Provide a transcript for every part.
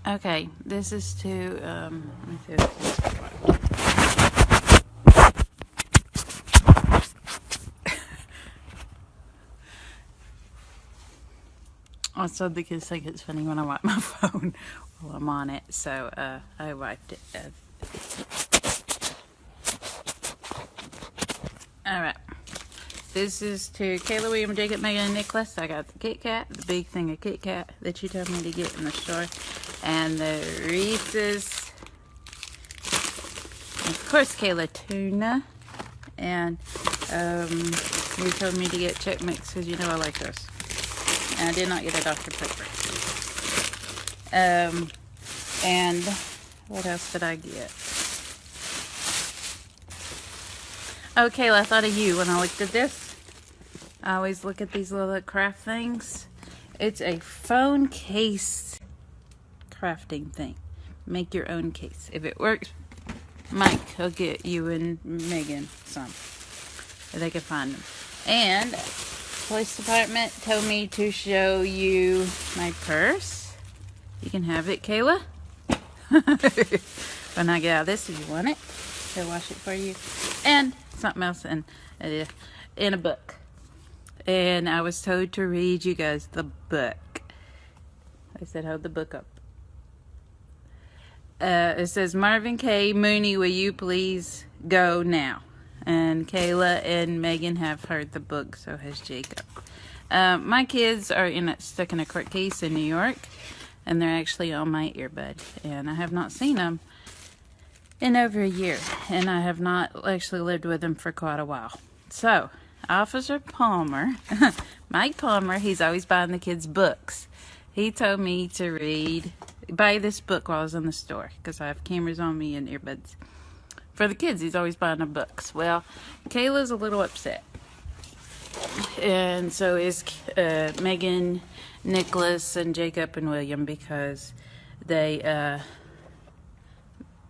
Okay, this is to, let me see if this is Also, the kids think it's funny when I wipe my phone while I'm on it, so I wiped it. Alright, this is to Kayla, William, Jacob, Megan, and Nicholas. I got the Kit Kat, the big thing of Kit Kat that you told me to get in the store, and the Reese's, of course, Kayla, tuna, and you told me to get Chex Mix because you know I like those. And I did not get a Dr. Pepper. And what else did I get? Oh, Kayla, I thought of you when I looked at this. I always look at these little craft things. It's a phone case crafting thing. Make your own case. If it works, Mike will get you and Megan some. If they can find them. And police department told me to show you my purse. You can have it, Kayla. When I get out of this, if you want it, they'll wash it for you. And something else in a book. And I was told to read you guys the book. I said, hold the book up. It says, Marvin K. Mooney, will you please go now? And Kayla and Megan have heard the book, so has Jacob. My kids are stuck in a court case in New York, and they're actually on my earbud. And I have not seen them in over a year, and I have not actually lived with them for quite a while. So, Officer Palmer, Mike Palmer, he's always buying the kids books. He told me to buy this book while I was in the store, because I have cameras on me and earbuds. For the kids, he's always buying them books. Well, Kayla's a little upset. And so is Megan, Nicholas, and Jacob, and William, because they,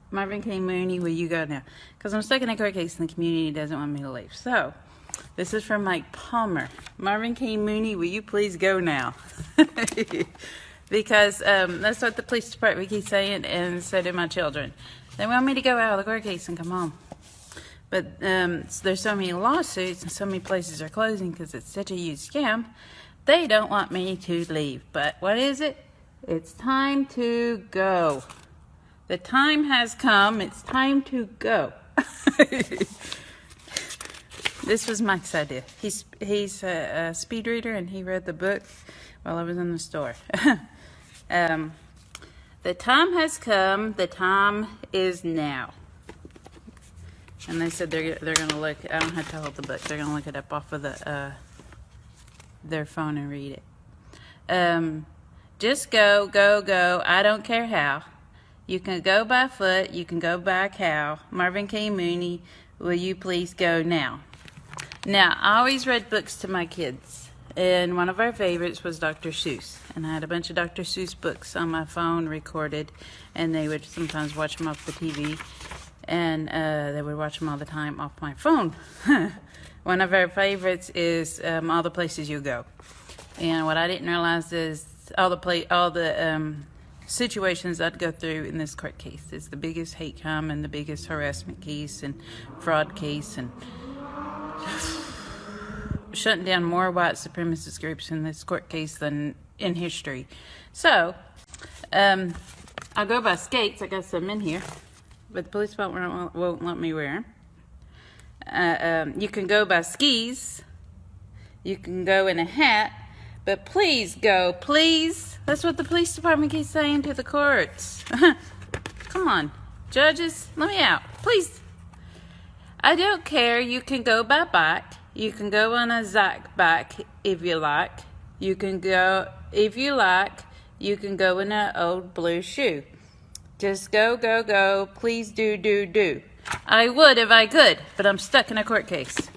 Marvin K. Mooney, will you go now? Because I'm stuck in a court case and the community doesn't want me to leave. So, this is from Mike Palmer. Marvin K. Mooney, will you please go now? Because that's what the police department keeps saying, and so do my children. They want me to go out of the court case and come home. But there's so many lawsuits and so many places are closing because it's such a huge scam. They don't want me to leave. But what is it? It's time to go. The time has come. It's time to go. This was Mike's idea. He's a speed reader, and he read the book while I was in the store. The time has come. The time is now. And they said they're going to look. I don't have to hold the book. They're going to look it up off of their phone and read it. Just go, go, go. I don't care how. You can go by foot. You can go by cow. Marvin K. Mooney, will you please go now? Now, I always read books to my kids. And one of our favorites was Dr. Seuss. And I had a bunch of Dr. Seuss books on my phone recorded. And they would sometimes watch them off the TV. And they would watch them all the time off my phone. One of our favorites is All the Places You Go. And what I didn't realize is all the situations I'd go through in this court case. It's the biggest hate crime and the biggest harassment case and fraud case and shutting down more white supremacist groups in this court case than in history. So, I go by skates. I got some in here, but the police department won't let me wear them. You can go by skis. You can go in a hat, but please go, please. That's what the police department keeps saying to the courts. Come on, judges, let me out, please. I don't care. You can go by bike. You can go on a Zach bike if you like. You can go, if you like, you can go in an old blue shoe. Just go, go, go. Please do, do, do. I would if I could, but I'm stuck in a court case.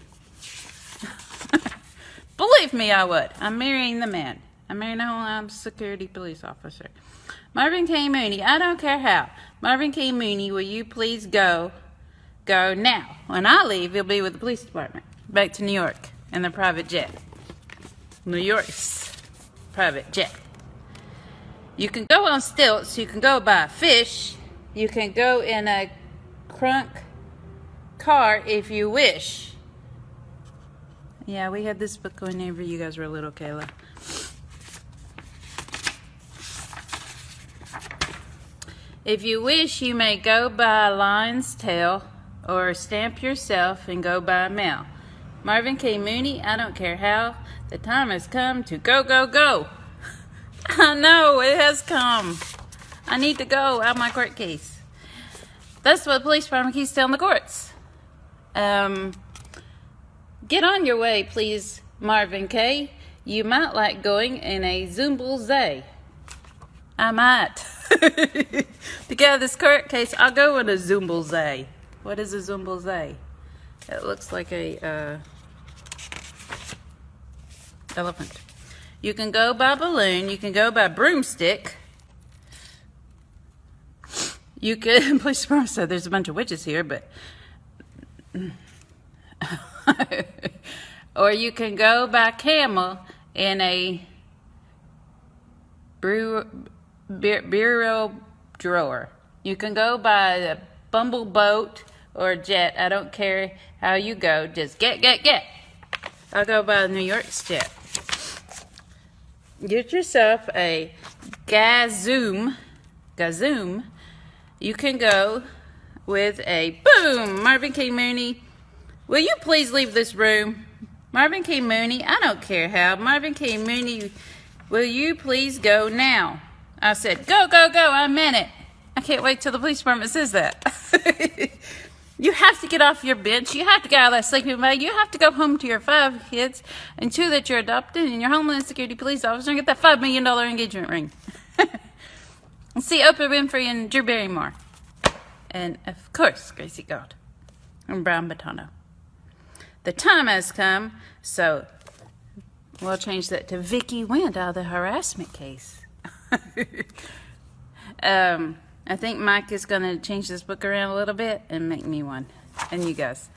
Believe me, I would. I'm marrying the man. I'm marrying a Homeland Security police officer. Marvin K. Mooney, I don't care how. Marvin K. Mooney, will you please go? Go now. When I leave, you'll be with the police department. Back to New York in the private jet. New York's private jet. You can go on stilts. You can go by a fish. You can go in a crunk car if you wish. Yeah, we had this book whenever you guys were little, Kayla. If you wish, you may go by a lion's tail or stamp yourself and go by a mail. Marvin K. Mooney, I don't care how. The time has come to go, go, go. I know, it has come. I need to go out of my court case. That's what the police department keeps telling the courts. Get on your way, please, Marvin K. You might like going in a Zumble-Zay. I might. To get out of this court case, I'll go in a Zumble-Zay. What is a Zumble-Zay? It looks like a elephant. You can go by balloon. You can go by broomstick. You can, police department said there's a bunch of witches here, but or you can go by camel in a bureau drawer. You can go by a bumble boat or a jet. I don't care how you go. Just get. I'll go by the New York's jet. Get yourself a gazoom. You can go with a boom. Marvin K. Mooney, will you please leave this room? Marvin K. Mooney, I don't care how. Marvin K. Mooney, will you please go now? I said, go. I meant it. I can't wait till the police department says that. You have to get off your bench. You have to get out of that sleeping bag. You have to go home to your 5 kids and 2 that you're adopted and your Homeland Security police officer and get that $5 million engagement ring. And see Oprah Winfrey and Drew Barrymore. And, of course, Gracie Gold and Brown Batano. The time has come, so we'll change that to Vicky went out of the harassment case. I think Mike is going to change this book around a little bit and make me one. And you guys.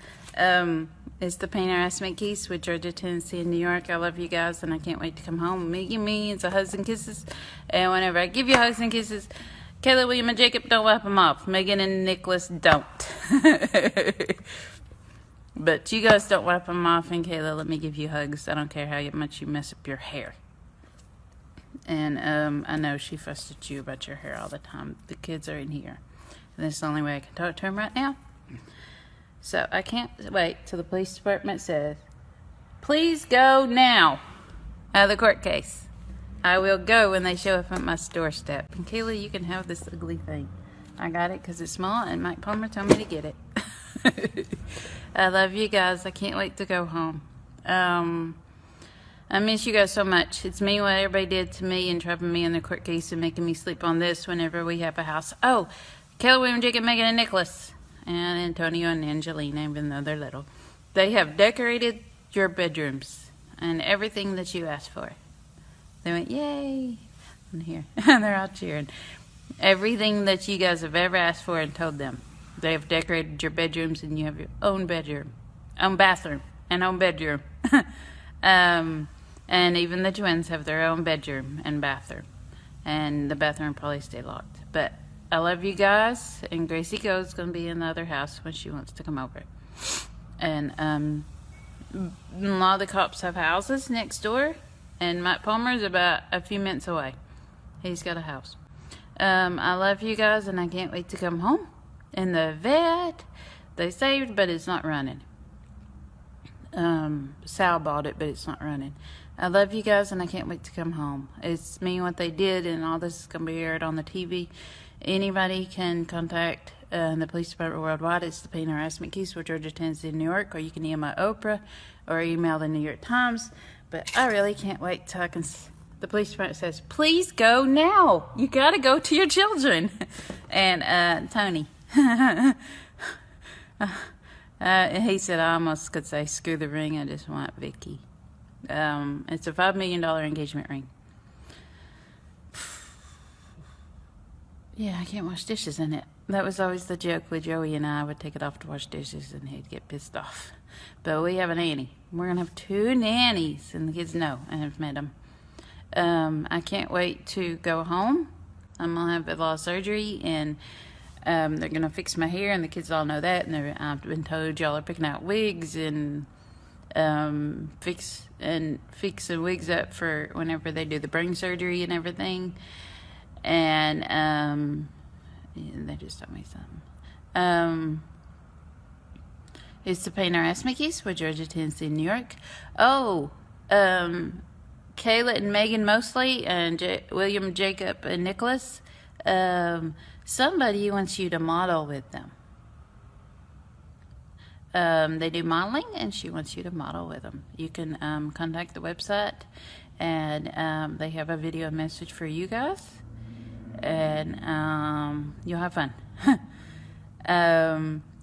It's the pain harassment case with Georgia, Tennessee, and New York. I love you guys, and I can't wait to come home. Making millions of hugs and kisses. And whenever I give you hugs and kisses, Kayla, William, and Jacob, don't wipe them off. Megan and Nicholas don't. But you guys don't wipe them off, and Kayla, let me give you hugs. I don't care how much you mess up your hair. And I know she fussed at you about your hair all the time. The kids are in here. And that's the only way I can talk to them right now. So I can't wait till the police department says, please go now out of the court case. I will go when they show up at my doorstep. And Kayla, you can have this ugly thing. I got it because it's small and Mike Palmer told me to get it. I love you guys. I can't wait to go home. I miss you guys so much. It's me what everybody did to me and trapping me in the court case and making me sleep on this whenever we have a house. Oh, Kayla, William, Jacob, Megan, and Nicholas. And Antonio and Angelina, even though they're little. They have decorated your bedrooms and everything that you asked for. They went, yay. And here. They're all cheering. Everything that you guys have ever asked for and told them. They have decorated your bedrooms and you have your own bedroom. Own bathroom. And own bedroom. And even the twins have their own bedroom and bathroom. And the bathroom probably stay locked. But I love you guys. And Gracie Go's going to be in the other house when she wants to come over. And a lot of the cops have houses next door. And Mike Palmer's about a few minutes away. He's got a house. I love you guys, and I can't wait to come home. And the vet, they saved, but it's not running. Sal bought it, but it's not running. I love you guys, and I can't wait to come home. It's me what they did, and all this is going to be aired on the TV. Anybody can contact the police department worldwide. It's the pain harassment case for Georgia, Tennessee, and New York, or you can email Oprah or email the New York Times. But I really can't wait till I can. The police department says, please go now. You got to go to your children. And Tony. He said, I almost could say, screw the ring. I just want Vicky. It's a $5 million engagement ring. Yeah, I can't wash dishes in it. That was always the joke with Joey and I. Would take it off to wash dishes and he'd get pissed off. But we have a nanny. We're going to have 2 nannies. And the kids know. I have met them. I can't wait to go home. I'm gonna have a lot of surgery, and they're gonna fix my hair, and the kids all know that. And I've been told y'all are picking out wigs and fixing wigs up for whenever they do the brain surgery and everything. And they just told me something. It's the Pain Harassment Case for Georgia, Tennessee, and New York. Oh, Kayla and Megan Mosley and William, Jacob, and Nicholas. Somebody wants you to model with them. They do modeling, and she wants you to model with them. You can contact the website, and they have a video message for you guys, and you'll have fun.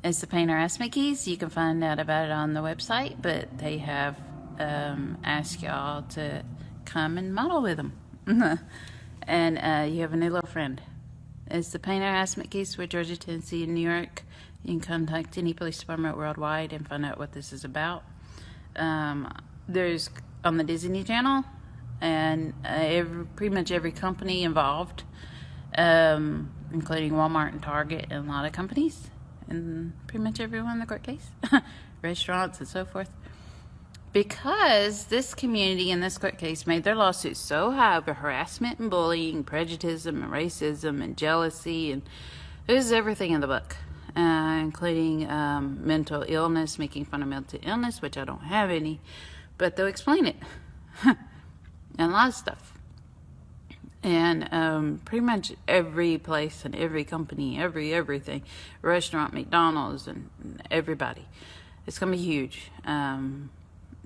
It's the Pain Harassment Keys. You can find out about it on the website, but they have asked y'all to come and model with them. And you have a new little friend. It's the Pain Harassment Case with Georgia, Tennessee, and New York. You can contact any police department worldwide and find out what this is about. There's on the Disney Channel, and pretty much every company involved, including Walmart and Target and a lot of companies, and pretty much everyone in the court case, restaurants and so forth. Because this community in this court case made their lawsuits so high over harassment and bullying, prejudice and racism and jealousy, and there's everything in the book, including mental illness, making fun of mental illness, which I don't have any, but they'll explain it, and a lot of stuff. And pretty much every place and every company, everything, restaurant, McDonald's, and everybody, it's gonna be huge.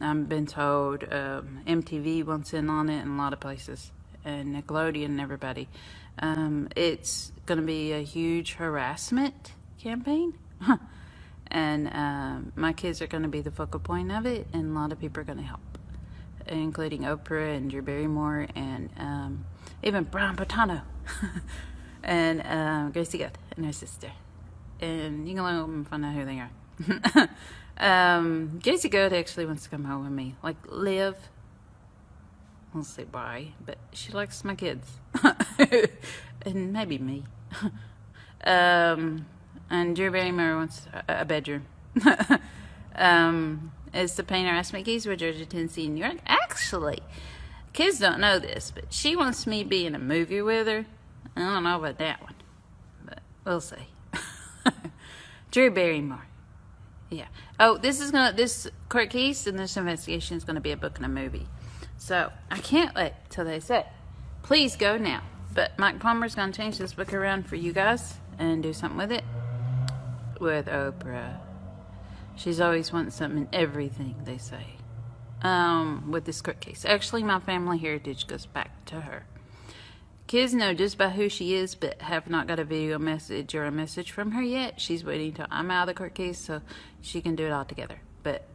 I've been told MTV wants in on it, and a lot of places, and Nickelodeon and everybody. It's going to be a huge harassment campaign, and my kids are going to be the focal point of it, and a lot of people are going to help, including Oprah and Drew Barrymore, and even Brian Patano, and Gracie Good and her sister. And you can look them and find out who they are. Gracie Good actually wants to come home with me. Like, live. I'll say why, but she likes my kids. And maybe me. And Drew Barrymore wants a bedroom. It's the Pain Harassment Case with Georgia, Tennessee, and New York. Actually, kids don't know this, but she wants me to be in a movie with her. I don't know about that one, but we'll see. Drew Barrymore. Yeah. Oh, this court case and this investigation is going to be a book and a movie. So I can't wait till they say, please go now. But Mike Palmer's going to change this book around for you guys and do something with it. With Oprah. She's always wanting something in everything, they say. With this court case. Actually, my family heritage goes back to her. Kids know just by who she is, but have not got a video message or a message from her yet. She's waiting till I'm out of the court case so she can do it all together. But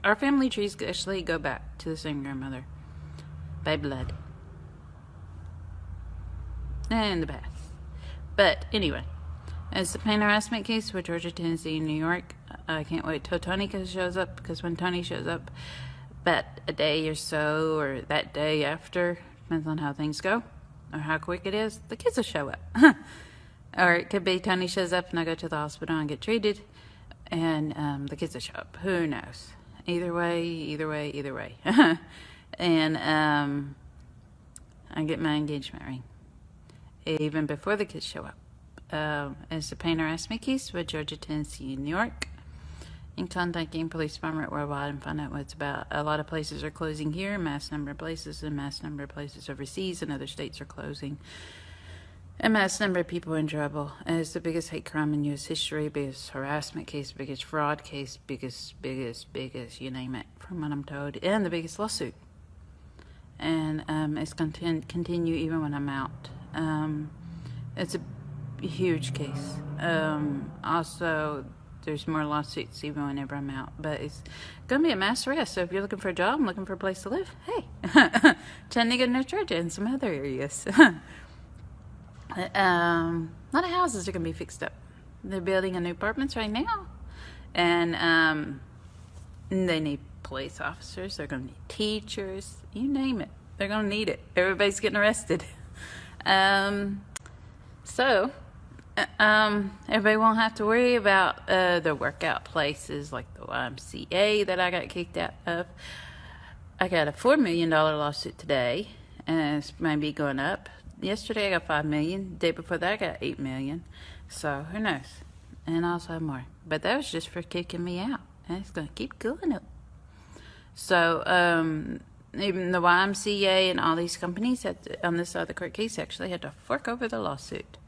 our family trees actually go back to the same grandmother by blood and the past. But anyway, it's the Pain Harassment Case for Georgia, Tennessee, and New York. I can't wait till Tony shows up, because when Tony shows up, about a day or so, or that day after, depends on how things go, or how quick it is, the kids will show up. Or it could be Tony shows up and I go to the hospital and get treated, and the kids will show up. Who knows? Either way. And I get my engagement ring even before the kids show up. It's the Pain Harassment Case with Georgia, Tennessee, and New York. In contacting police department worldwide and find out what it's about. A lot of places are closing here, mass number of places, and mass number of places overseas, and other states are closing. A mass number of people in trouble. And it's the biggest hate crime in U.S. history, biggest harassment case, biggest fraud case, biggest, you name it, from what I'm told, and the biggest lawsuit. And it's going to continue even when I'm out. It's a huge case. Also, there's more lawsuits even whenever I'm out. But it's going to be a mass arrest. So if you're looking for a job, looking for a place to live, hey, Chattanooga, North Georgia, and some other areas. A lot of houses are going to be fixed up. They're building new apartments right now. And they need police officers. They're going to need teachers. You name it. They're gonna need it. Everybody's getting arrested. So everybody won't have to worry about the workout places like the YMCA that I got kicked out of. I got a $4 million lawsuit today, and it's maybe going up. Yesterday I got $5 million. The day before that I got $8 million. So who knows? And I also have more. But that was just for kicking me out. And it's going to keep going up. So even the YMCA and all these companies on this other court case actually had to fork over the lawsuit.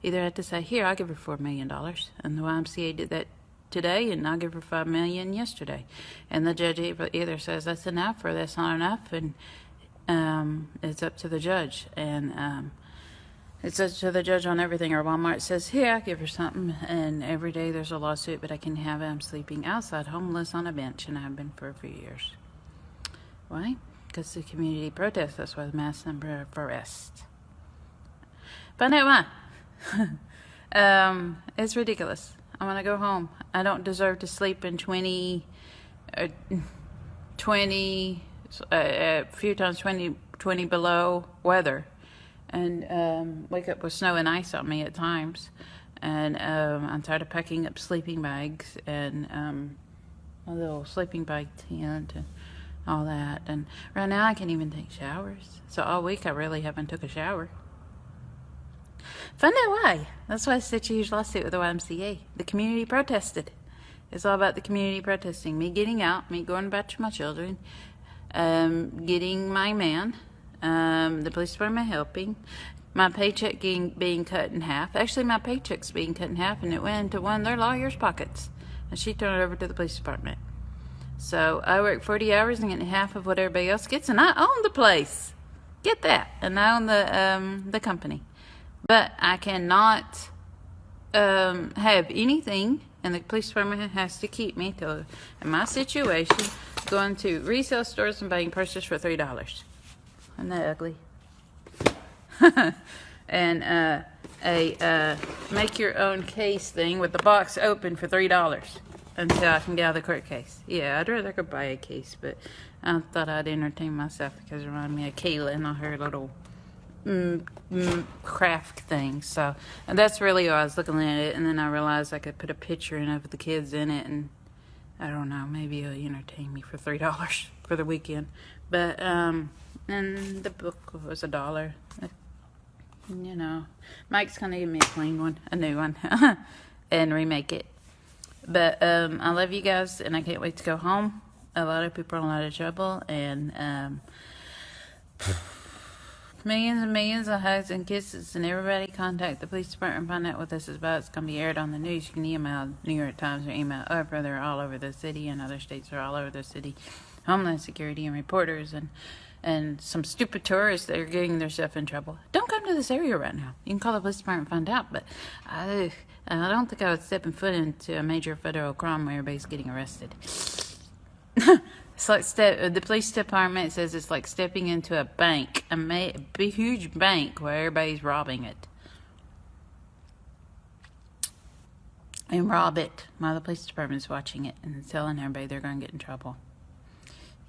Either had to say, here, I'll give her $4 million. And the YMCA did that today, and I'll give her $5 million yesterday. And the judge either says that's enough or that's not enough, and it's up to the judge. And it's up to the judge on everything. Or Walmart says, here, I'll give her something. And every day there's a lawsuit, but I can have it. I'm sleeping outside, homeless on a bench, and I've been for a few years. Why? Because the community protest. That's why the mass number of arrests. Find out why. It's ridiculous. I want to go home. I don't deserve to sleep in 20, a few times 20 below weather, and wake up with snow and ice on me at times. And I'm tired of packing up sleeping bags and a little sleeping bag tent and all that. And right now I can't even take showers. So all week I really haven't took a shower. Find out why. That's why it's such a huge lawsuit with the YMCA. The community protested. It's all about the community protesting. Me getting out, me going back to my children, getting my man, the police department helping, my paycheck being cut in half. Actually, my paycheck's being cut in half, and it went into one of their lawyers' pockets. And she turned it over to the police department. So I work 40 hours and get half of what everybody else gets, and I own the place. Get that. And I own the company. But I cannot have anything, and the police department has to keep me till, in my situation, going to resale stores and buying purses for $3. Isn't that ugly? And a make your own case thing with the box open for $3 until I can get out of the court case. Yeah, I'd rather go buy a case, but I thought I'd entertain myself because it reminded me of Kayla and all her little craft thing. So and that's really why I was looking at it, and then I realized I could put a picture in of the kids in it, and I don't know, maybe it'll entertain me for $3 for the weekend. But and the book was $1. You know, Mike's gonna give me a clean one, a new one, and remake it. But I love you guys, and I can't wait to go home. A lot of people are in a lot of trouble, and millions and millions of hugs and kisses, and everybody contact the police department and find out what this is about. It's going to be aired on the news. You can email New York Times or email Oprah. They're all over the city, and other states are all over the city. Homeland Security and reporters and some stupid tourists that are getting themselves in trouble. Don't come to this area right now. You can call the police department and find out, but I don't think I would step foot into a major federal crime where everybody's getting arrested. It's like the police department says it's like stepping into a bank, a huge bank where everybody's robbing it. And rob it while the police department is watching it and telling everybody they're going to get in trouble.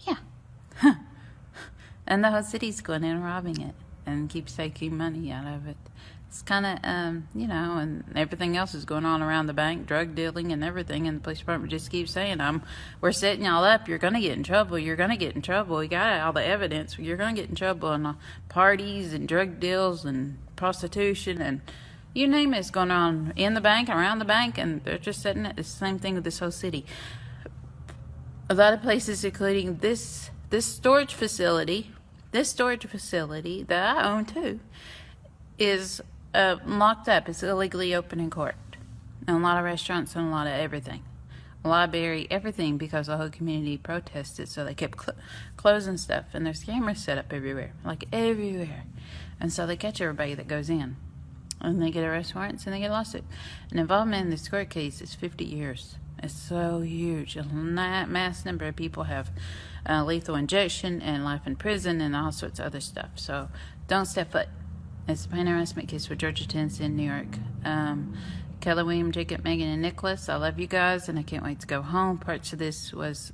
Yeah. And the whole city's going in and robbing it and keeps taking money out of it. It's kind of, you know, and everything else is going on around the bank, drug dealing and everything, and the police department just keeps saying, we're setting y'all up, you're going to get in trouble, you're going to get in trouble, we got all the evidence, you're going to get in trouble, and parties and drug deals and prostitution and you name it, it's going on in the bank, around the bank, and they're just setting it. It's the same thing with this whole city. A lot of places, including this storage facility that I own too, is locked up. It's illegally open in court. And a lot of restaurants and a lot of everything. Library, everything, because the whole community protested, so they kept closing stuff. And there's cameras set up everywhere, like everywhere. And so they catch everybody that goes in. And they get arrest warrants and they get a lawsuit. And involvement in this court case is 50 years. It's so huge. A mass number of people have lethal injection and life in prison and all sorts of other stuff. So don't step foot. It's a plain harassment case with Georgia, Tennessee, and New York. Kelly, William, Jacob, Megan, and Nicholas, I love you guys, and I can't wait to go home. Parts of this was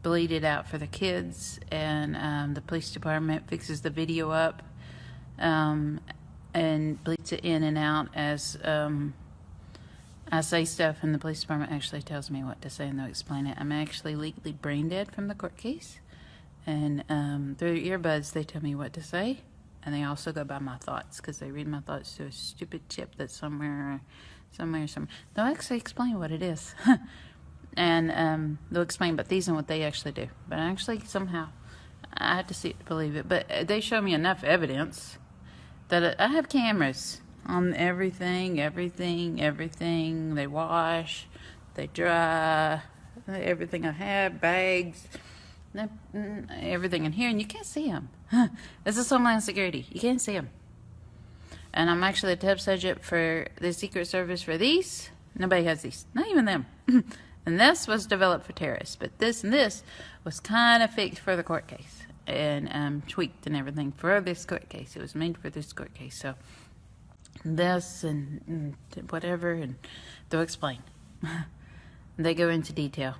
bleed it out for the kids, and the police department fixes the video up and bleeds it in and out as I say stuff, and the police department actually tells me what to say and they'll explain it. I'm actually legally brain dead from the court case, and through earbuds they tell me what to say, and they also go by my thoughts because they read my thoughts to a stupid chip that's somewhere. They'll actually explain what it is. And they'll explain about these and what they actually do. But actually, somehow, I have to see it to believe it. But they show me enough evidence that I have cameras on everything. They wash, they dry, everything I have, bags, everything in here. And you can't see them. This is Homeland Security. You can't see them. And I'm actually a test subject for the Secret Service for these. Nobody has these. Not even them. And this was developed for terrorists. But this and this was kind of fixed for the court case. And tweaked and everything for this court case. It was made for this court case. So this and whatever. And they'll explain. They go into detail.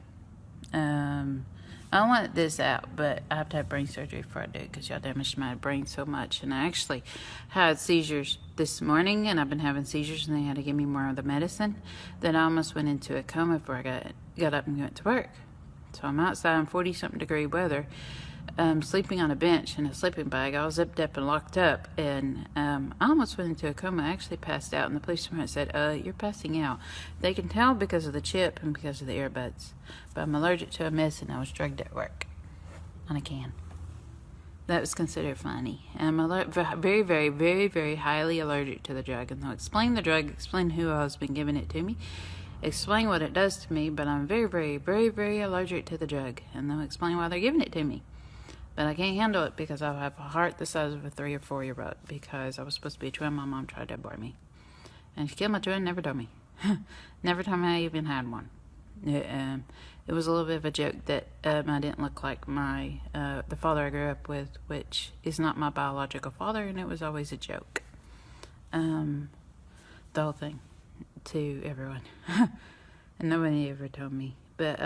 I want this out, but I have to have brain surgery before I do it because y'all damaged my brain so much. And I actually had seizures this morning, and I've been having seizures, and they had to give me more of the medicine. Then I almost went into a coma before I got up and went to work. So I'm outside in 40-something degree weather, sleeping on a bench in a sleeping bag, all zipped up and locked up. And I almost went into a coma. I actually passed out, and the police department said, you're passing out. They can tell because of the chip and because of the earbuds. But I'm allergic to a medicine I was drugged at work on a can. That was considered funny. And I'm very, very, very, very highly allergic to the drug. And they'll explain the drug, explain who has been giving it to me, explain what it does to me, but I'm very, very, very, very allergic to the drug. And they'll explain why they're giving it to me. But I can't handle it because I have a heart the size of a 3 or 4-year-old because I was supposed to be a twin. My mom tried to abort me. And she killed my twin, never told me. Never told me I even had one. It was a little bit of a joke that I didn't look like the father I grew up with, which is not my biological father, and it was always a joke. The whole thing to everyone. And nobody ever told me. But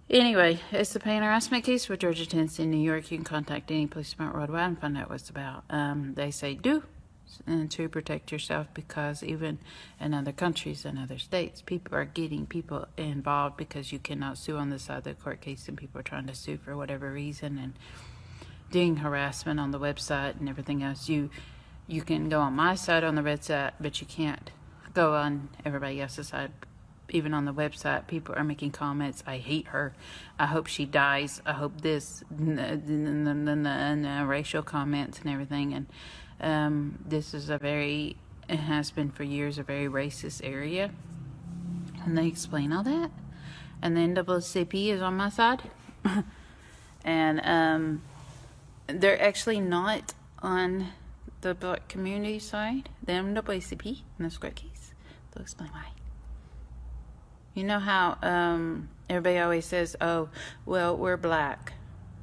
anyway, it's the pain harassment case for Georgia, Tennessee, New York. You can contact any police department worldwide and find out what it's about. They say do and to protect yourself because even in other countries and other states, people are getting people involved because you cannot sue on this side of the court case, and people are trying to sue for whatever reason and doing harassment on the website and everything else. You can go on my side on the red side, but you can't go on everybody else's side. Even on the website, people are making comments. I hate her. I hope she dies. I hope this, and racial comments and everything. And this is it has been for years, a very racist area. And they explain all that. And the NAACP is on my side. And they're actually not on the black community side. The NAACP in this court case. They'll explain why. You know how everybody always says, oh, well, we're black.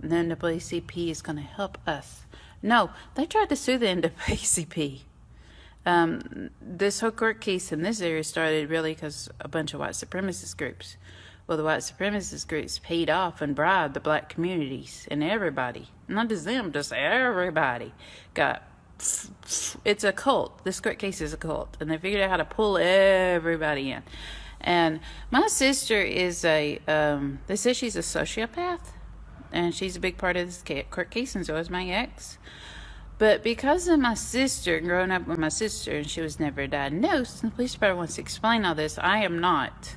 And then the NAACP is going to help us. No, they tried to sue the NAACP. This whole court case in this area started really because a bunch of white supremacist groups. Well, the white supremacist groups paid off and bribed the black communities and everybody. Not just them, just everybody. It's a cult. This court case is a cult. And they figured out how to pull everybody in. And my sister is they say she's a sociopath, and she's a big part of this court case, and so is my ex. But because of my sister, growing up with my sister, and she was never diagnosed, and the police department wants to explain all this, I am not.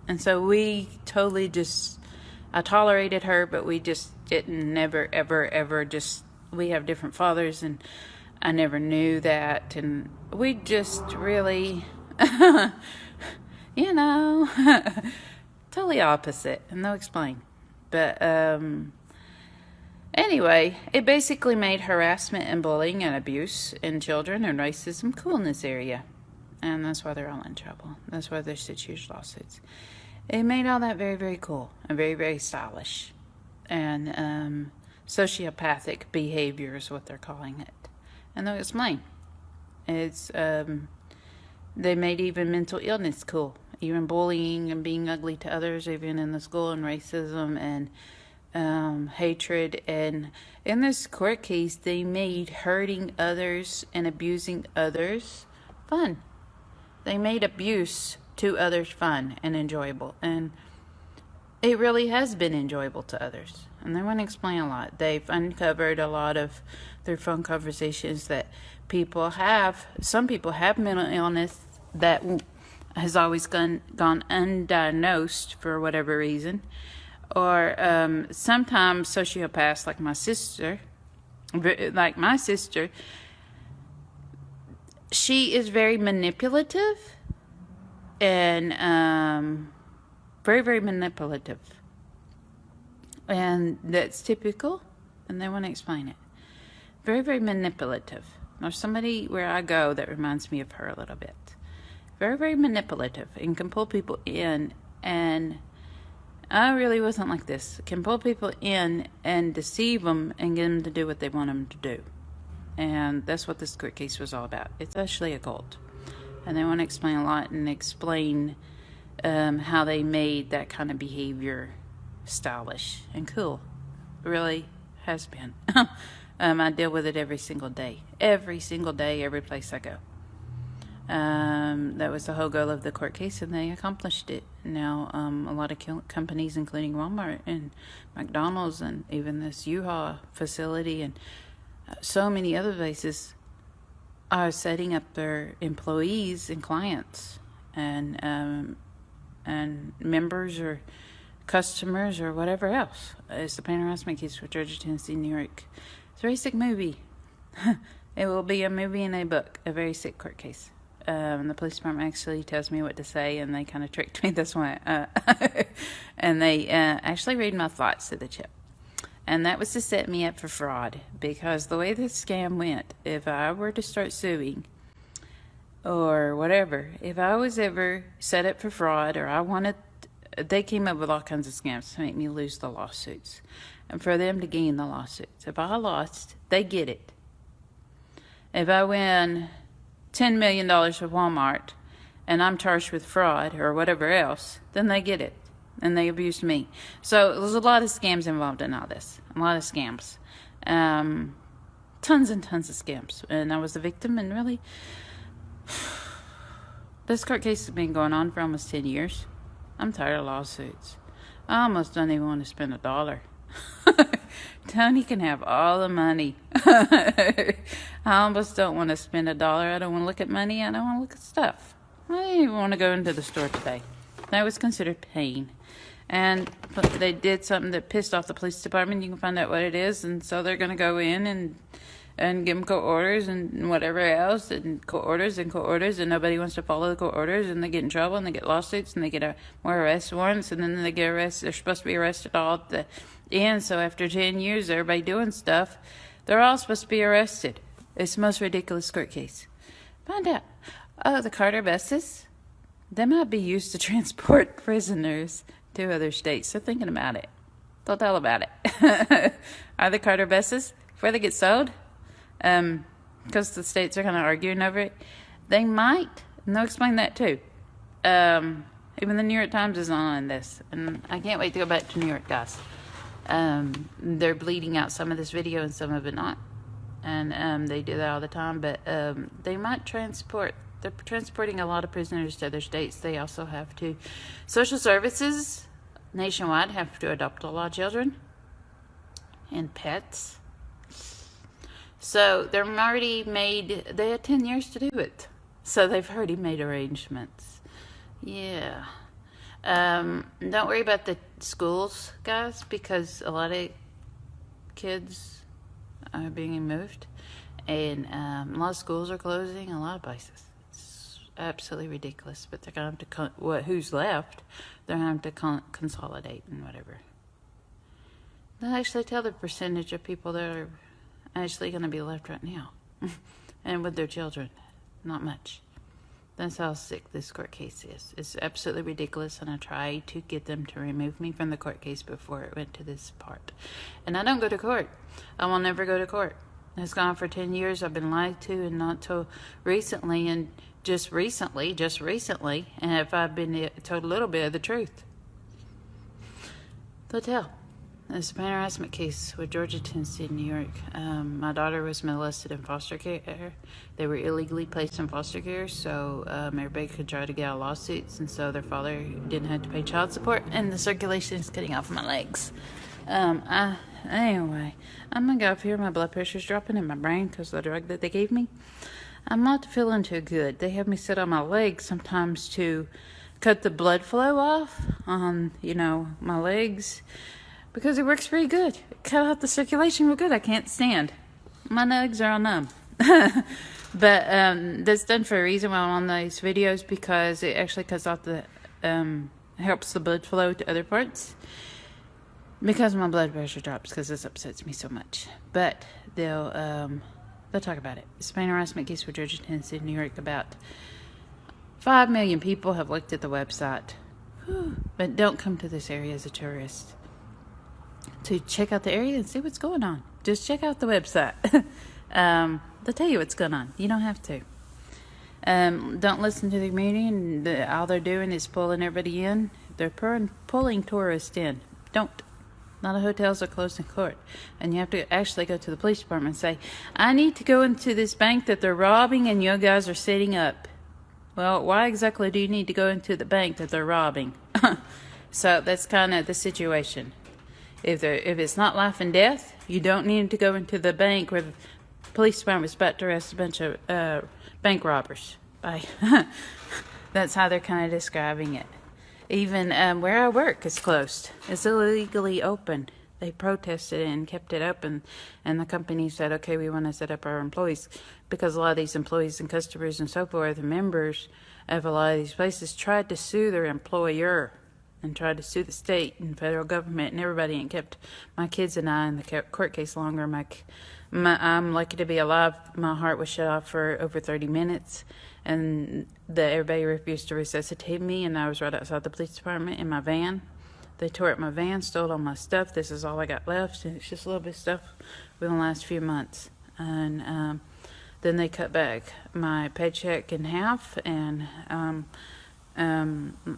And so we totally I tolerated her, but we just never, ever, we have different fathers, and I never knew that, and we just really... totally opposite, and they'll explain. But anyway, it basically made harassment and bullying and abuse in children and racism cool in this area, and that's why they're all in trouble. That's why there's such huge lawsuits. It made all that very, very cool and very, very stylish, and sociopathic behavior is what they're calling it, and they'll explain. It's they made even mental illness cool even bullying and being ugly to others, even in the school, and racism and hatred. And in this court case, they made hurting others and abusing others fun. They made abuse to others fun and enjoyable. And it really has been enjoyable to others. And they want to explain a lot. They've uncovered a lot of, through phone conversations, that some people have mental illness that has always gone undiagnosed for whatever reason. Or sometimes sociopaths like my sister, she is very manipulative and very, very manipulative. And that's typical, and they want to explain it. Very, very manipulative. There's somebody where I go that reminds me of her a little bit. Very, very manipulative and can pull people in, and I really wasn't like this. Can pull people in and deceive them and get them to do what they want them to do. And that's what this court case was all about. It's actually a cult. And they want to explain a lot and explain how they made that kind of behavior stylish and cool. It really has been. I deal with it every single day, every place I go. That was the whole goal of the court case, and they accomplished it. Now, a lot of companies, including Walmart and McDonald's and even this U-Haul facility and so many other places, are setting up their employees and clients and members or customers or whatever else. It's the pain harassment case for Georgia, Tennessee, New York. It's a very sick movie. It will be a movie and a book, a very sick court case. The police department actually tells me what to say, and they kind of tricked me this one. And they actually read my thoughts to the chip. And that was to set me up for fraud, because the way this scam went, if I were to start suing or whatever, if I was ever set up for fraud or they came up with all kinds of scams to make me lose the lawsuits and for them to gain the lawsuits. If I lost, they get it. If I win $10 million with Walmart and I'm charged with fraud or whatever else, then they get it. And they abused me. So there's a lot of scams involved in all this. A lot of scams. Tons and tons of scams. And I was the victim, and really, this court case has been going on for almost 10 years. I'm tired of lawsuits. I almost don't even want to spend $1. Tony can have all the money. I almost don't want to spend $1. I don't want to look at money. I don't want to look at stuff. I didn't even want to go into the store today. That was considered pain. And they did something that pissed off the police department. You can find out what it is. And so they're going to go in and give them court orders and whatever else, and court orders, and nobody wants to follow the court orders, and they get in trouble, and they get lawsuits, and they get more arrest warrants, and then they get arrested. They're supposed to be arrested all at the end. So after 10 years, everybody doing stuff, they're all supposed to be arrested. It's the most ridiculous court case. Find out. Oh, the Carter buses, they might be used to transport prisoners to other states. So thinking about it. They'll tell about it. Are the Carter buses, before they get sold, because the states are kind of arguing over it, they might, and they'll explain that too. Even the New York Times is on this, and I can't wait to go back to New York, guys. They're bleeding out some of this video and some of it not, and they do that all the time, but they might they're transporting a lot of prisoners to other states. They also have to, social services nationwide have to adopt a lot of children and pets. So they're already they had 10 years to do it. So they've already made arrangements. Yeah. Don't worry about the schools, guys, because a lot of kids are being moved. And a lot of schools are closing, a lot of places. It's absolutely ridiculous. But they're going to have to, who's left, they're going to have to consolidate and whatever. They'll actually tell the percentage of people that are actually going to be left right now. And with their children. Not much. That's how sick this court case is. It's absolutely ridiculous, and I tried to get them to remove me from the court case before it went to this part. And I don't go to court. I will never go to court. It's gone on for 10 years. I've been lied to, and not till recently, and just recently, and if I've been told a little bit of the truth. So tell. It's a pain harassment case with Georgia, Tennessee, New York. My daughter was molested in foster care. They were illegally placed in foster care, so everybody could try to get out lawsuits, and so their father didn't have to pay child support, and the circulation is cutting off my legs. Anyway, I'm gonna go up here. My blood pressure's dropping in my brain because of the drug that they gave me. I'm not feeling too good. They have me sit on my legs sometimes to cut the blood flow off on, my legs, because it works pretty good. It cut out the circulation real good. I can't stand. My legs are all numb. But that's done for a reason while I'm on these videos, because it actually cuts off the, helps the blood flow to other parts. Because my blood pressure drops, because this upsets me so much. But they'll talk about it. It's a pain harassment case for Georgia, Tennessee, New York. About 5 million people have looked at the website. But don't come to this area as a tourist. To check out the area and see what's going on. Just check out the website. They'll tell you what's going on. You don't have to. Don't listen to the community, and all they're doing is pulling everybody in. They're pulling tourists in. Don't. A lot of hotels are closed in court, and you have to actually go to the police department and say, I need to go into this bank that they're robbing and you guys are setting up. Well, why exactly do you need to go into the bank that they're robbing? So that's kind of the situation. If it's not life and death, you don't need to go into the bank where the police department's about to arrest a bunch of bank robbers. That's how they're kind of describing it. Even where I work is closed. It's illegally open. They protested it and kept it open, and the company said, okay, we want to set up our employees, because a lot of these employees and customers and so forth, the members of a lot of these places, tried to sue their employer and tried to sue the state and federal government and everybody, and kept my kids and I in the court case longer. I'm lucky to be alive. My heart was shut off for over 30 minutes, and everybody refused to resuscitate me, and I was right outside the police department in my van. They tore up my van, stole all my stuff. This is all I got left, and it's just a little bit of stuff within the last few months. And then they cut back my paycheck in half, and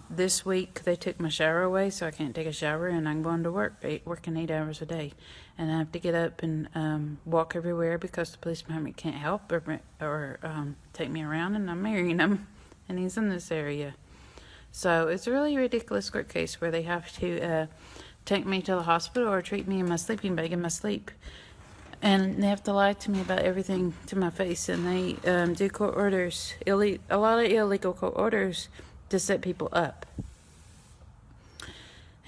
this week they took my shower away, so I can't take a shower, and I'm going to work, working 8 hours a day, and I have to get up and walk everywhere because the police department can't help or take me around, and I'm marrying him, and he's in this area. So it's a really ridiculous court case where they have to take me to the hospital or treat me in my sleeping bag in my sleep. And they have to lie to me about everything to my face. And they do court orders, a lot of illegal court orders to set people up.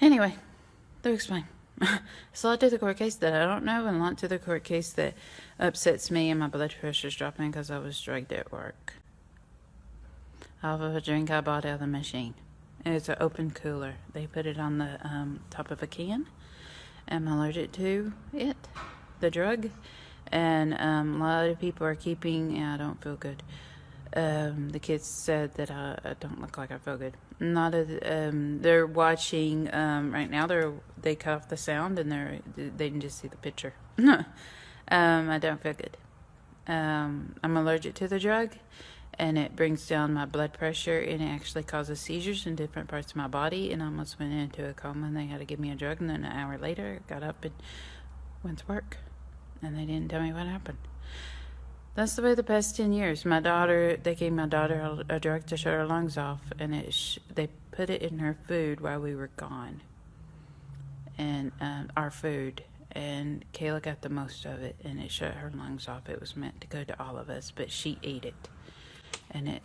Anyway, to explain. It's a lot to the court case that I don't know, and a lot to the court case that upsets me, and my blood pressure's dropping because I was drugged at work. Off of a drink I bought out of the machine. It's an open cooler. They put it on the top of a can. I'm allergic to it, the drug. And a lot of people are I don't feel good. The kids said that I don't look like I feel good. They're watching right now. They cut off the sound, and they can just see the picture. I don't feel good. I'm allergic to the drug, and it brings down my blood pressure, and it actually causes seizures in different parts of my body, and I almost went into a coma, and they had to give me a drug, and then an hour later I got up and went to work, and they didn't tell me what happened. That's the way the past 10 years. They gave my daughter a drug to shut her lungs off, and they put it in her food while we were gone, and our food. And Kayla got the most of it, and it shut her lungs off. It was meant to go to all of us, but she ate it, and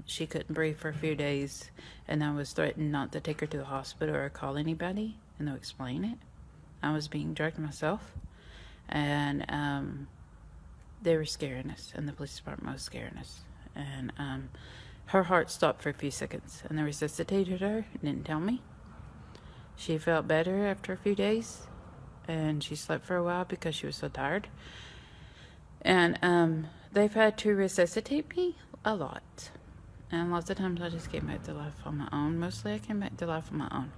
she couldn't breathe for a few days, and I was threatened not to take her to the hospital or call anybody, and they'll explain it. I was being drugged myself, and they were scaring us, and the police department was scaring us, and her heart stopped for a few seconds, and they resuscitated her, didn't tell me. She felt better after a few days, and she slept for a while because she was so tired. And they've had to resuscitate me a lot, and lots of times I just came back to life on my own. Mostly I came back to life on my own,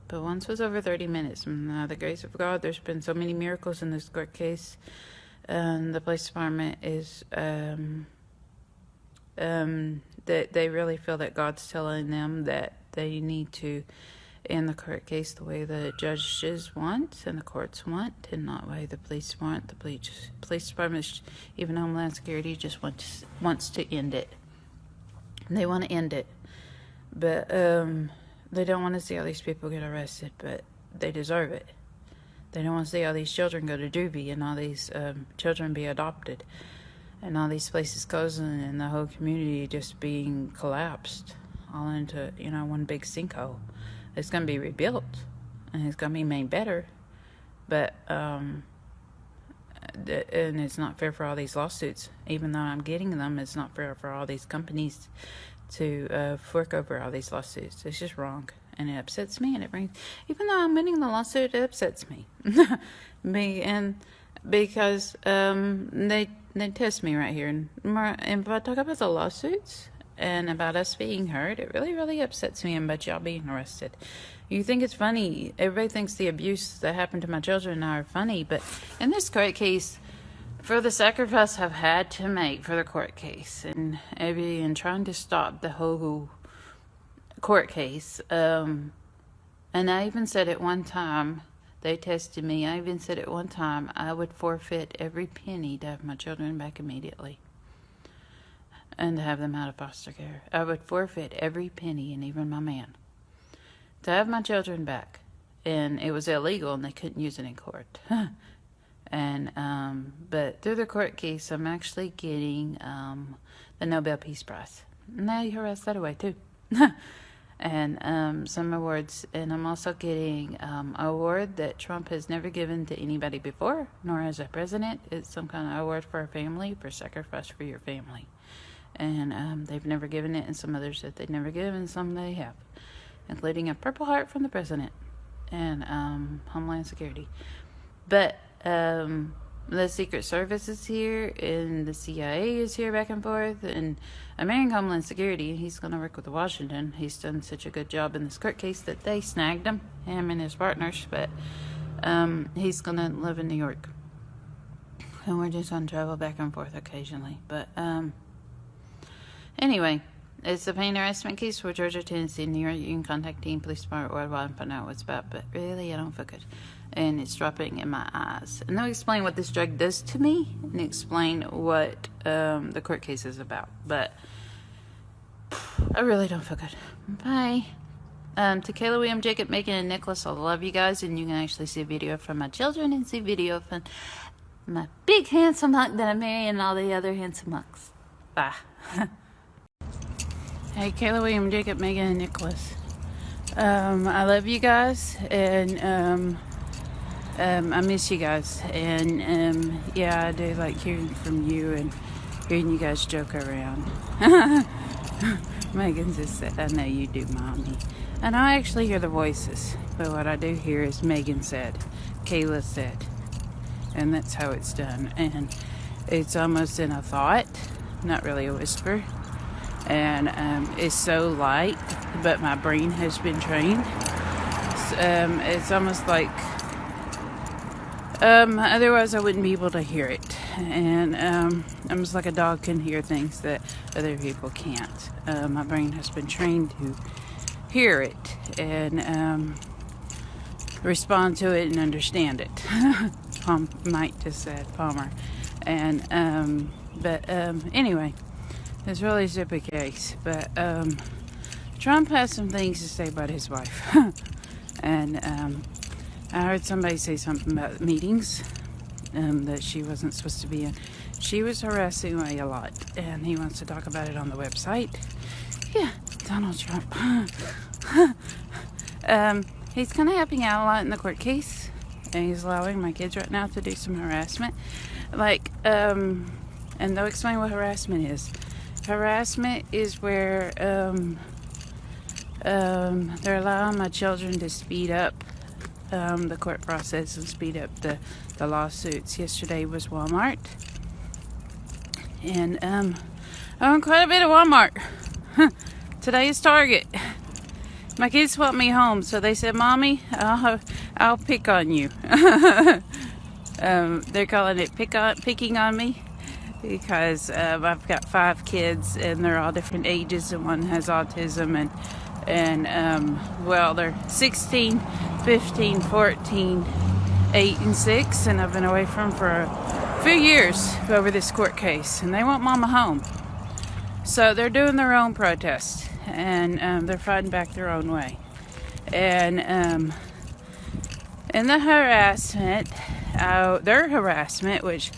but once was over 30 minutes, and by the grace of God, there's been so many miracles in this court case. the police department is, that they really feel that God's telling them that they need to end the court case the way the judges want and the courts want, and not the way the police want. The police department, even Homeland Security, just wants to end it. They want to end it, but they don't want to see all these people get arrested, but they deserve it. They don't want to see all these children go to juvie and all these children be adopted and all these places closing and the whole community just being collapsed all into, one big sinkhole. It's going to be rebuilt and it's going to be made better, but and it's not fair for all these lawsuits. Even though I'm getting them, it's not fair for all these companies to fork over all these lawsuits. It's just wrong, and it upsets me, and it brings, even though I'm winning the lawsuit, it upsets me. Because they test me right here, and if I talk about the lawsuits and about us being heard, it really, really upsets me about y'all being arrested. You think it's funny. Everybody thinks the abuse that happened to my children are funny, but in this court case, for the sacrifice I've had to make for the court case, and trying to stop the whole court case, and I even said at one time, they tested me, I even said at one time I would forfeit every penny to have my children back immediately and to have them out of foster care. I would forfeit every penny, and even my man, to have my children back. And it was illegal and they couldn't use it in court. And but through the court case, I'm actually getting the Nobel Peace Prize. Now you harass that away too. And some awards, and I'm also getting an award that Trump has never given to anybody before, nor as a president. It's some kind of award for a family, for sacrifice for your family. And they've never given it, and some others that they've never given, some they have, including a Purple Heart from the president and Homeland Security. But the Secret Service is here, and the CIA is here back and forth, and American Homeland Security, he's going to work with Washington. He's done such a good job in this court case that they snagged him and his partners, but he's going to live in New York. And we're just going to travel back and forth occasionally. But anyway, it's a pain harassment case for Georgia, Tennessee, New York. You can contact Teen Police Department worldwide and find out what it's about, but really, I don't feel good. And it's dropping in my eyes. And they'll explain what this drug does to me and explain what the court case is about. But I really don't feel good. Bye. To Kayla, William, Jacob, Megan, and Nicholas, I love you guys. And you can actually see a video from my children and see a video from my big handsome hunk that I marry and all the other handsome hunks. Bye. Hey, Kayla, William, Jacob, Megan, and Nicholas. I love you guys, and I miss you guys, and yeah, I do like hearing from you and hearing you guys joke around. Megan just said, I know you do, Mommy. And I actually hear the voices, but what I do hear is Megan said, Kayla said, and that's how it's done. And it's almost in a thought, not really a whisper. And it's so light, but my brain has been trained. It's almost like otherwise I wouldn't be able to hear it. And almost like a dog can hear things that other people can't. My brain has been trained to hear it and respond to it and understand it. Mike just said, Palmer. And but anyway, it's really a stupid case, but Trump has some things to say about his wife. And I heard somebody say something about meetings that she wasn't supposed to be in. She was harassing me a lot, and he wants to talk about it on the website. Yeah, Donald Trump. He's kind of helping out a lot in the court case, and he's allowing my kids right now to do some harassment. And they'll explain what harassment is. Harassment is where they're allowing my children to speed up the court process and speed up the lawsuits. Yesterday was Walmart, and I own quite a bit of Walmart. Today is Target. My kids want me home, so they said, Mommy, I'll pick on you. They're calling it picking on me because I've got 5 kids and they're all different ages, and one has autism, and well, they're 16, 15, 14, 8, and 6, and I've been away from them for a few years over this court case, and they want Mama home. So they're doing their own protest, and they're fighting back their own way. And the harassment, their harassment, which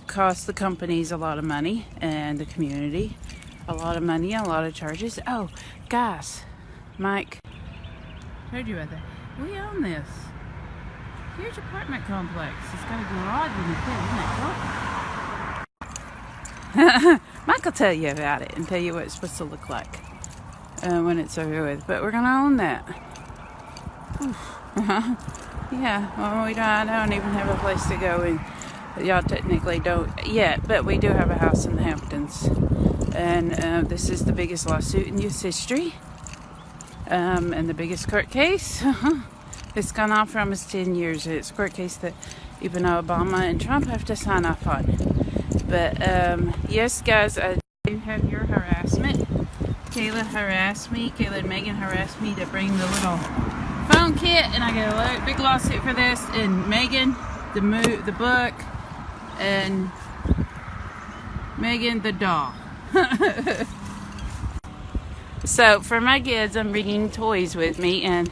costs the companies a lot of money and the community a lot of money, a lot of charges. Oh, guys, Mike, told you about that. We own this huge apartment complex. It's got a garage in the pit, isn't it? Mike will tell you about it and tell you what it's supposed to look like when it's over with. But we're gonna own that. Yeah, well, I don't even have a place to go, and y'all technically don't yet, but we do have a house in the Hamptons, and this is the biggest lawsuit in U.S. history, and the biggest court case. It's gone on for almost 10 years. It's a court case that even Obama and Trump have to sign off on. But yes, guys, I do have your harassment. Kayla harassed me. Kayla and Megan harassed me to bring the little phone kit, and I got a big lawsuit for this. And Megan, the book, and Megan, the doll. So for my kids, I'm bringing toys with me, and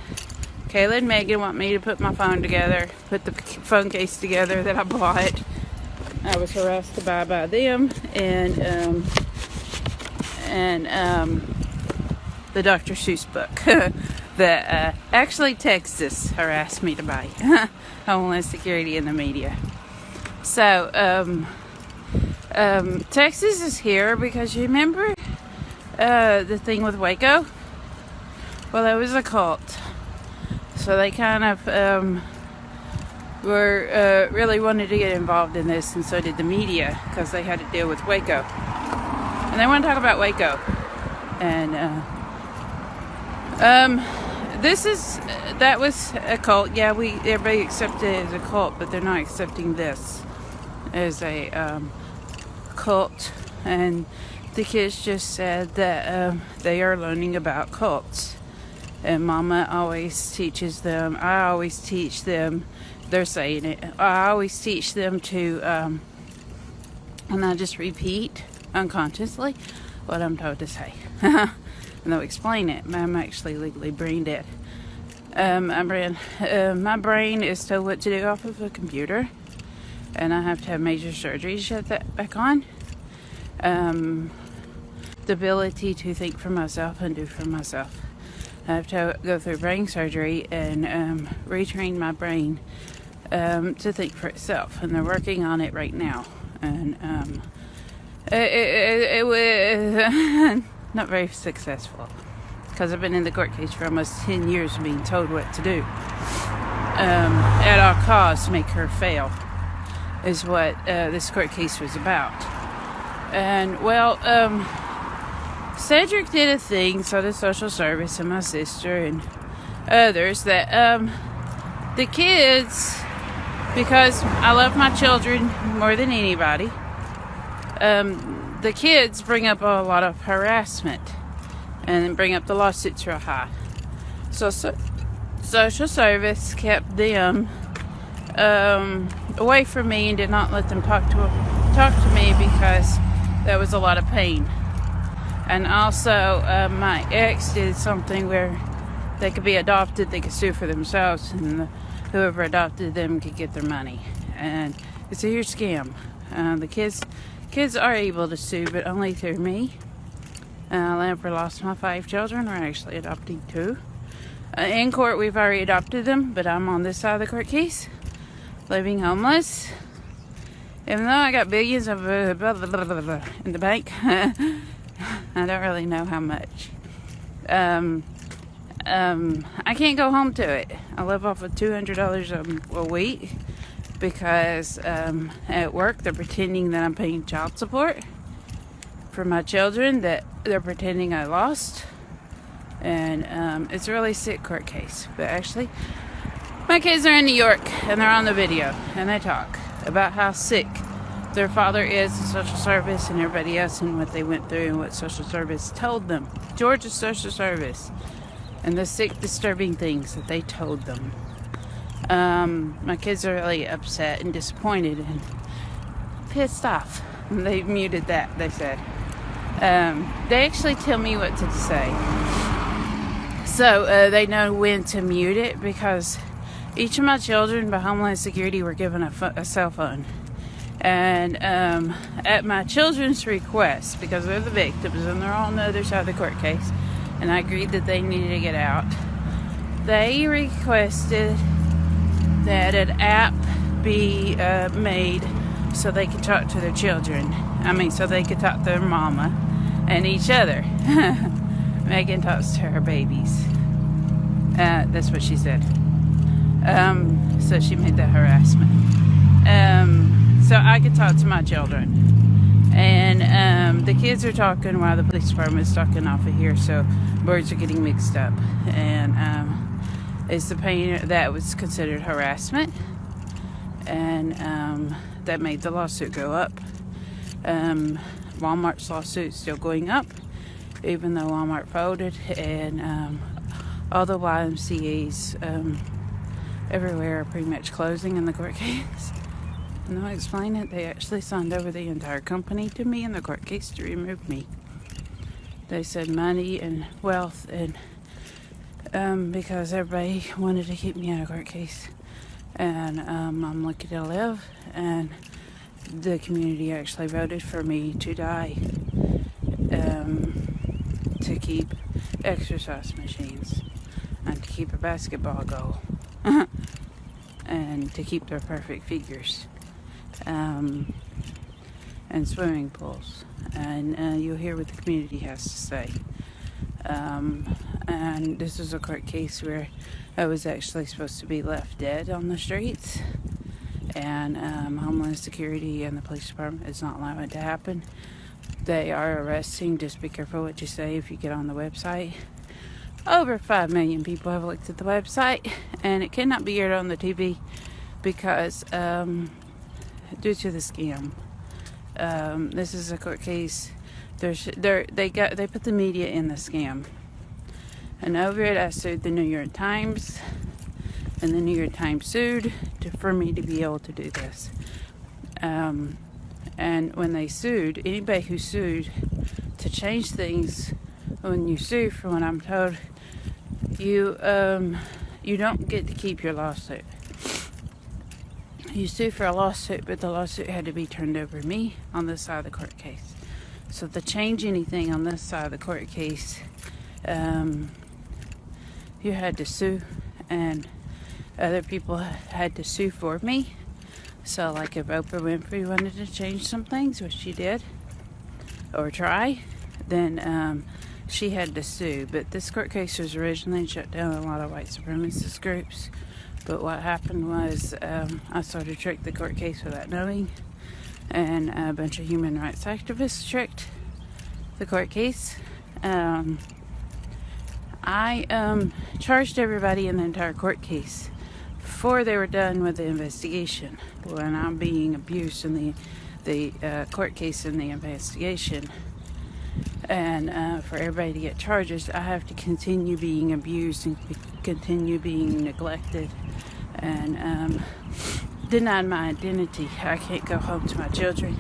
Kayla and Megan want me to put my phone together, put the phone case together that I bought. I was harassed to buy by them, and the Dr. Seuss book that actually Texas harassed me to buy. Homeland Security and the media. So Texas is here because you remember the thing with Waco? Well, it was a cult. So they kind of were really wanted to get involved in this, and so did the media, because they had to deal with Waco, and they want to talk about Waco. And that was a cult. Yeah, everybody accepted it as a cult, but they're not accepting this as a cult. And the kids just said that they are learning about cults. And Mama always teaches them, I always teach them, they're saying it, I always teach them to, and I just repeat unconsciously what I'm told to say. And they'll explain it. I'm actually legally brain dead. My brain is told what to do off of a computer, and I have to have major surgery to shut that back on. The ability to think for myself and do for myself. I have to go through brain surgery and retrain my brain to think for itself, and they're working on it right now. And it was not very successful, because I've been in the court case for almost 10 years being told what to do. At all costs, make her fail, is what this court case was about. And well, Cedric did a thing, so did social service and my sister and others, that the kids, because I love my children more than anybody, the kids bring up a lot of harassment and bring up the lawsuits real high. So social service kept them away from me and did not let them talk to me, because that was a lot of pain. And also, my ex did something where they could be adopted, they could sue for themselves, and whoever adopted them could get their money. And it's a huge scam. The kids are able to sue, but only through me. Lamper lost my 5 children. We're actually adopting 2. In court, we've already adopted them, but I'm on this side of the court case, living homeless. Even though I got billions of in the bank. I don't really know how much. I can't go home to it. I live off of $200 a week, because at work they're pretending that I'm paying child support for my children that they're pretending I lost. And it's a really sick court case. But actually, My kids are in New York, and they're on the video, and they talk about how sick their father is in social service and everybody else, and what they went through and what social service told them. Georgia's social service, and the sick, disturbing things that they told them. My kids are really upset and disappointed and pissed off. They muted that, they said. They actually tell me what to say. So they know when to mute it, because each of my children by Homeland Security were given a cell phone. And at my children's request, because they're the victims and they're on the other side of the court case, and I agreed that they needed to get out, they requested that an app be made so they could talk to their children. So they could talk to their mama and each other. Megan talks to her babies. That's what she said. So she made that harassment. So I could talk to my children. And the kids are talking while the police department's talking off of here, so words are getting mixed up. And it's the pain that was considered harassment. And that made the lawsuit go up. Walmart's lawsuit is still going up, even though Walmart folded, and all the YMCA's everywhere are pretty much closing in the court case. And I'll explain it. They actually signed over the entire company to me in the court case to remove me. They said money and wealth, and because everybody wanted to keep me in a court case, and I'm lucky to live, and the community actually voted for me to die, to keep exercise machines, and to keep a basketball goal, and to keep their perfect figures, and swimming pools. And you'll hear what the community has to say. And this was a court case where I was actually supposed to be left dead on the streets. And Homeland Security and the police department is not allowing it to happen. They are arresting. Just be careful what you say if you get on the website. Over 5 million people have looked at the website, and it cannot be aired on the TV because due to the scam. This is a court case. They put the media in the scam, and over it I sued the New York Times. And the New York Times sued for me to be able to do this. And when they sued, anybody who sued to change things, when you sue, from what I'm told, you don't get to keep your lawsuit. You sue for a lawsuit, but the lawsuit had to be turned over to me on this side of the court case. So to change anything on this side of the court case, you had to sue, and other people had to sue for me. So like if Oprah Winfrey wanted to change some things, which she did, or try, then she had to sue. But this court case was originally shut down a lot of white supremacist groups. But what happened was I sort of tricked the court case without knowing, and a bunch of human rights activists tricked the court case. I charged everybody in the entire court case before they were done with the investigation. When I'm being abused in the court case and the investigation, and for everybody to get charges, I have to continue being abused and continue being neglected and denied my identity. I can't go home to my children.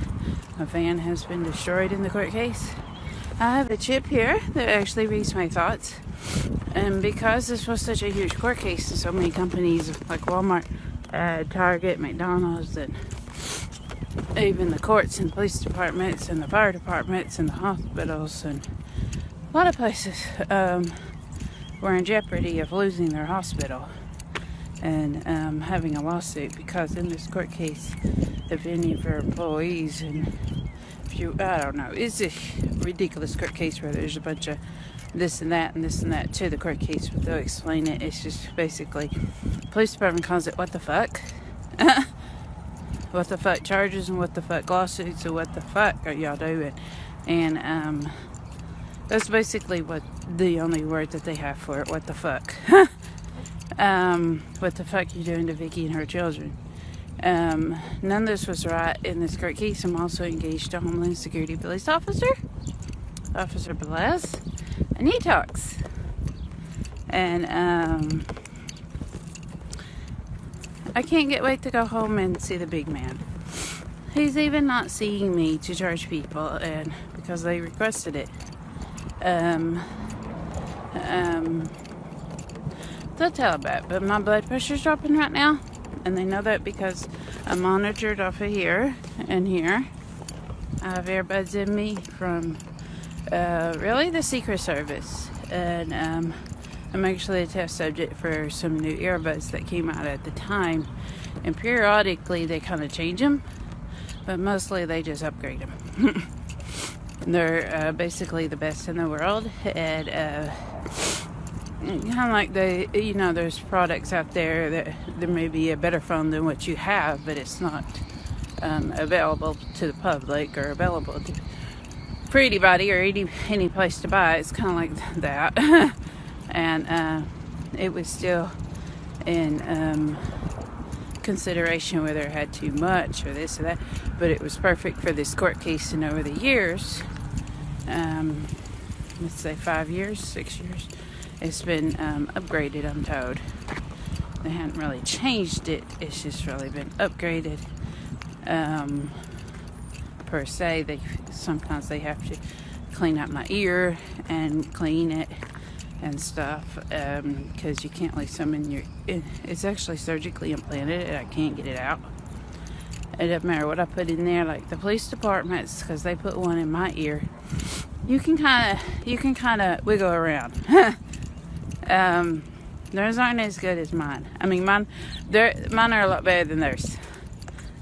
My van has been destroyed in the court case. I have a chip here that actually reads my thoughts. And because this was such a huge court case, and so many companies like Walmart, Target, McDonald's, and even the courts and police departments and the fire departments and the hospitals and a lot of places were in jeopardy of losing their hospital and having a lawsuit, because in this court case, if any of your employees, and I don't know, it's a ridiculous court case where there's a bunch of this and that and this and that to the court case, but they'll explain it. It's just basically, police department calls it what the fuck. What the fuck charges and what the fuck lawsuits and what the fuck are y'all doing? And that's basically what the only word that they have for it, what the fuck. what the fuck you doing to Vicky and her children? None of this was right in this court case. I'm also engaged a Homeland Security police officer, Officer Bless, and he talks. And I can't wait to go home and see the big man. He's even not seeing me to charge people, and because they requested it. They'll tell about it, but my blood pressure's dropping right now, and they know that because I'm monitored off of here and here. I have earbuds in me from really the Secret Service, and I'm actually a test subject for some new earbuds that came out at the time, and periodically they kind of change them, but mostly they just upgrade them. They're basically the best in the world, and kind of like there's products out there that there may be a better phone than what you have, but it's not available to the public or available for anybody or any place to buy. It's kind of like that. And it was still in consideration whether it had too much or this or that, but it was perfect for this court case. And over the years, let's say 5 years, 6 years, it's been upgraded, I'm told. They hadn't really changed it, it's just really been upgraded. Per se, sometimes they have to clean out my ear and clean it and stuff, because you can't leave some in your... It's actually surgically implanted and I can't get it out. It doesn't matter what I put in there, like the police departments, because they put one in my ear. You can kind of wiggle around. Theirs aren't as good as mine. I mean, mine are a lot better than theirs.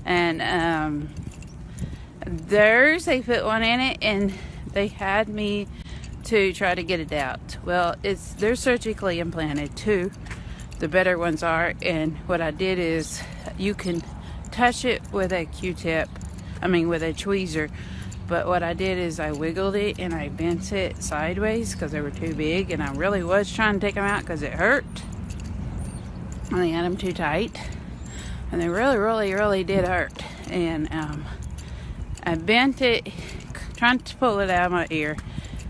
And theirs, they put one in it, and they had me to try to get it out. Well, they're surgically implanted too. The better ones are, and what I did is you can touch it with a Q-tip. I mean, with a tweezer. But what I did is I wiggled it and I bent it sideways because they were too big, and I really was trying to take them out because it hurt. And they had them too tight, and they really, really, really did hurt. And I bent it, trying to pull it out of my ear,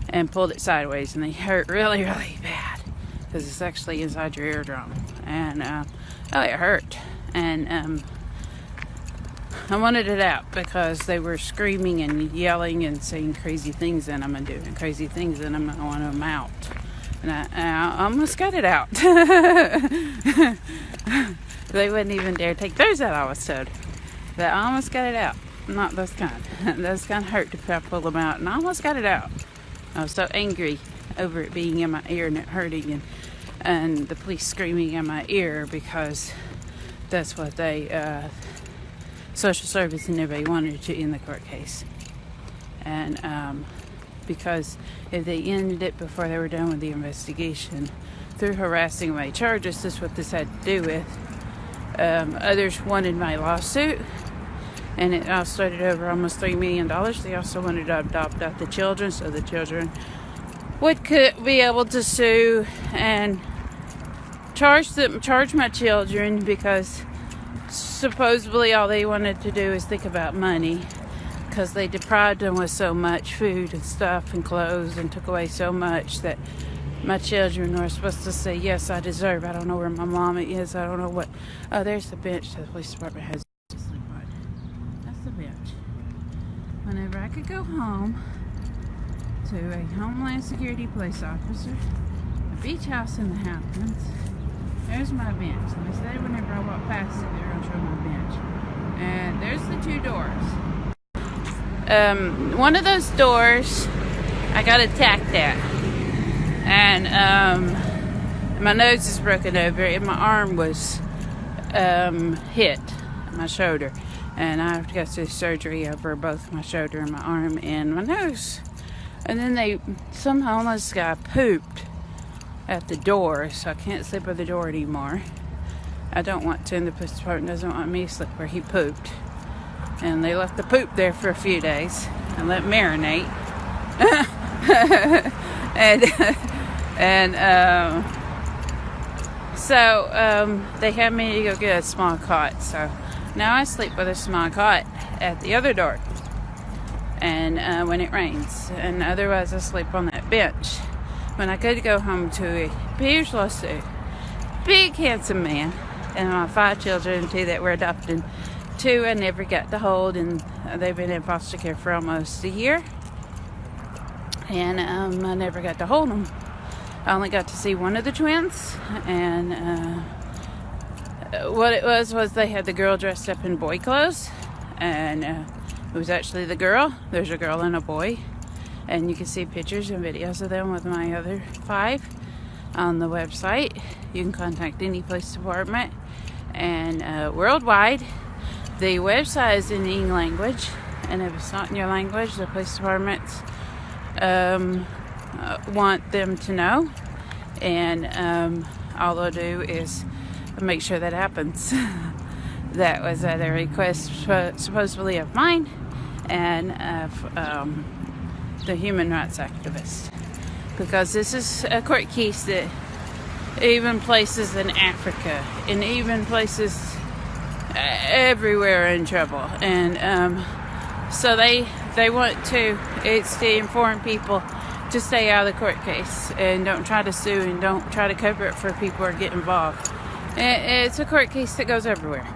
and pulled it sideways, and they hurt really, really bad because it's actually inside your eardrum. And it hurt. And I wanted it out because they were screaming and yelling and saying crazy things in them and doing crazy things in them, and I wanted them out. And I almost got it out. They wouldn't even dare take theirs out, I was told. But I almost got it out. Not those kind. Those kind hurt if I pull them out, and I almost got it out. I was so angry over it being in my ear and it hurting, and the police screaming in my ear because that's what they... Social Service and everybody wanted to end the court case. And because if they ended it before they were done with the investigation through harassing away charges, that's what this had to do with. Others wanted my lawsuit, and it all started over almost $3 million. They also wanted to adopt out the children so the children could be able to sue and charge my children, because supposedly all they wanted to do is think about money, because they deprived them with so much food and stuff and clothes and took away so much that my children were supposed to say, yes, I deserve. I don't know where my mama is. I don't know what. Oh, there's the bench that the police department has to sleep on. That's the bench. Whenever I could go home to a Homeland Security police officer, a beach house in the Hamptons, there's my bench. And they said whenever I walk past it, they're going to show my bench. And there's the two doors. One of those doors, I got attacked at. And my nose is broken over, and my arm was hit, my shoulder. And I have to go through surgery over both my shoulder and my arm and my nose. And then some homeless guy pooped at the door, so I can't sleep by the door anymore. I don't want to, and the police department doesn't want me to sleep where he pooped. And they left the poop there for a few days and let it marinate. So they had me to go get a small cot. So now I sleep with a small cot at the other door, and when it rains, and otherwise I sleep on that bench. When I could go home to a huge lawsuit, big handsome man, and my 5 children, 2 that were adopted, 2 I never got to hold, and they've been in foster care for almost a year, and I never got to hold them. I only got to see one of the twins, and what it was they had the girl dressed up in boy clothes, and it was actually the girl. There's a girl and a boy, and you can see pictures and videos of them with my other 5 on the website. You can contact any police department, and worldwide. The website is in any language, and if it's not in your language, the police departments want them to know, and all they'll do is make sure that happens. That was at a request supposedly of mine and of the human rights activist, because this is a court case that even places in Africa and even places everywhere are in trouble, and so they want to, it's to inform people to stay out of the court case and don't try to sue and don't try to cover it for people or get involved. It's a court case that goes everywhere.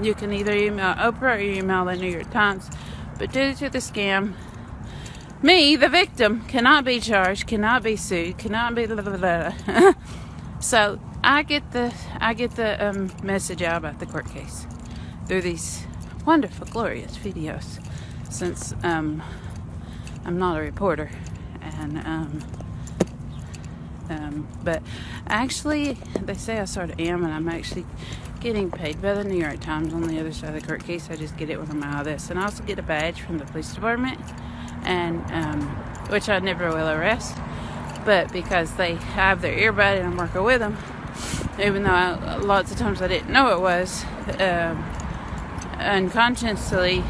You can either email Oprah or email the New York Times, but due to the scam, me, the victim, cannot be charged, cannot be sued, cannot be blah, blah, blah. So I get the message out about the court case through these wonderful, glorious videos, since I'm not a reporter, and but actually they say I sort of am, and I'm actually getting paid by the New York Times on the other side of the court case. I just get it when I'm out of this, and I also get a badge from the police department, and which I never will arrest, but because they have their earbud and I'm working with them, even though lots of times I didn't know it was, unconsciously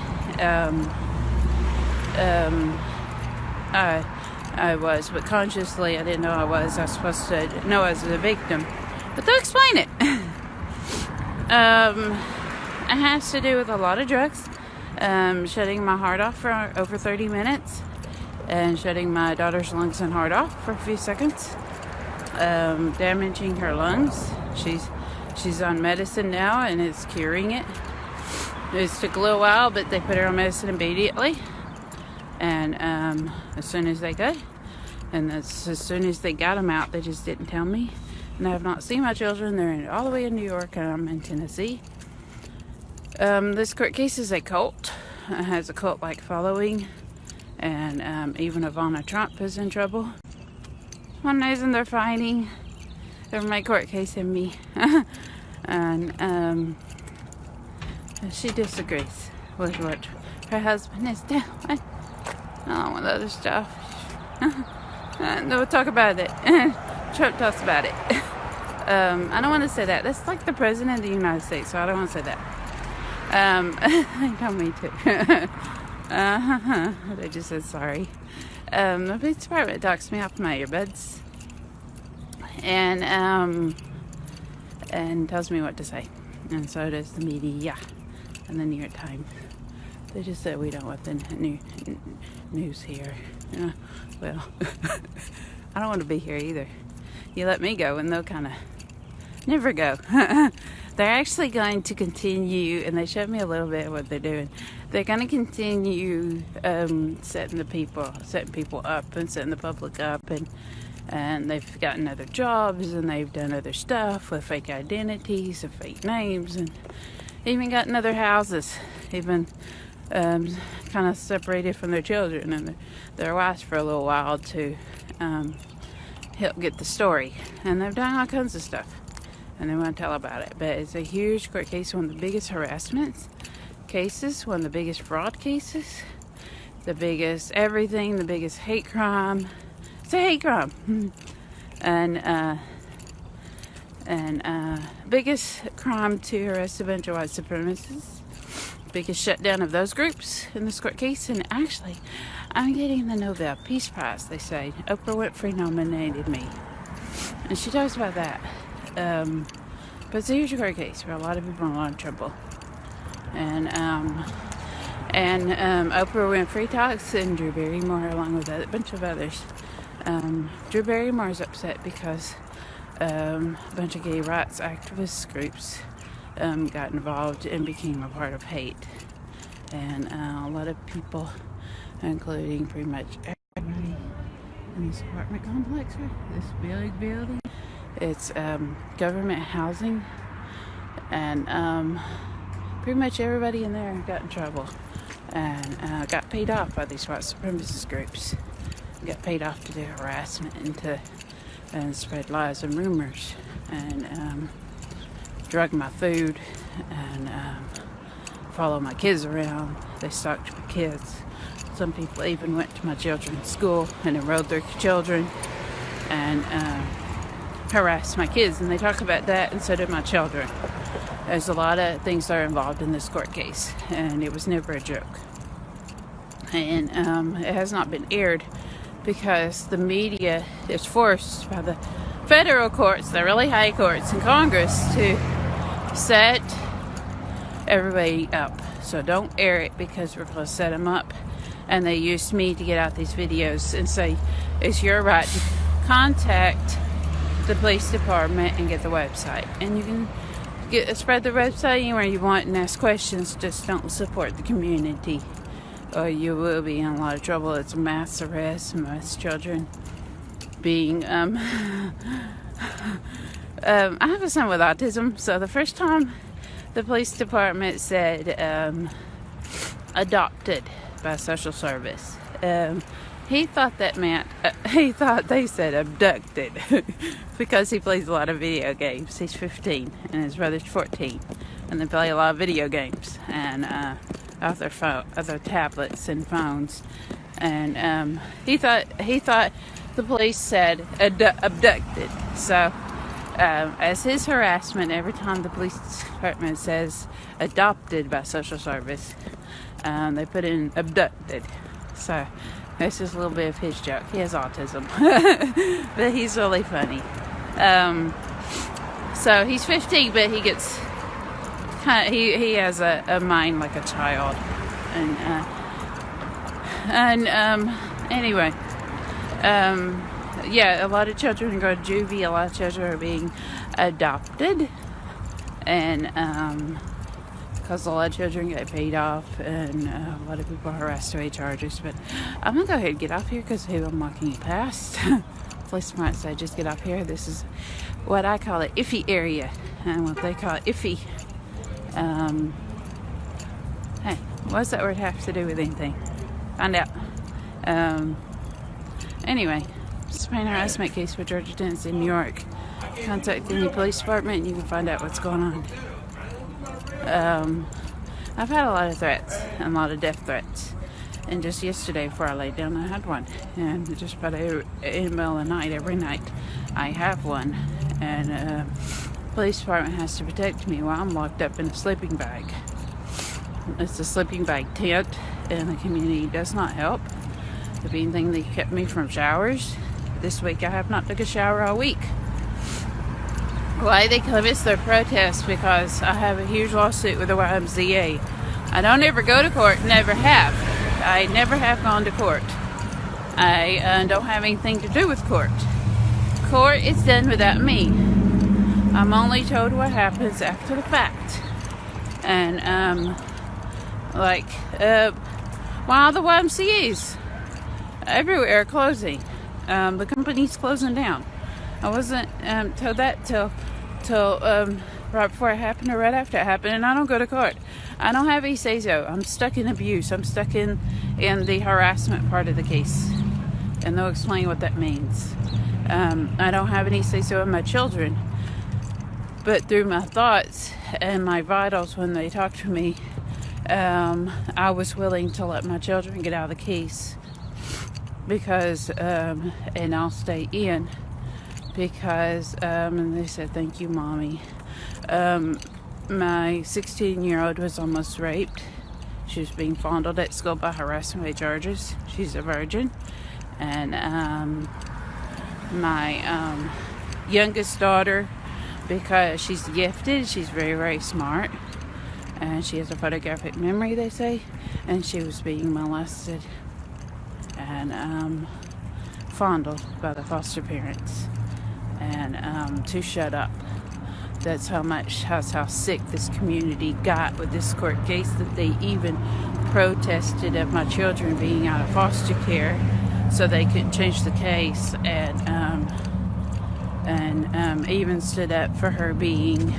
I was, but consciously I didn't know I was. I was supposed to know I was a victim, but they'll explain it. It has to do with a lot of drugs, shutting my heart off for over 30 minutes, and shutting my daughter's lungs and heart off for a few seconds, damaging her lungs. She's on medicine now, and it's curing it. It took a little while, but they put her on medicine immediately, and as soon as they could, and as soon as they got them out, they just didn't tell me. And I have not seen my children. They're all the way in New York, and I'm in Tennessee. This court case is a cult. It has a cult-like following, and even Ivana Trump is in trouble. One reason they're fighting over my court case and me, and she disagrees with what her husband is doing. I don't want other stuff. And we'll talk about it. Trump talks about it. I don't want to say that. That's like the president of the United States, so I don't want to say that. They told me to. They just said sorry. The police department talks me off my earbuds, and tells me what to say, and so does the media and the New York Times. They just said we don't want the news here. Well, I don't want to be here either. You let me go, and they'll kind of never go. They're actually going to continue, and they showed me a little bit of what they're doing. They're going to continue setting people up and setting the public up, and they've gotten other jobs, and they've done other stuff with fake identities and fake names, and even gotten other houses, even kind of separated from their children and their wives for a little while to help get the story. And they've done all kinds of stuff, and they want to tell about it. But it's a huge court case, one of the biggest harassment cases, one of the biggest fraud cases, the biggest everything, the biggest hate crime. It's a hate crime. And biggest crime to arrest a bunch of white supremacists. Biggest shutdown of those groups in this court case. And actually, I'm getting the Nobel Peace Prize, they say. Oprah Winfrey nominated me, and she talks about that. But it's a huge court case where a lot of people are in a lot of trouble. And Oprah Winfrey talks, and Drew Barrymore, along with a bunch of others. Drew Barrymore is upset because a bunch of gay rights activist groups got involved and became a part of hate. And a lot of people, including pretty much everybody in this apartment complex, this big building, it's government housing, and pretty much everybody in there got in trouble and got paid off by these white supremacist groups. Got paid off to do harassment and spread lies and rumors and drug my food and follow my kids around. They stalked my kids. Some people even went to my children's school and enrolled their children and harassed my kids, and they talk about that, and so did my children. There's a lot of things that are involved in this court case, and it was never a joke. And it has not been aired because the media is forced by the federal courts, the really high courts in Congress, to set everybody up. So don't air it because we're going to set them up. And they used me to get out these videos and say, it's your right to contact the police department and get the website. And you can spread the website anywhere you want and ask questions. Just don't support the community, or you will be in a lot of trouble. It's a mass arrest, mass children being I have a son with autism, so the first time the police department said adopted by social service, he thought that meant he thought they said abducted because he plays a lot of video games. He's 15 and his brother's 14, and they play a lot of video games and other tablets and phones, and he thought the police said abducted. So as his harassment, every time the police department says adopted by social service, they put in abducted. So this is a little bit of his joke. He has autism, but he's really funny. So he's 15, but he gets he has a mind like a child, and anyway, yeah, a lot of children go to juvie. A lot of children are being adopted, and because a lot of children get paid off, and a lot of people are harassed away charges. But I'm gonna go ahead and get off here because I'm walking past. Police might say, just get off here. This is what I call an iffy area, and what they call iffy. Hey, what's that word have to do with anything? Find out. Anyway, suspended harassment case with Georgia Tennessee in New York. Contact any police department and you can find out what's going on. I've had a lot of threats and a lot of death threats. And just yesterday before I laid down, I had one. And just about in the middle of the night, every night, I have one. And the police department has to protect me while I'm locked up in a sleeping bag. It's a sleeping bag tent, and the community does not help. The main thing, they kept me from showers. This week I have not took a shower all week. Why they commence their protest? Because I have a huge lawsuit with the YMCA. I don't ever go to court, never have. I never have gone to court. I don't have anything to do with court. Court is done without me. I'm only told what happens after the fact. And while the YMCA's everywhere are closing, the company's closing down. I wasn't told that till right before it happened or right after it happened, and I don't go to court. I don't have any say-so. I'm stuck in abuse. I'm stuck in the harassment part of the case, and they'll explain what that means. I don't have any say-so in my children, but through my thoughts and my vitals when they talk to me, I was willing to let my children get out of the case because, and I'll stay in because, and they said, thank you, Mommy. My 16-year-old was almost raped. She was being fondled at school by harassment charges. She's a virgin. And my youngest daughter because she's gifted. She's very, very smart. And she has a photographic memory, they say. And she was being molested and fondled by the foster parents. And to shut up. That's how sick this community got with this court case, that they even protested of my children being out of foster care so they couldn't change the case, and even stood up for her being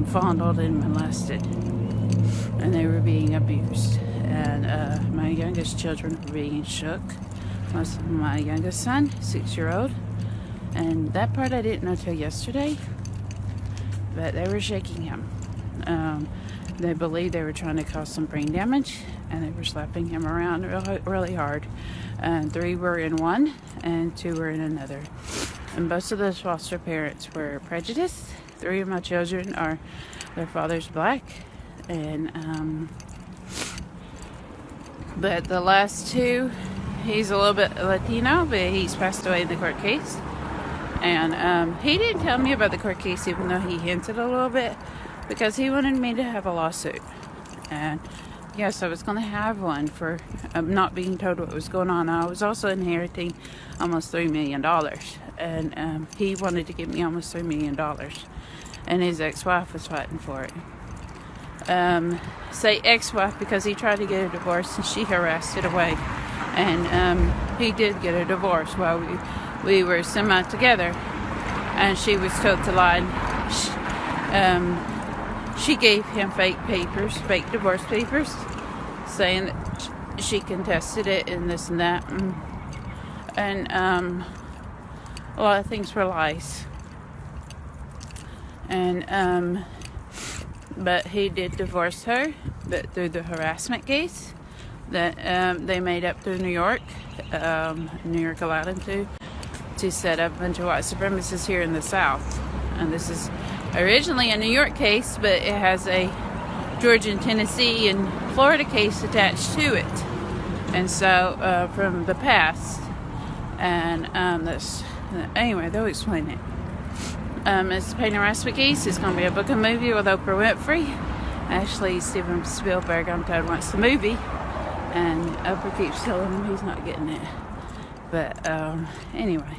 fondled and molested, and they were being abused. And my youngest children were being shook. My youngest son, 6-year-old, and that part I didn't know till yesterday, but they were shaking him. They believed they were trying to cause some brain damage, and they were slapping him around really hard. 3 were in one, and 2 were in another. And most of those foster parents were prejudiced. 3 of my children are, their father's black, and but the last 2, he's a little bit Latino, but he's passed away in the court case. And he didn't tell me about the court case, even though he hinted a little bit, because he wanted me to have a lawsuit. And yes, I was going to have one for not being told what was going on. I was also inheriting almost $3 million. And he wanted to give me almost $3 million. And his ex-wife was fighting for it. Say ex-wife because he tried to get a divorce and she harassed it away. And he did get a divorce while we were semi-together, and she was told to lie. She gave him fake divorce papers, saying that she contested it and this and that, and a lot of things were lies. And but he did divorce her, but through the harassment case that they made up through New York allowed him to set up a bunch of white supremacists here in the South. And this is originally a New York case, but it has a Georgia and Tennessee and Florida case attached to it. And so from the past, and anyway, they'll explain it. It's a pain harassment case. It's going to be a book and movie with Oprah Winfrey. Actually, Steven Spielberg, I'm told, wants the movie, and Oprah keeps telling him he's not getting it. But anyway,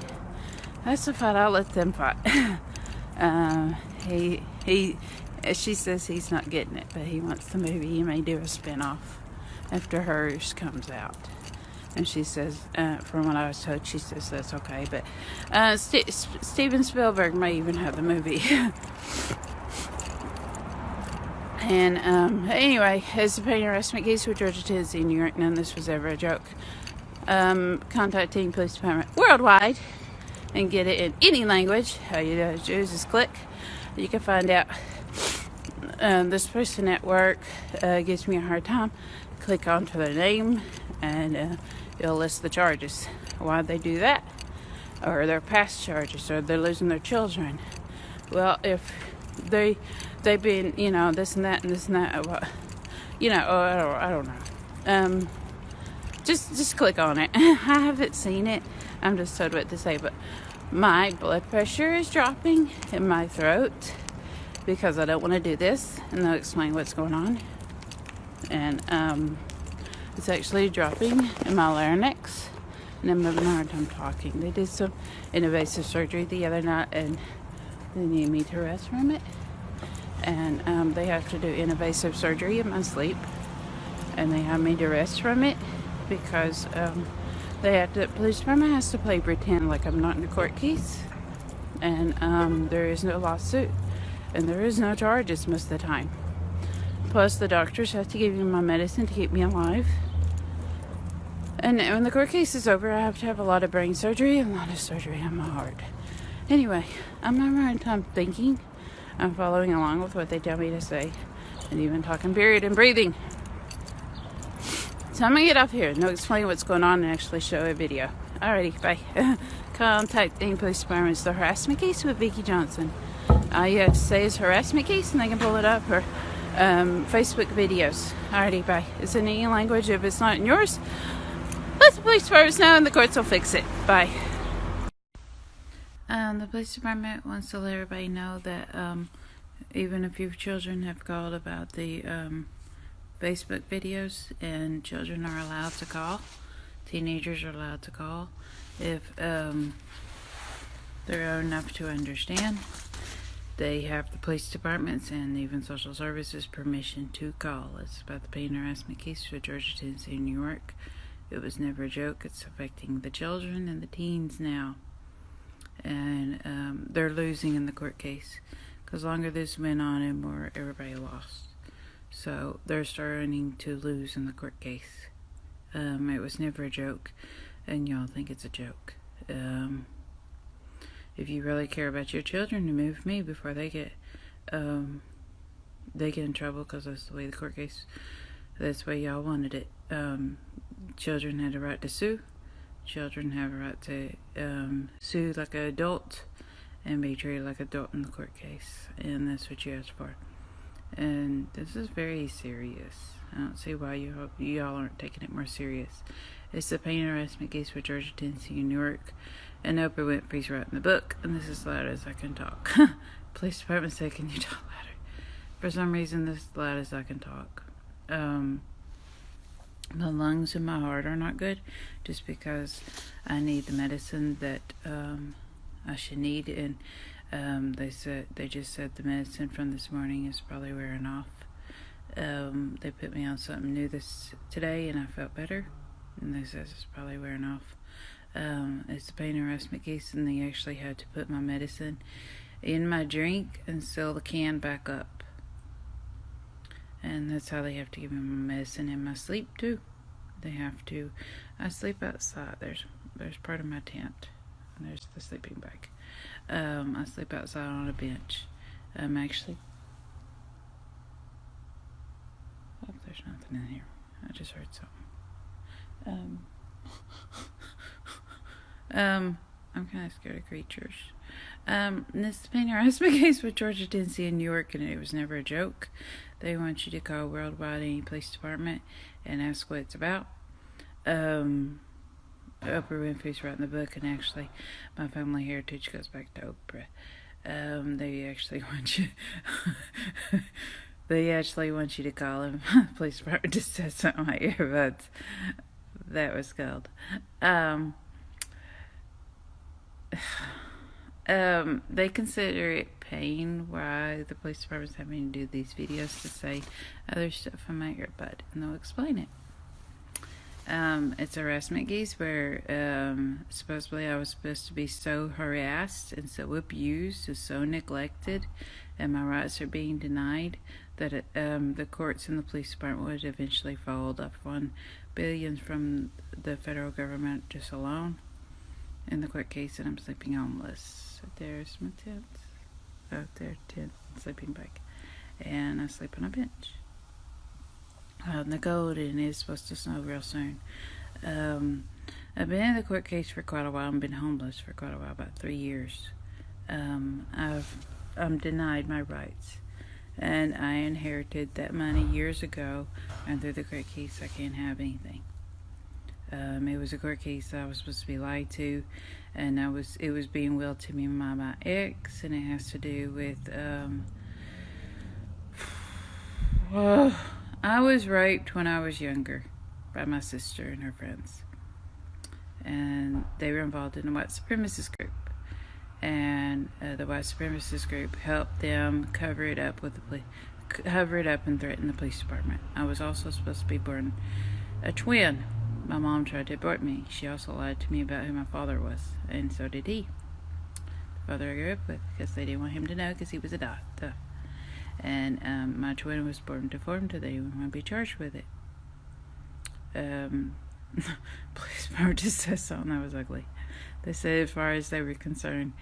that's the fight. I'll let them fight. She says he's not getting it, but he wants the movie. He may do a spin-off after hers comes out. And she says, from what I was told, she says that's okay. But Steven Spielberg may even have the movie. And anyway, it's a pain harassment case with Georgia, Tennessee, New York. None of this was ever a joke. Contact Team Police Department worldwide and get it in any language. All you do is click. You can find out. This person at work gives me a hard time. Click onto their name and it'll list the charges. Why they do that, or their past charges, or they're losing their children. Well, if they've been, this and that and this and that, I don't know. Just click on it. I haven't seen it. I'm just told what to say, but my blood pressure is dropping in my throat because I don't want to do this, and they'll explain what's going on. And it's actually dropping in my larynx, and I'm having a hard time talking. They did some invasive surgery the other night, and they need me to rest from it. And they have to do invasive surgery in my sleep, and they have me to rest from it because the police department has to play pretend like I'm not in a court case, and there is no lawsuit, and there is no charges most of the time. Plus, the doctors have to give me my medicine to keep me alive. And when the court case is over, I have to have a lot of brain surgery and a lot of surgery on my heart. Anyway, I'm not having time thinking. I'm following along with what they tell me to say, and even talking period and breathing. So I'm gonna get off here and they'll explain what's going on and actually show a video. Alrighty, bye. Contact the police department. It's the harassment case with Vicki Johnson. All you have to say is harassment case, and they can pull it up, or Facebook videos. Alrighty, bye. It's in any language. If it's not in yours, let the police department know and the courts will fix it. Bye. The police department wants to let everybody know that even if your children have called about the Facebook videos, and children are allowed to call, teenagers are allowed to call if they're old enough to understand. They have the police departments and even social services permission to call. It's about the pain harassment case for Georgia, Tennessee, and New York. It was never a joke. It's affecting the children and the teens now. And they're losing in the court case. Because longer this went on, and more everybody lost. So they're starting to lose in the court case. It was never a joke. And y'all think it's a joke. If you really care about your children, remove me before they get in trouble, because that's the way the court case, that's the way y'all wanted it. Children had a right to sue. Children have a right to sue like an adult and be treated like an adult in the court case, and that's what you asked for. And this is very serious. I don't see why y'all aren't taking it more serious. It's the pain harassment case for Georgia, Tennessee, and New York. And Oprah Winfrey's writing the book, and this is as loud as I can talk. Police department said, "Can you talk louder?" For some reason, this is as loud as I can talk. The lungs and my heart are not good, just because I need the medicine that I should need, and they just said the medicine from this morning is probably wearing off. They put me on something new today, and I felt better, and they said it's probably wearing off. It's a pain harassment case, and they actually had to put my medicine in my drink and seal the can back up. And that's how they have to give me my medicine in my sleep too. They have to. I sleep outside. There's part of my tent. And there's the sleeping bag. I sleep outside on a bench. Actually, oh, there's nothing in here. I just heard something. I'm kind of scared of creatures. This is a pain harassment case with Georgia, Tennessee, and New York, and it was never a joke. They want you to call worldwide any police department and ask what it's about. Oprah Winfrey's writing the book, and actually, my family heritage goes back to Oprah. They actually want you. They actually want you to call him. Police department just said something in my earbuds. That was called. They consider it pain why the police department's having to do these videos to say other stuff in my earbud, and they'll explain it. It's a harassment case where supposedly I was supposed to be so harassed and so abused and so neglected, and my rights are being denied, that the courts and the police department would eventually fold up on billions from the federal government just alone. In the court case, and I'm sleeping homeless. There's my tent. Oh, there's tent, sleeping bag. And I sleep on a bench. Out in the cold, and it's supposed to snow real soon. I've been in the court case for quite a while. I've been homeless for quite a while, about 3 years. I'm denied my rights. And I inherited that money years ago, and through the court case, I can't have anything. It was a court case I was supposed to be lied to, and it was being willed to me by my ex, and it has to do with I was raped when I was younger by my sister and her friends, and they were involved in a white supremacist group, and the white supremacist group helped them cover it up and threaten the police department. I was also supposed to be born a twin. My mom tried to abort me. She also lied to me about who my father was, and so did he. The father I grew up with, because they didn't want him to know, because he was a doctor. And my twin was born deformed, so they didn't want to be charged with it. Police department just said something that was ugly. They said as far as they were concerned,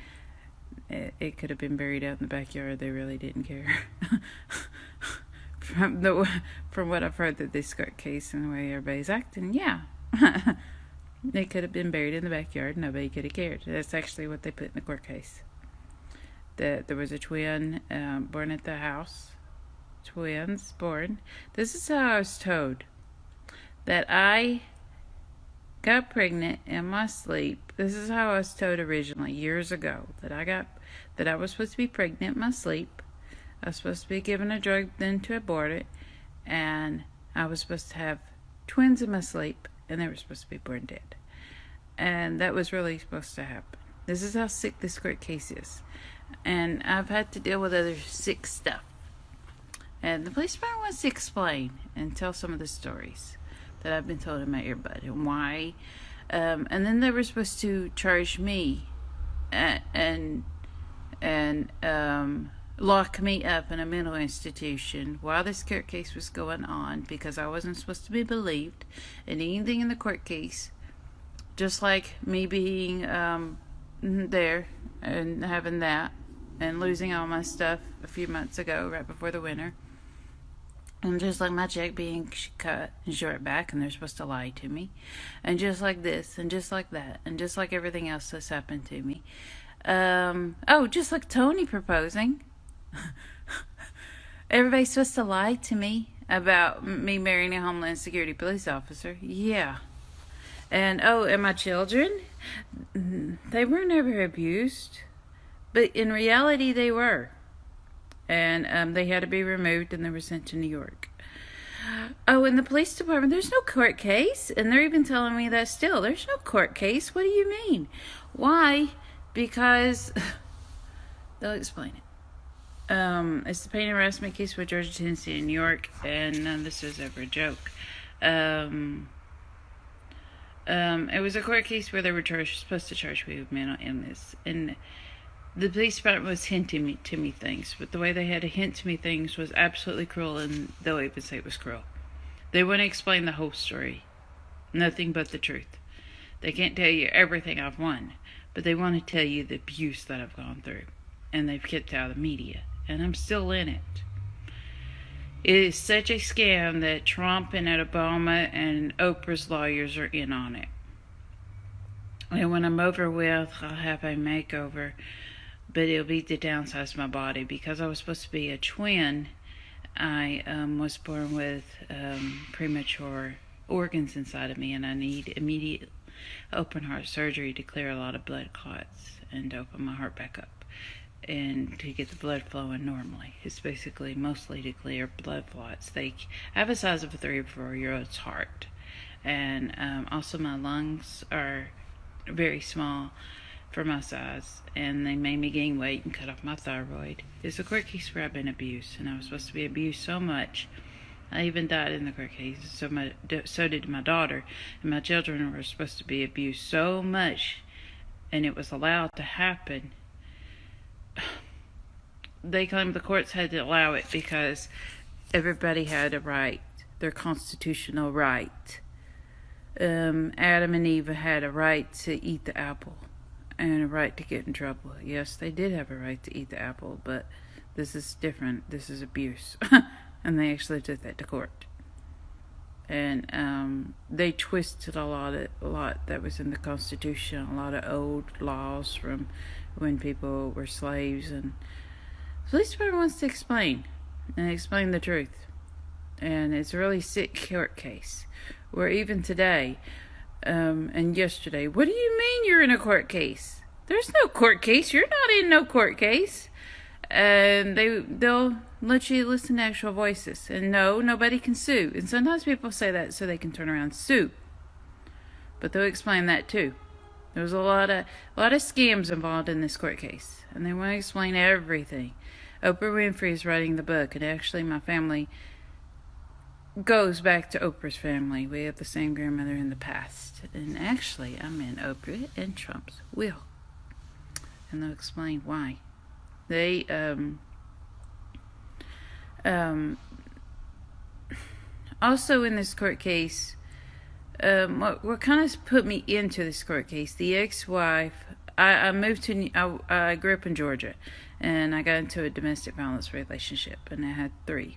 it could have been buried out in the backyard. They really didn't care. From what I've heard of this court case and the way everybody's acting, yeah. It could have been buried in the backyard. Nobody could have cared. That's actually what they put in the court case. That there was a twin born at the house. Twins born. This is how I was told. That I got pregnant in my sleep. This is how I was told originally, years ago, that I was supposed to be pregnant in my sleep. I was supposed to be given a drug then to abort it, and I was supposed to have twins in my sleep, and they were supposed to be born dead. And that was really supposed to happen. This is how sick this court case is. And I've had to deal with other sick stuff. And the police department wants to explain and tell some of the stories that I've been told in my earbud and why. And then they were supposed to charge me and lock me up in a mental institution while this court case was going on, because I wasn't supposed to be believed in anything in the court case. Just like me being there and having that and losing all my stuff a few months ago right before the winter. And just like my check being cut and short back, and they're supposed to lie to me. And just like this, and just like that, and just like everything else that's happened to me. Just like Tony proposing. Everybody's supposed to lie to me about me marrying a Homeland Security police officer. Yeah. And my children, they were never abused. But in reality, they were. And they had to be removed, and they were sent to New York. Oh, in the police department, there's no court case. And they're even telling me that still. There's no court case. What do you mean? Why? Because they'll explain it. It's the pain and harassment case with Georgia, Tennessee, and New York. And none of this was ever a joke. It was a court case where they were supposed to charge me with mental illness. And the police department was hinting to me things, but the way they had to hint to me things was absolutely cruel, and they'll even say it was cruel. They want to explain the whole story. Nothing but the truth. They can't tell you everything I've won, but they want to tell you the abuse that I've gone through. And they've kept out of the media. And I'm still in it. It is such a scam that Trump and Obama and Oprah's lawyers are in on it. And when I'm over with, I'll have a makeover. But it'll be to downsize my body. Because I was supposed to be a twin, I was born with premature organs inside of me. And I need immediate open heart surgery to clear a lot of blood clots and to open my heart back up. And to get the blood flowing normally. It's basically mostly to clear blood clots. They have the size of a 3 or 4-year-old's heart. And also my lungs are very small for my size. And they made me gain weight and cut off my thyroid. It's a court case where I've been abused. And I was supposed to be abused so much. I even died in the court case. So did my daughter. And my children were supposed to be abused so much. And it was allowed to happen. They claimed the courts had to allow it because everybody had a right, their constitutional right. Adam and Eve had a right to eat the apple and a right to get in trouble. Yes, they did have a right to eat the apple, but this is different. This is abuse. And they actually took that to court. And they twisted a lot that was in the Constitution, a lot of old laws from when people were slaves. And the police department wants to explain the truth. And it's a really sick court case where even today and yesterday, what do you mean you're in a court case? There's no court case. You're not in no court case. And they'll let you listen to actual voices. And no, nobody can sue. And sometimes people say that so they can turn around and sue. But they'll explain that too. There was a lot of scams involved in this court case. And they want to explain everything. Oprah Winfrey is writing the book. And actually my family goes back to Oprah's family. We have the same grandmother in the past. And actually I'm in Oprah and Trump's will. And they'll explain why. They also in this court case, what kind of put me into this court case, the ex-wife, I grew up in Georgia, and I got into a domestic violence relationship, and I had 3,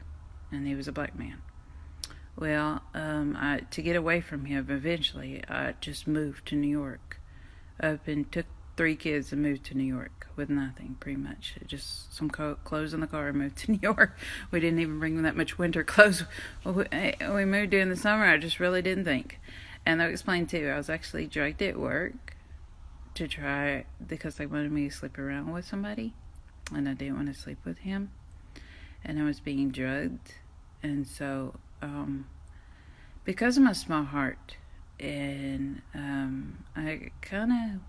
and he was a black man. Well, to get away from him eventually, I just moved to New York. Took 3 kids and moved to New York with nothing, pretty much. Just some clothes in the car and moved to New York. We didn't even bring that much winter clothes. We moved during the summer. I just really didn't think. And they'll explain too, I was actually drugged at work to try, because they wanted me to sleep around with somebody, and I didn't want to sleep with him, and I was being drugged. And so because of my small heart, and I kind of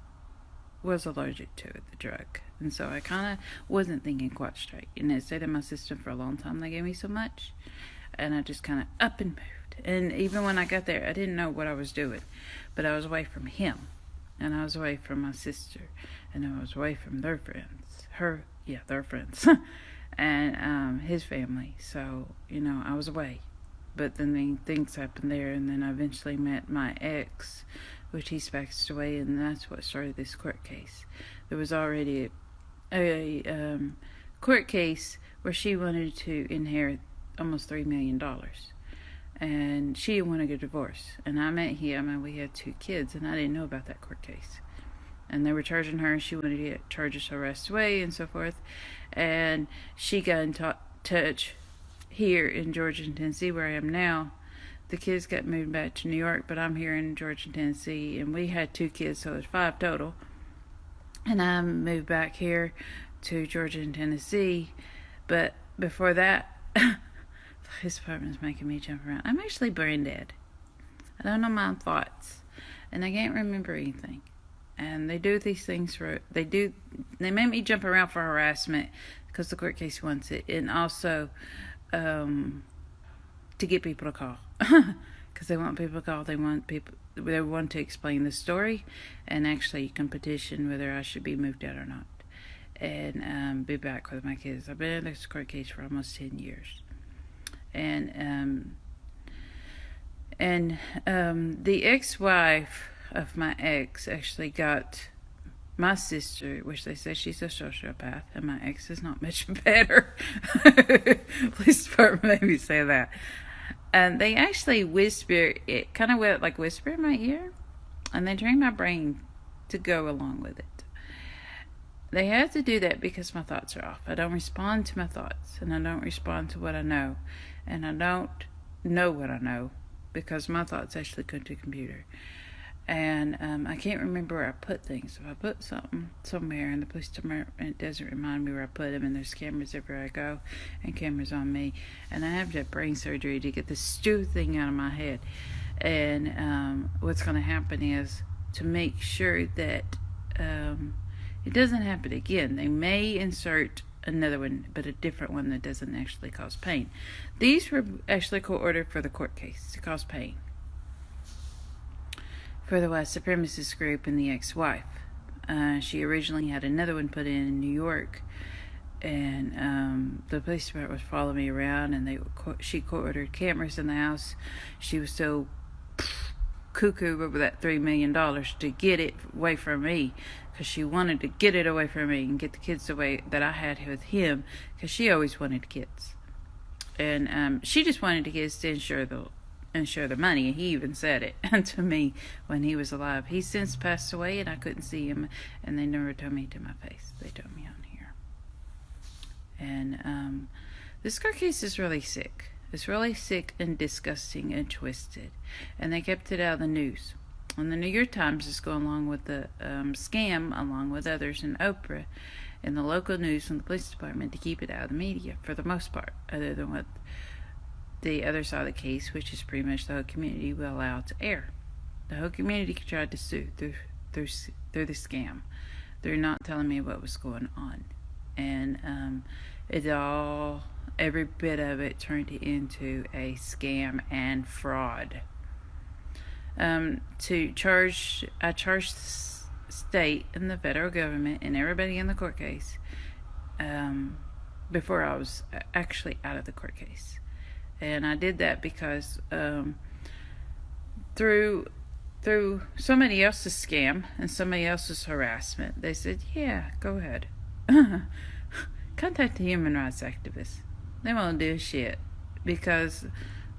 was allergic to it, the drug, and so I kind of wasn't thinking quite straight, and it stayed in my system for a long time. They gave me so much, and I just kind of up and moved. And even when I got there, I didn't know what I was doing, but I was away from him, and I was away from my sister, and I was away from their friends, their friends, and his family. So I was away. But then things happened there, and then I eventually met my ex, which he's passed away, and that's what started this court case. There was already a court case where she wanted to inherit almost $3 million, and she wanted a divorce. And I met him, and we had 2 kids, and I didn't know about that court case. And they were charging her, and she wanted to get charges arrest away and so forth. And she got in touch here in Georgia and Tennessee, where I am now. The kids got moved back to New York, but I'm here in Georgia and Tennessee, and we had 2 kids, so it's 5 total. And I moved back here to Georgia and Tennessee, but before that, this apartment is making me jump around. I'm actually brain dead. I don't know my thoughts, and I can't remember anything. And they do these things they make me jump around for harassment because the court case wants it, and also to get people to call, because they want people to call. They want to explain the story, and actually you can petition whether I should be moved out or not, and be back with my kids. I've been in this court case for almost 10 years, and the ex-wife of my ex actually got my sister, which they say she's a sociopath, and my ex is not much better. Police department made me say that. And they actually whisper, it kind of went like whisper in my ear, and they train my brain to go along with it. They have to do that because my thoughts are off. I don't respond to my thoughts, and I don't respond to what I know, and I don't know what I know because my thoughts actually go to a computer. And I can't remember where I put things. If I put something somewhere in the police department, it doesn't remind me where I put them, and there's cameras everywhere I go, and cameras on me, and I have to have brain surgery to get this stupid thing out of my head. And what's going to happen is to make sure that it doesn't happen again. They may insert another one, but a different one that doesn't actually cause pain. These were actually court-ordered for the court case to cause pain for the white supremacist group and the ex-wife. She originally had another one put in New York, and the police department was following me around, and she court-ordered cameras in the house. She was so cuckoo over that $3 million to get it away from me, because she wanted to get it away from me and get the kids away that I had with him, because she always wanted kids. And she just wanted the kids to ensure the money. He even said it to me when he was alive. He's since passed away, and I couldn't see him, and they never told me to my face. They told me on here. And this court case is really sick. It's really sick and disgusting and twisted, and they kept it out of the news. And the New York Times is going along with the scam, along with others in Oprah, in the local news and the police department, to keep it out of the media for the most part, other than what the other side of the case, which is pretty much the whole community, will allow to air. The whole community tried to sue through the scam. They're not telling me what was going on, and every bit of it turned into a scam and fraud. I charged the state and the federal government and everybody in the court case before I was actually out of the court case. And I did that because through somebody else's scam and somebody else's harassment, they said, yeah, go ahead. Contact the human rights activists. They won't do shit, because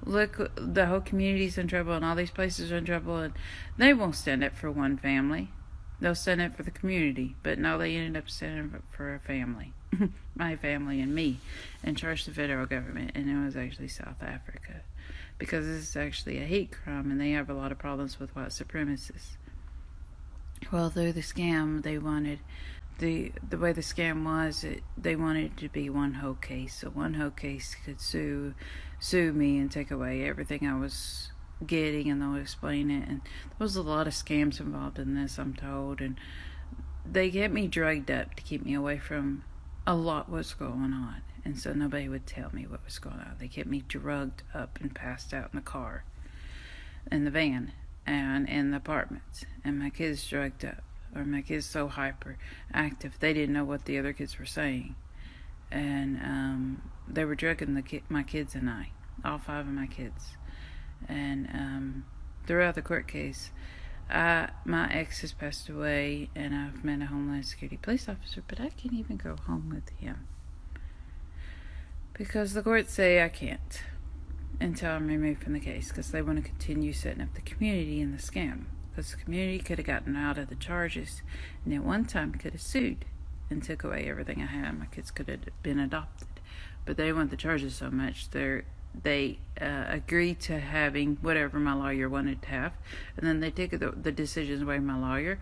look, the whole community's in trouble, and all these places are in trouble, and they won't stand up for one family. They'll stand up for the community. But no, they ended up standing up for a family, my family and me, and charged the federal government, and it was actually South Africa. because this is actually a hate crime, and they have a lot of problems with white supremacists. Well, through the scam, they wanted the way the scam was, they wanted it to be one whole case, so one whole case could sue me and take away everything I was getting, and they'll explain it. And there was a lot of scams involved in this, I'm told, and they get me drugged up to keep me away from a lot what's going on, and so nobody would tell me what was going on. They kept me drugged up and passed out in the car, in the van, and in the apartments, and my kids drugged up, or my kids so hyperactive they didn't know what the other kids were saying, and they were drugging my kids and I, all 5 of my kids. And throughout the court case, my ex has passed away, and I've met a Homeland Security police officer, but I can't even go home with him because the courts say I can't until I'm removed from the case, because they want to continue setting up the community in the scam, because the community could have gotten out of the charges, and at one time could have sued and took away everything I had. My kids could have been adopted, but they want the charges so much they agreed to having whatever my lawyer wanted to have, and then they took the decisions away from my lawyer,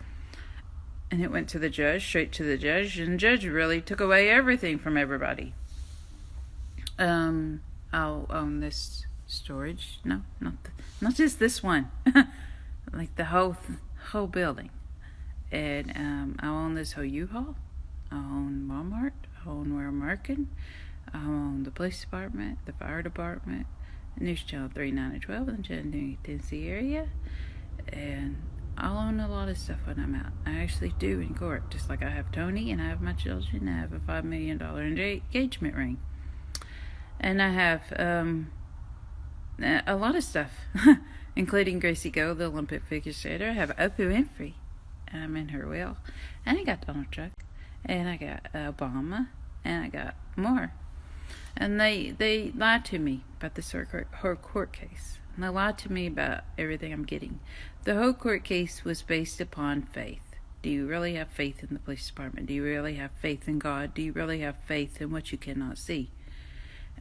and it went to the judge, straight to the judge, and the judge really took away everything from everybody. I'll own this storage. No, not just this one. Like the whole building. And I own this whole U-Haul. I own Walmart. I own where I'm working. I own the police department, the fire department, News Channel 3, 9, and 12 in the Chattanooga, Tennessee area. And I'll own a lot of stuff when I'm out. I actually do in court. Just like I have Tony, and I have my children. I have a $5 million engagement ring. And I have a lot of stuff, including Gracie Gold, the Olympic figure skater. I have Oprah Winfrey, and I'm in her will. And I got Donald Trump, and I got Obama, and I got more. And they lied to me about this whole court case. And they lied to me about everything I'm getting. The whole court case was based upon faith. Do you really have faith in the police department? Do you really have faith in God? Do you really have faith in what you cannot see?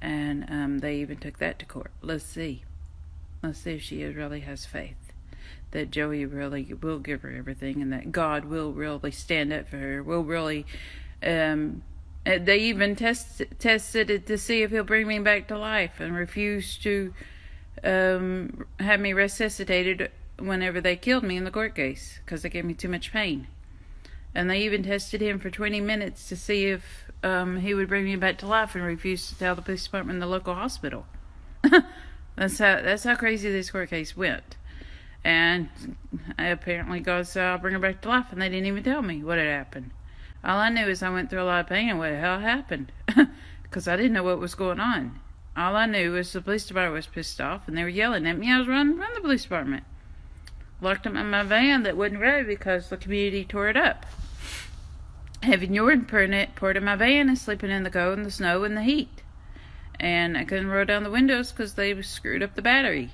And they even took that to court. Let's see if she really has faith that Joey really will give her everything, and that God will really stand up for her, will really they even tested it to see if he'll bring me back to life, and refused to have me resuscitated whenever they killed me in the court case, because they gave me too much pain. And they even tested him for 20 minutes to see if he would bring me back to life, and refused to tell the police department in the local hospital. That's how crazy this court case went. And apparently God said I'll bring her back to life, and they didn't even tell me what had happened. All I knew is I went through a lot of pain, and what the hell happened, because I didn't know what was going on. All I knew was the police department was pissed off, and they were yelling at me. I was running from the police department. Locked them in my van that wouldn't run because the community tore it up. Having urine poured in my van and sleeping in the cold and the snow and the heat. And I couldn't roll down the windows because they screwed up the battery.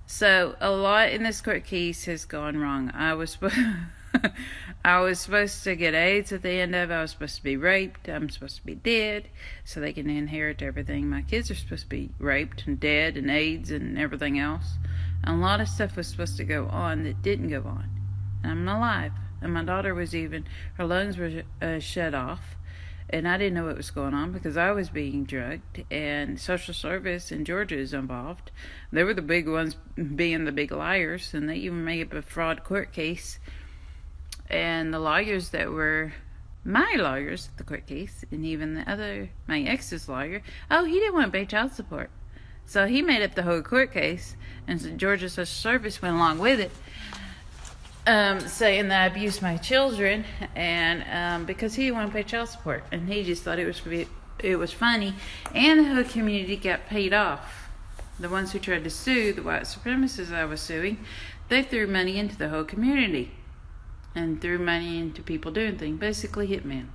So a lot in this court case has gone wrong. I was supposed to get AIDS at the end of it. I was supposed to be raped. I'm supposed to be dead so they can inherit everything. My kids are supposed to be raped and dead and AIDS and everything else. And a lot of stuff was supposed to go on that didn't go on. And I'm alive. And my daughter was her lungs were shut off. And I didn't know what was going on because I was being drugged. And social service in Georgia is involved. They were the big ones being the big liars. And they even made up a fraud court case. And the lawyers that were my lawyers at the court case, and even my ex's lawyer, he didn't want to pay child support. So he made up the whole court case. And so Georgia Social Service went along with it. Saying that I abused my children, and because he didn't want to pay child support, and he just thought it was funny, and the whole community got paid off. The ones who tried to sue, the white supremacists I was suing, they threw money into the whole community, and threw money into people doing things, basically hitmen.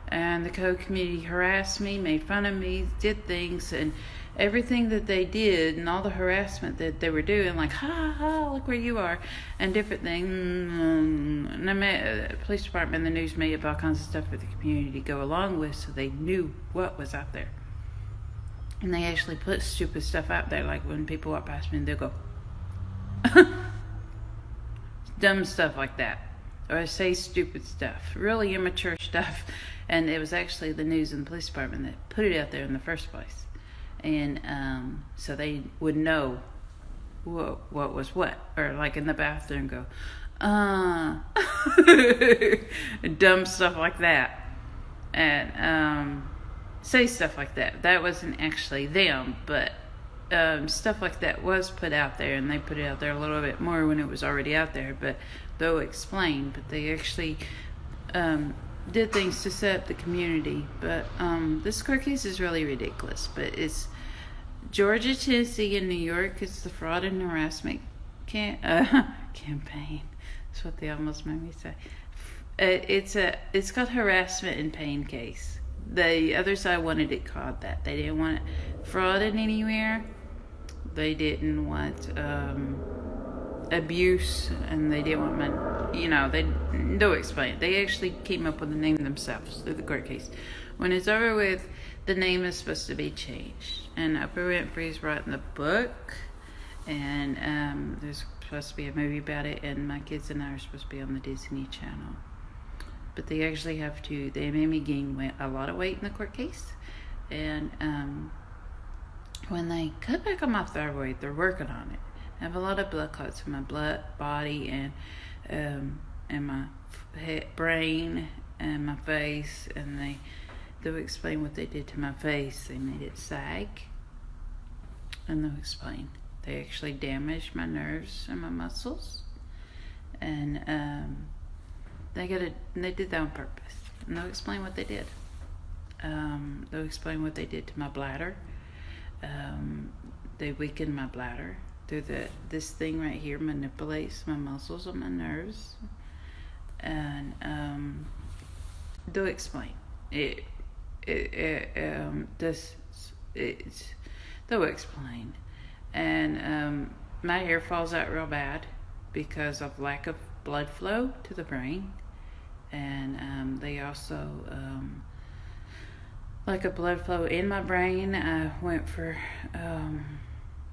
And the whole community harassed me, made fun of me, did things, and everything that they did, and all the harassment that they were doing, like, look where you are, and different things. And the police department and the news made up all kinds of stuff for the community to go along with, so they knew what was out there. And they actually put stupid stuff out there, like when people walk past me and they'll go, dumb stuff like that. Or say stupid stuff, really immature stuff. And it was actually the news and the police department that put it out there in the first place. And so they would know what was what. Or like in the bathroom go, dumb stuff like that. And say stuff like that. That wasn't actually them, but stuff like that was put out there, and they put it out there a little bit more when it was already out there, but they'll explain. But they actually did things to set up the community. But this court case is really ridiculous. But it's Georgia, Tennessee, and New York. It's the fraud and harassment campaign. That's what they almost made me say. It's called harassment and pain case. The other side wanted it called that. They didn't want it frauded anywhere. They didn't want abuse, and they didn't want they'll explain it. They actually came up with the name themselves through the court case. When it's over with, the name is supposed to be changed. And Oprah Winfrey's writing the book, and there's supposed to be a movie about it, and my kids and I are supposed to be on the Disney Channel. But they actually they made me gain a lot of weight in the court case. And when they cut back on my thyroid, they're working on it. I have a lot of blood clots in my body, and my brain and my face. And they'll explain what they did to my face. They made it sag. And they'll explain. They actually damaged my nerves and my muscles. And they did that on purpose. And they'll explain what they did. They'll explain what they did to my bladder. They weakened my bladder through this thing right here manipulates my muscles and my nerves. And they'll explain they'll explain. And my hair falls out real bad because of lack of blood flow to the brain. And they also like a blood flow in my brain. I went for a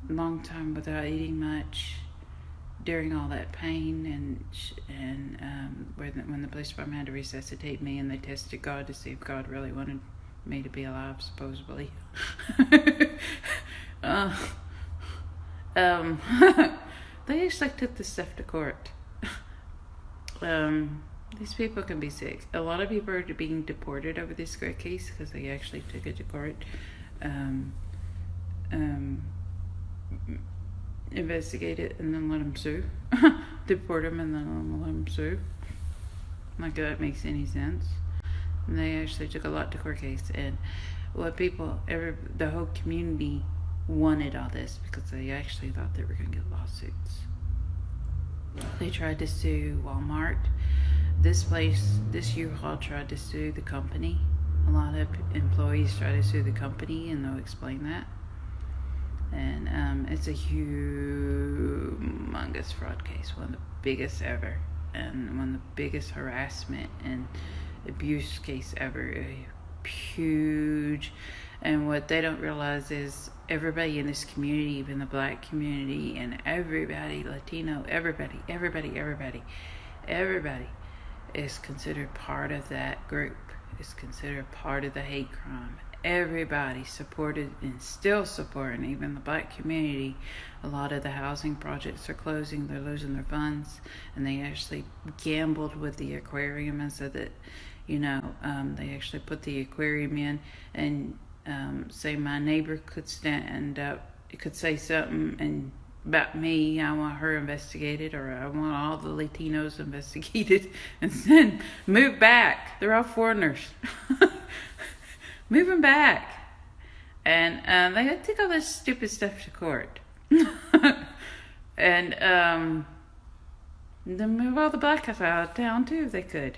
long time without eating much during all that pain, and when the police department had to resuscitate me, and they tested God to see if God really wanted me to be alive, supposedly. They actually took this stuff to court. These people can be sick. A lot of people are being deported over this court case because they actually took it to court. Investigate it and then let them sue. Deport them and then let them sue. Like that makes any sense. And they actually took a lot to court case. And what the whole community wanted all this because they actually thought they were going to get lawsuits. They tried to sue Walmart. This U-Haul tried to sue the company. A lot of employees try to sue the company, and they'll explain that. And it's a humongous fraud case, one of the biggest ever, and one of the biggest harassment and abuse case ever. Huge. And what they don't realize is everybody in this community, even the black community, and everybody, Latino, everybody is considered part of that group. Is considered part of the hate crime. Everybody supported and still supporting, even the black community. A lot of the housing projects are closing. They're losing their funds, and they actually gambled with the aquarium and said that, they actually put the aquarium in, and say my neighbor could stand up, could say something about me. I want her investigated, or I want all the Latinos investigated, and then move back. They're all foreigners. Move them back. And they had to take all this stupid stuff to court. And then move all the black guys out of town too if they could.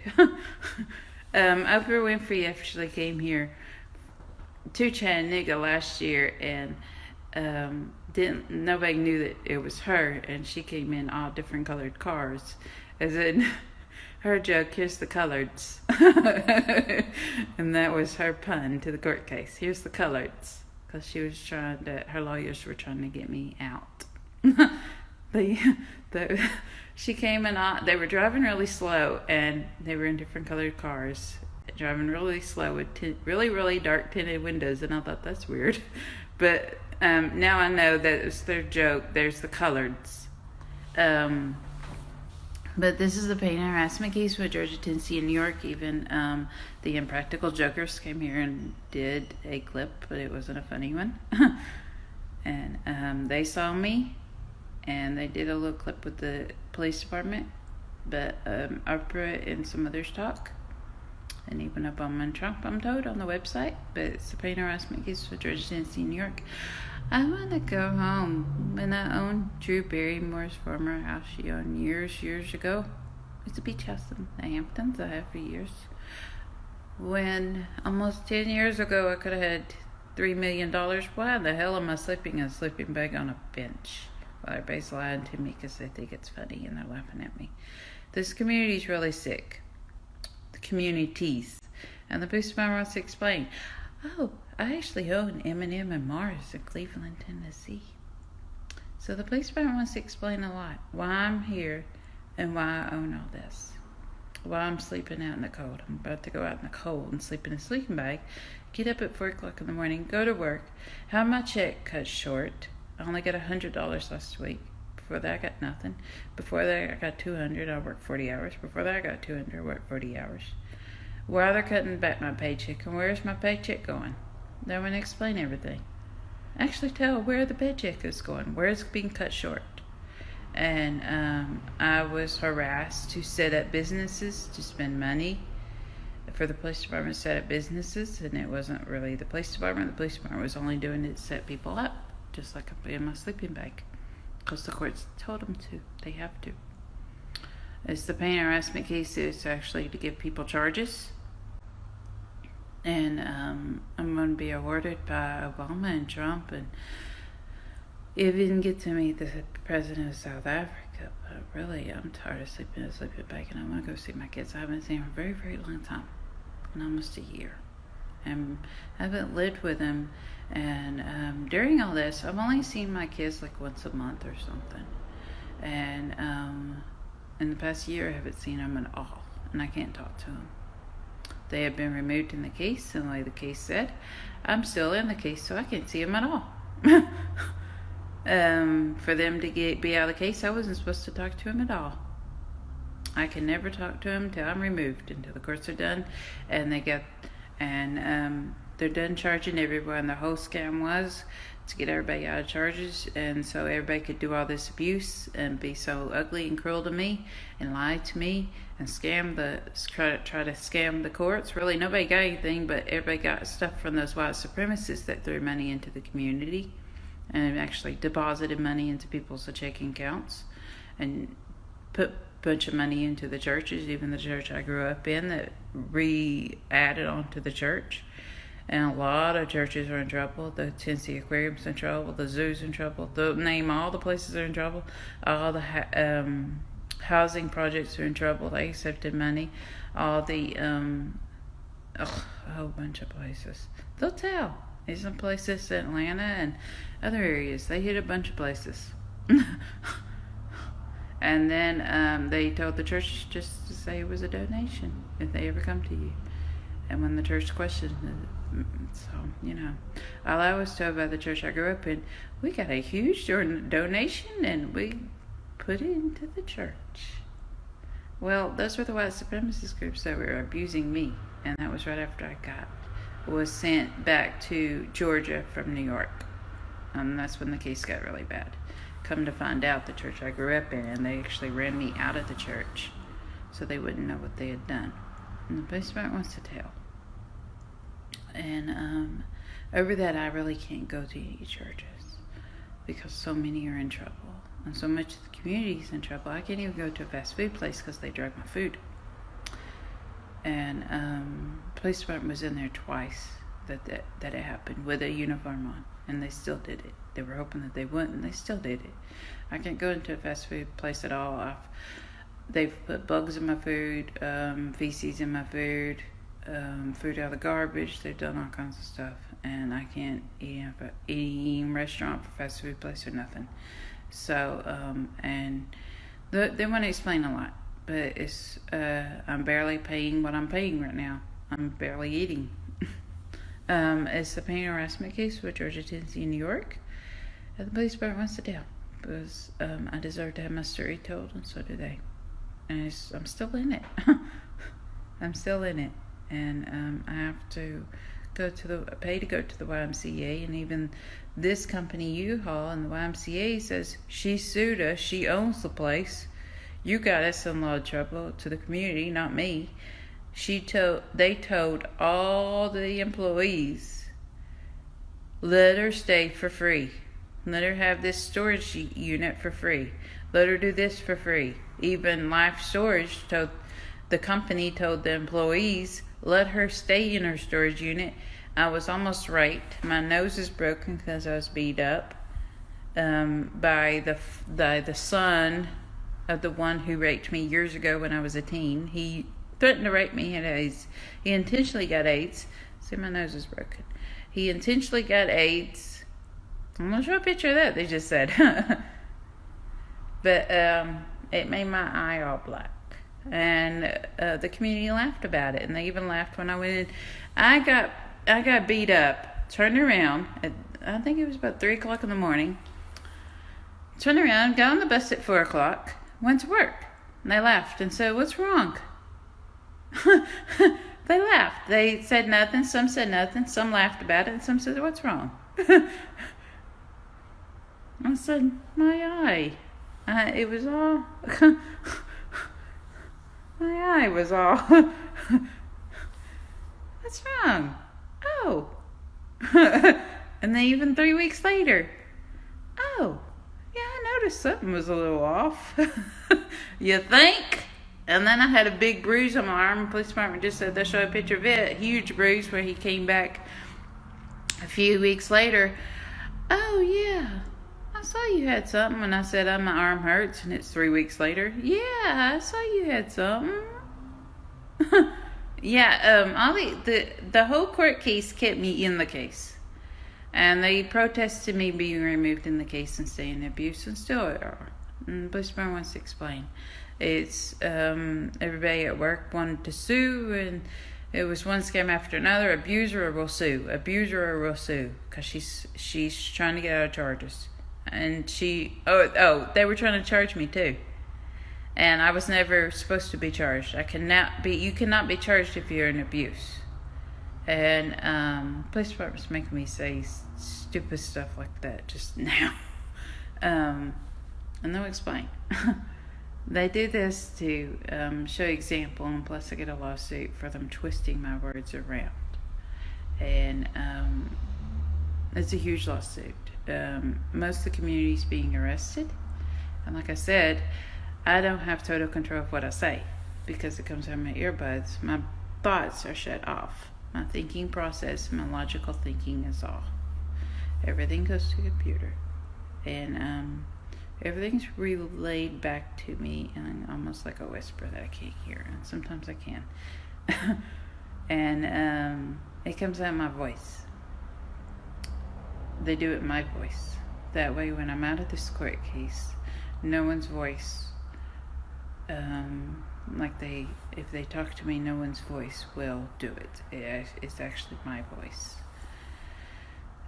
Oprah Winfrey actually came here to Chattanooga last year, and nobody knew that it was her, and she came in all different colored cars, as in her joke, here's the coloreds. And that was her pun to the court case. Here's the coloreds. because her lawyers were trying to get me out. She came and they were driving really slow, and they were in different colored cars, driving really slow with really, really dark tinted windows, and I thought, that's weird. But now I know that it's their joke. There's the coloreds. But this is the pain and harassment case with Georgia, Tennessee, and New York. Even the Impractical Jokers came here and did a clip, but it wasn't a funny one. And they saw me, and they did a little clip with the police department. But Oprah and some others talk, and even Obama Trump, I'm told, on the website. But it's the pain and harassment case for Georgia, Tennessee, New York. I want to go home. When I owned Drew Barrymore's former house she owned years ago. It's a beach house in the Hamptons I had for years. When almost 10 years ago I could have had $3 million. Why the hell am I sleeping in a sleeping bag on a bench? Well, everybody's lying to me because they think it's funny and they're laughing at me. This community's really sick. The communities. And the police department wants to explain. Oh, I actually own M&M and Mars in Cleveland, Tennessee. So the police department wants to explain a lot. Why I'm here and why I own all this. Why I'm sleeping out in the cold. I'm about to go out in the cold and sleep in a sleeping bag. Get up at 4 o'clock in the morning, go to work. Have my check cut short. I only got $100 last week. Before that, I got nothing. Before that, I got $200. I worked 40 hours. Before that, I got $200. I worked 40 hours. Why they're cutting back my paycheck, and where's my paycheck going? They want to explain everything. Actually tell where the paycheck is going, where it's being cut short. And I was harassed to set up businesses, to spend money for the police department to set up businesses, and it wasn't really the police department. The police department was only doing it to set people up, just like I'm in my sleeping bag, because the courts told them to. They have to. It's the pain harassment case. It's actually to give people charges. And I'm going to be awarded by Obama and Trump, and even get to meet the president of South Africa. But really, I'm tired of sleeping in a sleeping bag, and I want to go see my kids. I haven't seen them for a very, very long time, in almost a year. And I haven't lived with them. And during all this, I've only seen my kids like once a month or something. And in the past year, I haven't seen them at all, and I can't talk to them. They have been removed in the case, and like the case said, I'm still in the case, so I can't see them at all. For them to be out of the case, I wasn't supposed to talk to them at all. I can never talk to them until I'm removed, until the courts are done, and they're done charging everyone. The whole scam was to get everybody out of charges, and so everybody could do all this abuse and be so ugly and cruel to me and lie to me and try to scam the courts. Really, nobody got anything, but everybody got stuff from those white supremacists that threw money into the community and actually deposited money into people's checking accounts and put a bunch of money into the churches, even the church I grew up in, that re-added onto the church. And a lot of churches are in trouble. The Tennessee Aquarium's in trouble. The zoo's in trouble. Name all the places are in trouble. All the housing projects are in trouble. They accepted money. All the a whole bunch of places. They'll tell. There's some places in Atlanta and other areas. They hit a bunch of places. And then they told the church just to say it was a donation if they ever come to you. And when the church questioned it, so, all I was told by the church I grew up in, we got a huge donation and we put it into the church. Well, those were the white supremacist groups that were abusing me, and that was right after I was sent back to Georgia from New York. That's when the case got really bad. Come to find out, the church I grew up in, and they actually ran me out of the church so they wouldn't know what they had done. And the police department wants to tell. And over that, I really can't go to any churches because so many are in trouble. And so much of the community is in trouble. I can't even go to a fast food place because they drug my food. And the police department was in there twice that it happened with a uniform on. And they still did it. They were hoping that they wouldn't, and they still did it. I can't go into a fast food place at all. They've put bugs in my food, feces in my food. food out of the garbage. They've done all kinds of stuff, and I can't eat at any restaurant, for fast food place, or nothing. So, and they want to explain a lot, but it's I'm barely paying what I'm paying right now. I'm barely eating. It's a pain harassment case with Georgia, Tennessee, and New York. And the police department wants to deal because I deserve to have my story told, and so do they. And I'm still in it. I'm still in it, and I have to pay to go to the YMCA, and even this company U-Haul and the YMCA says she sued us. She owns the place. You got us in a lot of trouble, to the community, not me. They told all the employees, let her stay for free. Let her have this storage unit for free. Let her do this for free. Even Life Storage the company told the employees, let her stay in her storage unit. I was almost raped. My nose is broken because I was beat up by the son of the one who raped me years ago when I was a teen. He threatened to rape me. He had AIDS. He intentionally got AIDS. See, my nose is broken. He intentionally got AIDS. I'm going to show a picture of that, they just said. But it made my eye all black. And the community laughed about it. And they even laughed when I went in. I got beat up, turned around. I think it was about 3 o'clock in the morning. Turned around, got on the bus at 4 o'clock, went to work. And they laughed and said, what's wrong? They laughed. They said nothing. Some said nothing. Some laughed about it. And some said, what's wrong? I said, my eye. It was all... my eye was all... What's wrong? Oh. And then even 3 weeks later, oh, yeah, I noticed something was a little off. You think? And then I had a big bruise on my arm. The police department just said they'll show a picture of it. A huge bruise where he came back a few weeks later. Oh, yeah, I saw you had something. When I said, my arm hurts, and it's 3 weeks later. Yeah, I saw you had something. Yeah, the whole court case kept me in the case. And they protested me being removed in the case and staying in abuse, and still are. And the police department wants to explain. It's everybody at work wanted to sue, and it was one scam after another. Abuser will sue, because she's trying to get out of charges. And they were trying to charge me too. And I was never supposed to be charged. You cannot be charged if you're in abuse. And police department's making me say stupid stuff like that just now. And they'll explain. They do this to show example, and plus I get a lawsuit for them twisting my words around. And it's a huge lawsuit. Most of the community's being arrested. And like I said, I don't have total control of what I say because it comes out of my earbuds. My thoughts are shut off. My thinking process, my logical thinking is off. Everything goes to the computer. And everything's relayed back to me in almost like a whisper that I can't hear. And sometimes I can. And it comes out in my voice. They do it in my voice. That way when I'm out of this court case, no one's voice, if they talk to me, no one's voice will do it. It's actually my voice.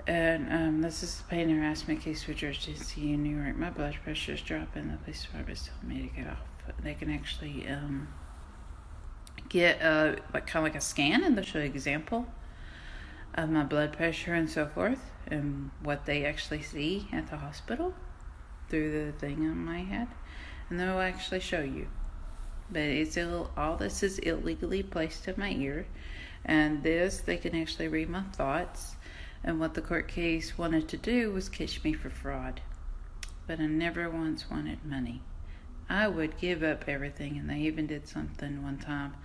And this is the pain and harassment case for Georgia, Tennessee, and New York. My blood pressure is dropping. The police department is telling me to get off. They can actually get kind of like a scan, and they'll show you an example of my blood pressure and so forth, and what they actually see at the hospital through the thing on my head, and they'll actually show you. But all this is illegally placed in my ear, and they can actually read my thoughts. And what the court case wanted to do was catch me for fraud. But I never once wanted money. I would give up everything, and they even did something one time.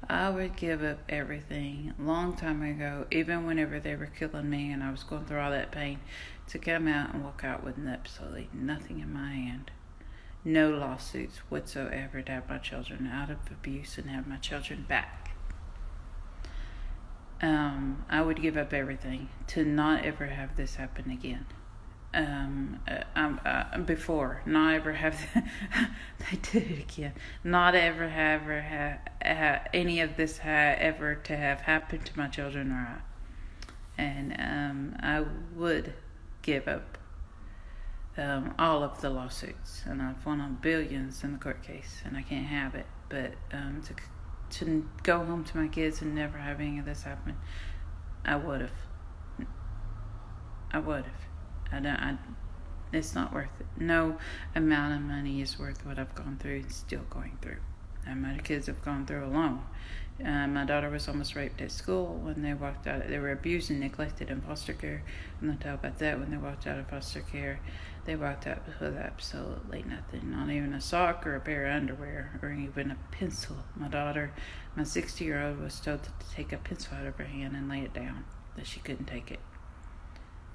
I would give up everything a long time ago, even whenever they were killing me and I was going through all that pain, to come out and walk out with absolutely nothing in my hand. No lawsuits whatsoever to have my children out of abuse and have my children back. I would give up everything to not ever have this happen again. Before, not ever have they did it again. Not ever have any of this ever to have happened to my children or I. And I would give up all of the lawsuits, and I've won on billions in the court case, and I can't have it. But to go home to my kids and never have any of this happen, I would have. It's not worth it. No amount of money is worth what I've gone through and still going through. And my kids have gone through alone. My daughter was almost raped at school when they walked out. They were abused and neglected in foster care. I'm not talking about that. When they walked out of foster care, they walked out with absolutely nothing. Not even a sock or a pair of underwear or even a pencil. My daughter, my 60-year-old, was told to take a pencil out of her hand and lay it down, that she couldn't take it.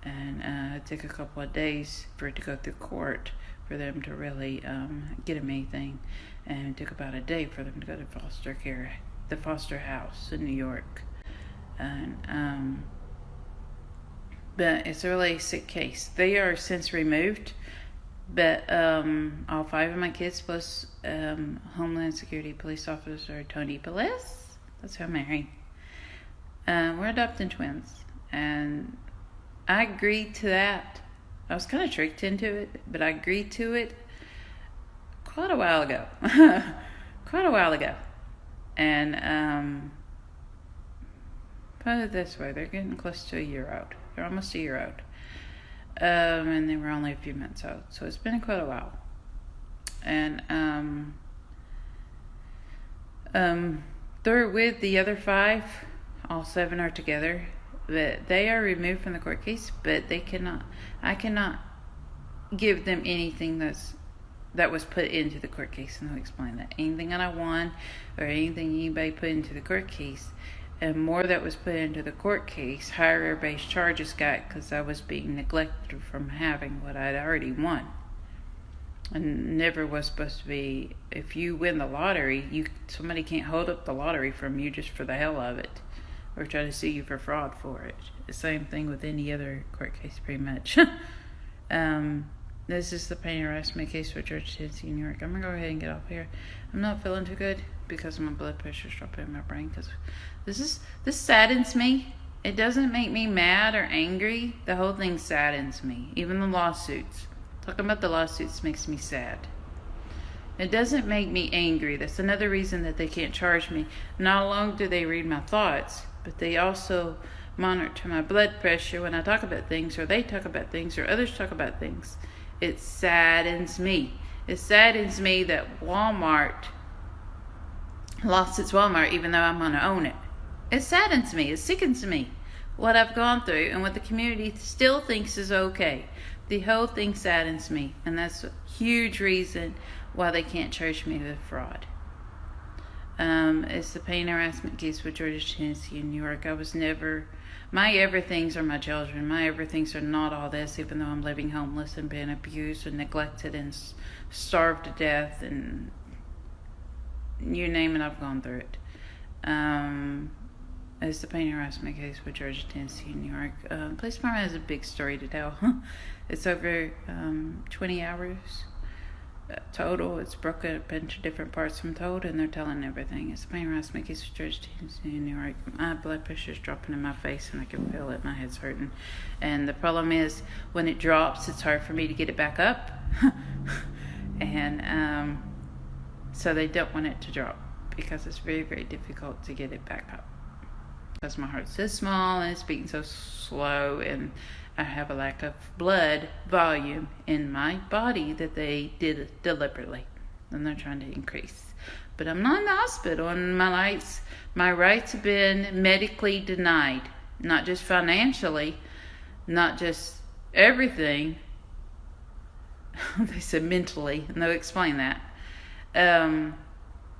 And it took a couple of days for it to go through court for them to really get them anything. And it took about a day for them to go to foster care, the foster house in New York. And but it's a really sick case. They are since removed, but all 5 of my kids plus Homeland Security police officer Tony Pelez, that's who I'm married. We're adopting twins, and I agreed to that. I was kind of tricked into it, but I agreed to it quite a while ago. And put it this way, they're getting close to a year old. They're almost a year old. And they were only a few months old. So it's been quite a while. And they're with the other 5. All 7 are together. But they are removed from the court case, but I cannot give them anything that was put into the court case, and I'll explain that. Anything that I won or anything anybody put into the court case, and more that was put into the court case, higher base charges got because I was being neglected from having what I'd already won. And never was supposed to be, if you win the lottery, somebody can't hold up the lottery from you just for the hell of it, or try to sue you for fraud for it. The same thing with any other court case, pretty much. This is the pain harassment case for Georgia, Tennessee, New York. I'm going to go ahead and get off here. I'm not feeling too good because my blood pressure's dropping in my brain. Because this saddens me. It doesn't make me mad or angry. The whole thing saddens me. Even the lawsuits. Talking about the lawsuits makes me sad. It doesn't make me angry. That's another reason that they can't charge me. Not only do they read my thoughts, but they also monitor my blood pressure when I talk about things, or they talk about things, or others talk about things. It saddens me. It saddens me that Walmart lost its Walmart, even though I'm going to own it. It saddens me. It sickens me what I've gone through and what the community still thinks is okay. The whole thing saddens me, and that's a huge reason why they can't charge me with fraud. It's the pain harassment case with Georgia, Tennessee, and New York. I was never, my everythings are my children. My everythings are not all this, even though I'm living homeless and being abused and neglected and starved to death, and you name it, I've gone through it. It's the pain harassment case with Georgia, Tennessee, and New York. Police department has a big story to tell. It's over 20 hours. Total. It's broken up into different parts I'm told, and they're telling everything. It's a pain harassment case with Georgia, Tennessee, New York. My blood pressure's dropping in my face, and I can feel it. My head's hurting, and the problem is when it drops, it's hard for me to get it back up. And so they don't want it to drop because it's very, very difficult to get it back up because my heart's so small and it's beating so slow, and I have a lack of blood volume in my body that they did deliberately, and they're trying to increase. But I'm not in the hospital, and my rights have been medically denied, not just financially, not just everything. They said mentally, and they'll explain that.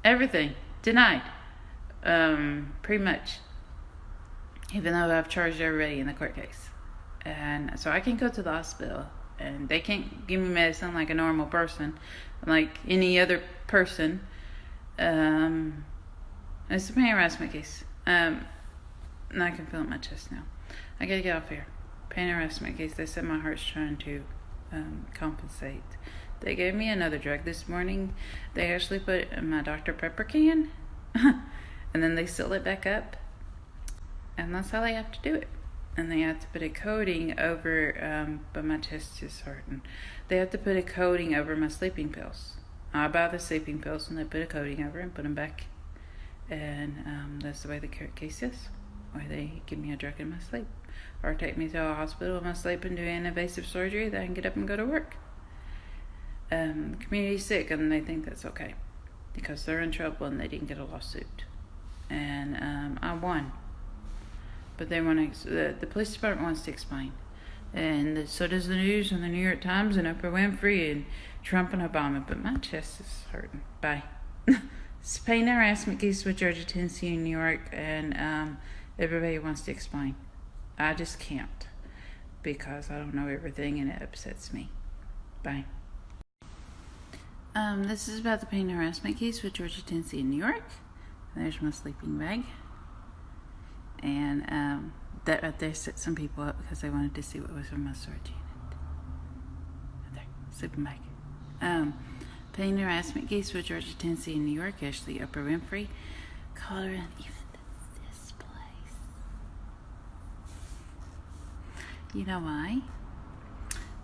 Everything denied, pretty much. Even though I've charged everybody in the court case. And so I can go to the hospital, and they can't give me medicine like a normal person, like any other person. It's a pain harassment case. And I can feel it in my chest now. I gotta get off here. Pain harassment case. They said my heart's trying to compensate. They gave me another drug this morning. They actually put it in my Dr. Pepper can. And then they seal it back up. And that's how they have to do it. And they have to put a coating over, but my chest is hurting. They have to put a coating over my sleeping pills. I buy the sleeping pills and they put a coating over and put them back. And that's the way the case is. Or they give me a drug in my sleep. Or take me to a hospital in my sleep and do an invasive surgery that I can get up and go to work. The community's sick and they think that's okay. Because they're in trouble and they didn't get a lawsuit. And I won. But they want to, the police department wants to explain. And so does the news and the New York Times and Oprah Winfrey and Trump and Obama. But my chest is hurting. Bye. It's pain harassment case with Georgia, Tennessee, and New York. And everybody wants to explain. I just can't. Because I don't know everything and it upsets me. Bye. This is about the pain harassment case with Georgia, Tennessee, and New York. There's my sleeping bag. And that right there set some people up because they wanted to see what was in my storage unit. Right there, sleeping bag. Pain harassment case with Georgia, Tennessee, and New York. Ashley Oprah Winfrey called around even this place. You know why?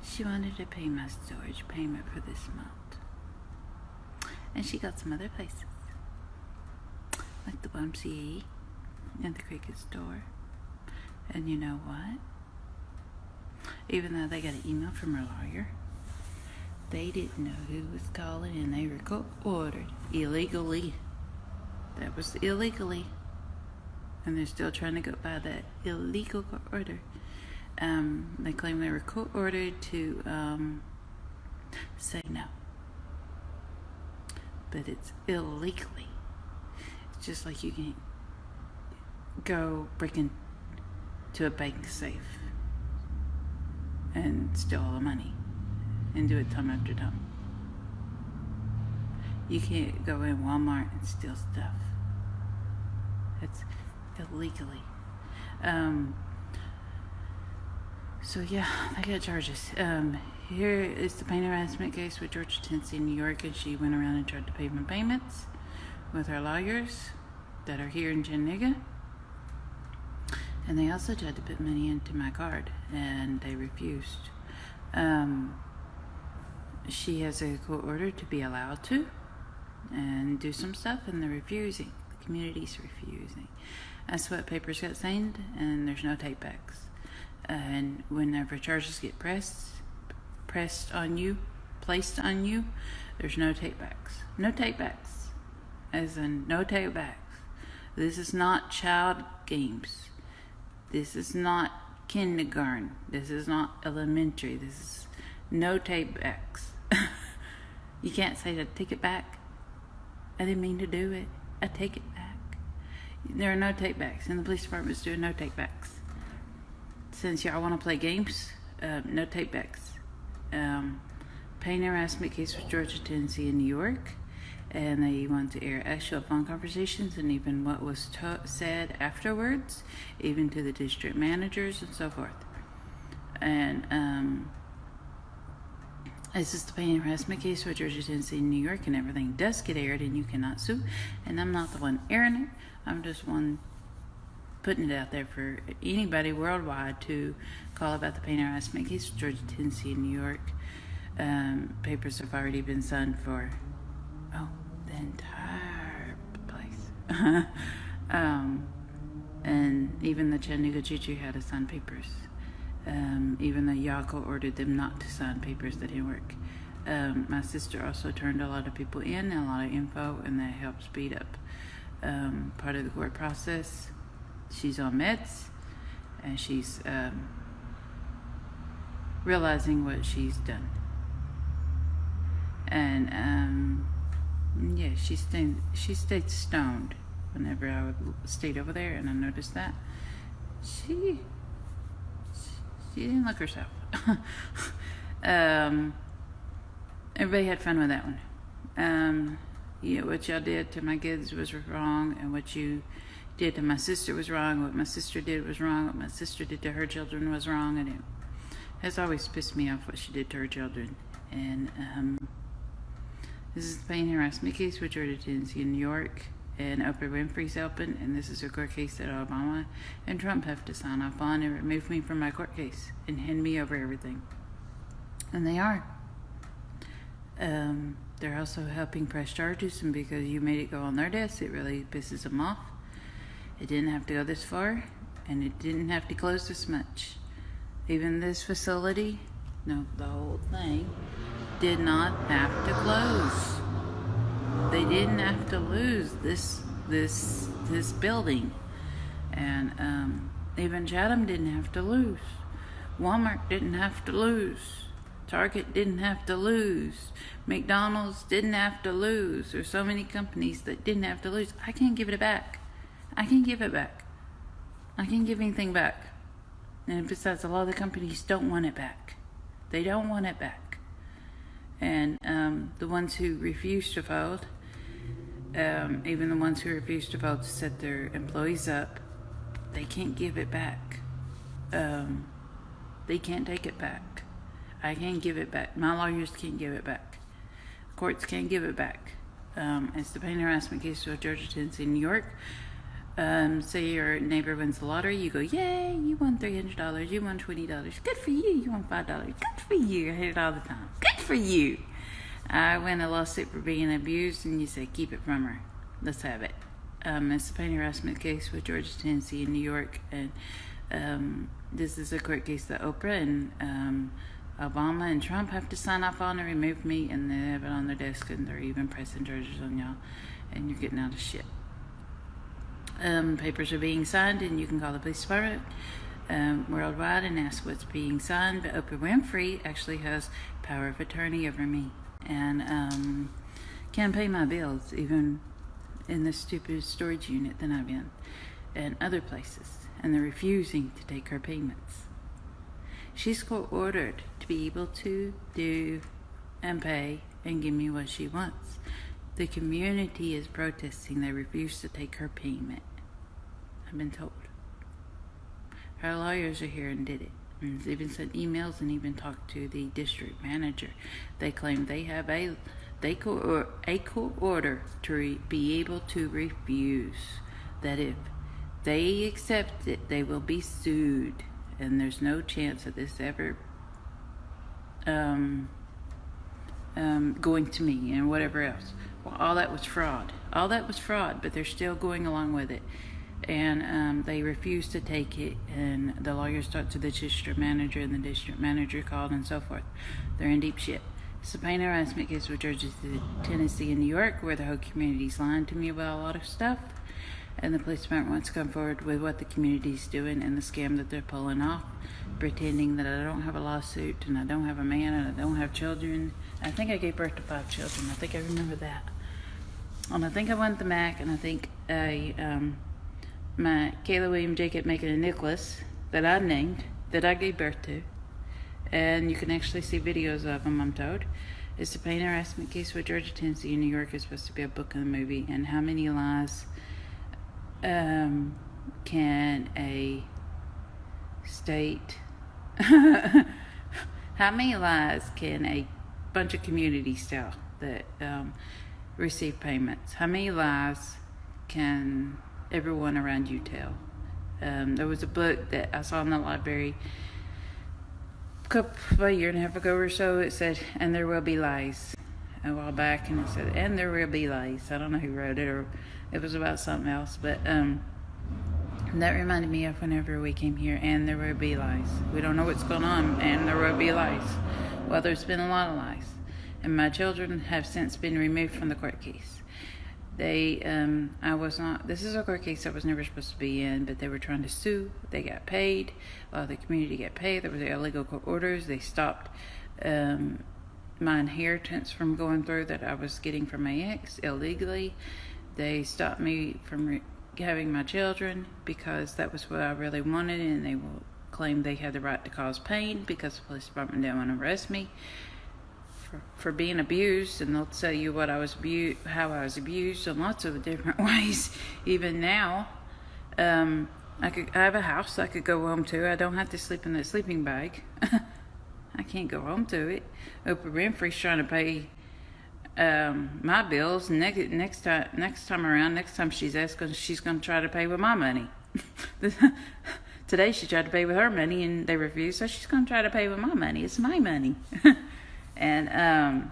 She wanted to pay my storage payment for this month. And she got some other places. Like the YMCA and the Cricket store. And you know what? Even though they got an email from her lawyer, they didn't know who was calling and they were court-ordered illegally. That was illegally. And they're still trying to go by that illegal court order. They claim they were court-ordered to say no. But it's illegally. It's just like you can go break into a bank safe and steal all the money and do it time after time. You can't go in Walmart and steal stuff. It's illegally. So yeah, they got charges. Here is the pain harassment case with Georgia, Tennessee, and New York, and she went around and tried to pay my payments with her lawyers that are here in Chattanooga. And they also tried to put money into my card, and they refused. She has a court order to be allowed to and do some stuff, and they're refusing. The community's refusing. That's what papers got signed, and there's no take backs. And whenever charges get placed on you, there's no take backs. No take backs. As in, no take backs. This is not child games. This is not kindergarten. This is not elementary. This is no take backs. You can't say to take it back. I didn't mean to do it. I take it back. There are no take backs, and the police department's doing no take backs. Since y'all want to play games, no take backs. Pain harassment case with Georgia, Tennessee, and New York. And they want to air actual phone conversations and even what was said afterwards, even to the district managers and so forth. And this is the pain harassment case for Georgia, Tennessee, and New York, and everything does get aired, and you cannot sue. And I'm not the one airing it. I'm just one putting it out there for anybody worldwide to call about the pain harassment case for Georgia, Tennessee, and New York. Papers have already been signed for the entire place. And even the Chattanooga Choo-Choo had to sign papers. Even though Yako ordered them not to sign papers that didn't work. My sister also turned a lot of people in and a lot of info, and that helped speed up part of the court process. She's on meds, and she's realizing what she's done. And yeah, she stayed stoned whenever I stayed over there, and I noticed that she didn't look herself. Everybody had fun with that one. Yeah, what y'all did to my kids was wrong, and what you did to my sister was wrong, what my sister did was wrong, what my sister did to her children was wrong, and it has always pissed me off what she did to her children. And this is the pain harassment case with Georgia, Tennessee, and New York, and Oprah Winfrey's helping, and this is a court case that Obama and Trump have to sign off on and remove me from my court case and hand me over everything. And they are. They're also helping press charges, and because you made it go on their desk, it really pisses them off. It didn't have to go this far, and it didn't have to close this much. Even this facility, no, the whole thing, did not have to close. They didn't have to lose this building. And even Chatham didn't have to lose. Walmart didn't have to lose. Target didn't have to lose. McDonald's didn't have to lose. There's so many companies that didn't have to lose. I can't give it back. I can give it back. I can give anything back. And besides, a lot of the companies don't want it back. They don't want it back. And the ones who refuse to vote, even the ones who refuse to vote to set their employees up, they can't give it back. They can't take it back. I can't give it back. My lawyers can't give it back. Courts can't give it back. It's the pain harassment case with Georgia, Tennessee, New York. Say your neighbor wins the lottery, you go, yay, you won $300, you won $20, good for you, you won $5, good for you, I hear it all the time, good for you. I win a lawsuit for being abused, and you say, keep it from her, let's have it. It's the pain harassment case with Georgia, Tennessee, and New York, and this is a court case that Oprah and Obama and Trump have to sign off on and remove me, and they have it on their desk, and they're even pressing charges on y'all, and you're getting out of shit. Papers are being signed, and you can call the police department worldwide and ask what's being signed. But Oprah Winfrey actually has power of attorney over me, and can't pay my bills, even in the stupid storage unit that I'm in, and other places, and they're refusing to take her payments. She's court-ordered to be able to do and pay and give me what she wants. The community is protesting. They refuse to take her payment. I've been told. Her lawyers are here and did it. And they even sent emails and even talked to the district manager. They claim they have a court order to be able to refuse. That if they accept it, they will be sued. And there's no chance of this ever going to me and whatever else. Well, all that was fraud. All that was fraud, but they're still going along with it. And they refused to take it, and the lawyers talked to the district manager, and the district manager called, and so forth. They're in deep shit. It's a pain harassment case with Georgia, Tennessee, and New York, where the whole community's lying to me about a lot of stuff. And the police department wants to come forward with what the community's doing and the scam that they're pulling off, pretending that I don't have a lawsuit, and I don't have a man, and I don't have children. I think I gave birth to 5 children. I think I remember that. And I think I won the MAC, and I think my Kayla William Jacob Macon and Nicholas that I named, that I gave birth to, and you can actually see videos of them, I'm told. It's the pain harassment case with Georgia, Tennessee, and New York is supposed to be a book and a movie. And how many lies can a state how many lies can a bunch of communities tell that receive payments? How many lies can everyone around you tell? There was a book that I saw in the library a year and a half ago or so. It said, and there will be lies, a while back, and it said, and there will be lies. I don't know who wrote it, or it was about something else, but that reminded me of whenever we came here, and there will be lies. We don't know what's going on, and there will be lies. Well, there's been a lot of lies, and my children have since been removed from the court case. This is a court case I was never supposed to be in, but they were trying to sue. They got paid. A lot of the community got paid. There was illegal court orders. They stopped my inheritance from going through that I was getting from my ex illegally. They stopped me from having my children because that was what I really wanted, and they will claim they had the right to cause pain because the police department didn't want to arrest me for being abused, and they'll tell you what I was how I was abused in lots of different ways, even now. I have a house I could go home to. I don't have to sleep in that sleeping bag. I can't go home to it. Oprah Winfrey's trying to pay my bills. Next time around, next time she's asking, she's going to try to pay with my money. Today she tried to pay with her money and they refused, so she's going to try to pay with my money. It's my money. And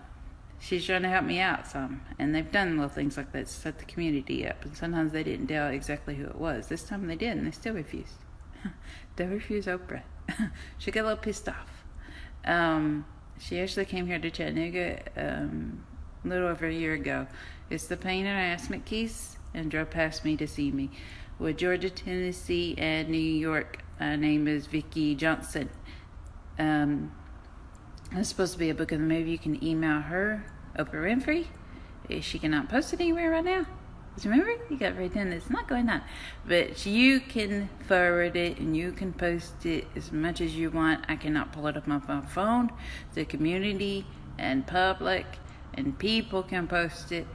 she's trying to help me out some. And they've done little things like that to set the community up. And sometimes they didn't tell exactly who it was. This time they did, and they still refused. They refused Oprah. She got a little pissed off. She actually came here to Chattanooga a little over a year ago. It's the pain and asthma case, and drove past me to see me. With Georgia, Tennessee, and New York, her name is Vicki Johnson. It's supposed to be a book of the movie. You can email her, Oprah Winfrey. She cannot post it anywhere right now. Remember? You got right then. It's not going on. But you can forward it and you can post it as much as you want. I cannot pull it up on my phone. The community and public and people can post it.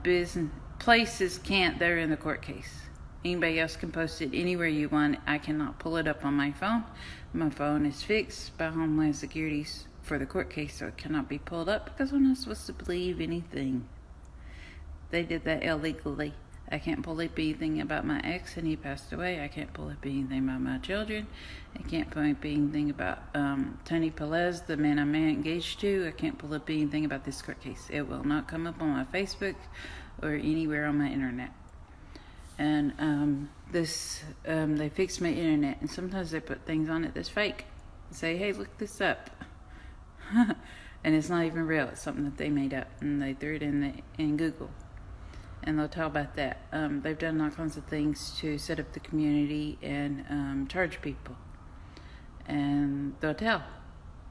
Business places can't. They're in the court case. Anybody else can post it anywhere you want. I cannot pull it up on my phone. My phone is fixed by Homeland Security for the court case, so it cannot be pulled up because we're not supposed to believe anything. They did that illegally. I can't pull up anything about my ex and he passed away. I can't pull up anything about my children. I can't pull up anything about Tony Pelez, the man I'm engaged to. I can't pull up anything about this court case. It will not come up on my Facebook or anywhere on my internet. And they fixed my internet, and sometimes they put things on it that's fake. Say, hey, look this up. And it's not even real. It's something that they made up, and they threw it in Google. And they'll tell about that. They've done all kinds of things to set up the community and charge people. And they'll tell.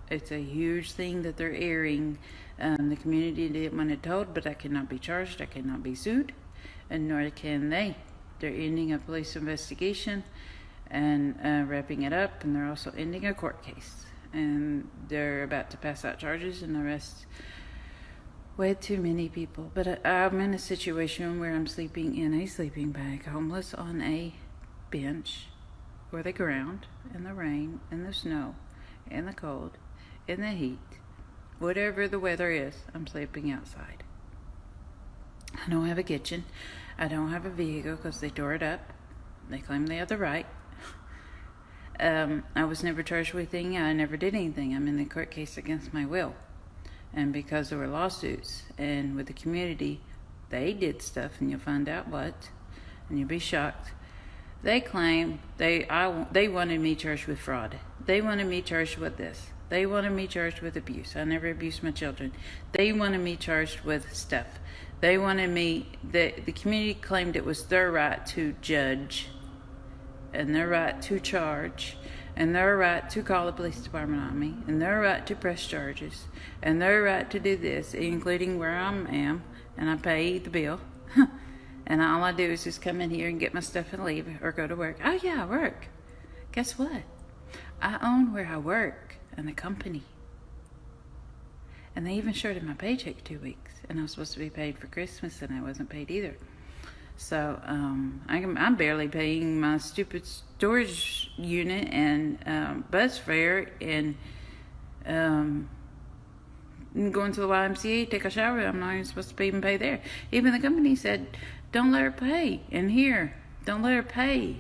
It's a huge thing that they're airing. The community didn't want it told, but I cannot be charged. I cannot be sued, and nor can they. They're ending a police investigation and wrapping it up, and they're also ending a court case. And they're about to pass out charges and arrest way too many people. But I'm in a situation where I'm sleeping in a sleeping bag, homeless on a bench or the ground, in the rain, in the snow, in the cold, in the heat. Whatever the weather is, I'm sleeping outside. I don't have a kitchen. I don't have a vehicle because they tore it up. They claim they have the right. I was never charged with anything. I never did anything. I'm in the court case against my will. And because there were lawsuits, and with the community, they did stuff, and you'll find out what, and you'll be shocked. They claim they wanted me charged with fraud. They wanted me charged with this. They wanted me charged with abuse. I never abused my children. They wanted me charged with stuff. They wanted me, the community claimed it was their right to judge, and their right to charge, and their right to call the police department on me, and their right to press charges, and their right to do this, including where I am, and I pay the bill. And all I do is just come in here and get my stuff and leave, or go to work. Oh yeah, I work. Guess what? I own where I work and the company. And they even shorted my paycheck 2 weeks, and I was supposed to be paid for Christmas, and I wasn't paid either. So I'm barely paying my stupid storage unit and bus fare and going to the YMCA, take a shower. I'm not even supposed to even pay there. Even the company said, don't let her pay. And here, don't let her pay.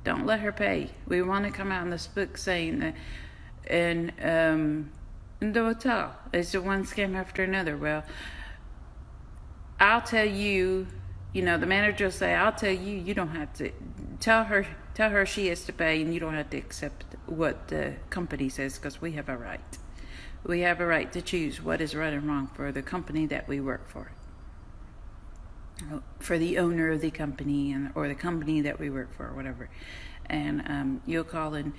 Don't let her pay. We want to come out in this book saying that, and the hotel is the one scam after another. Well, I'll tell you, the manager will say, I'll tell you, you don't have to tell her she has to pay, and you don't have to accept what the company says, because we have a right. We have a right to choose what is right and wrong for the company that we work for the owner of the company, or the company that we work for, or whatever. And you'll call and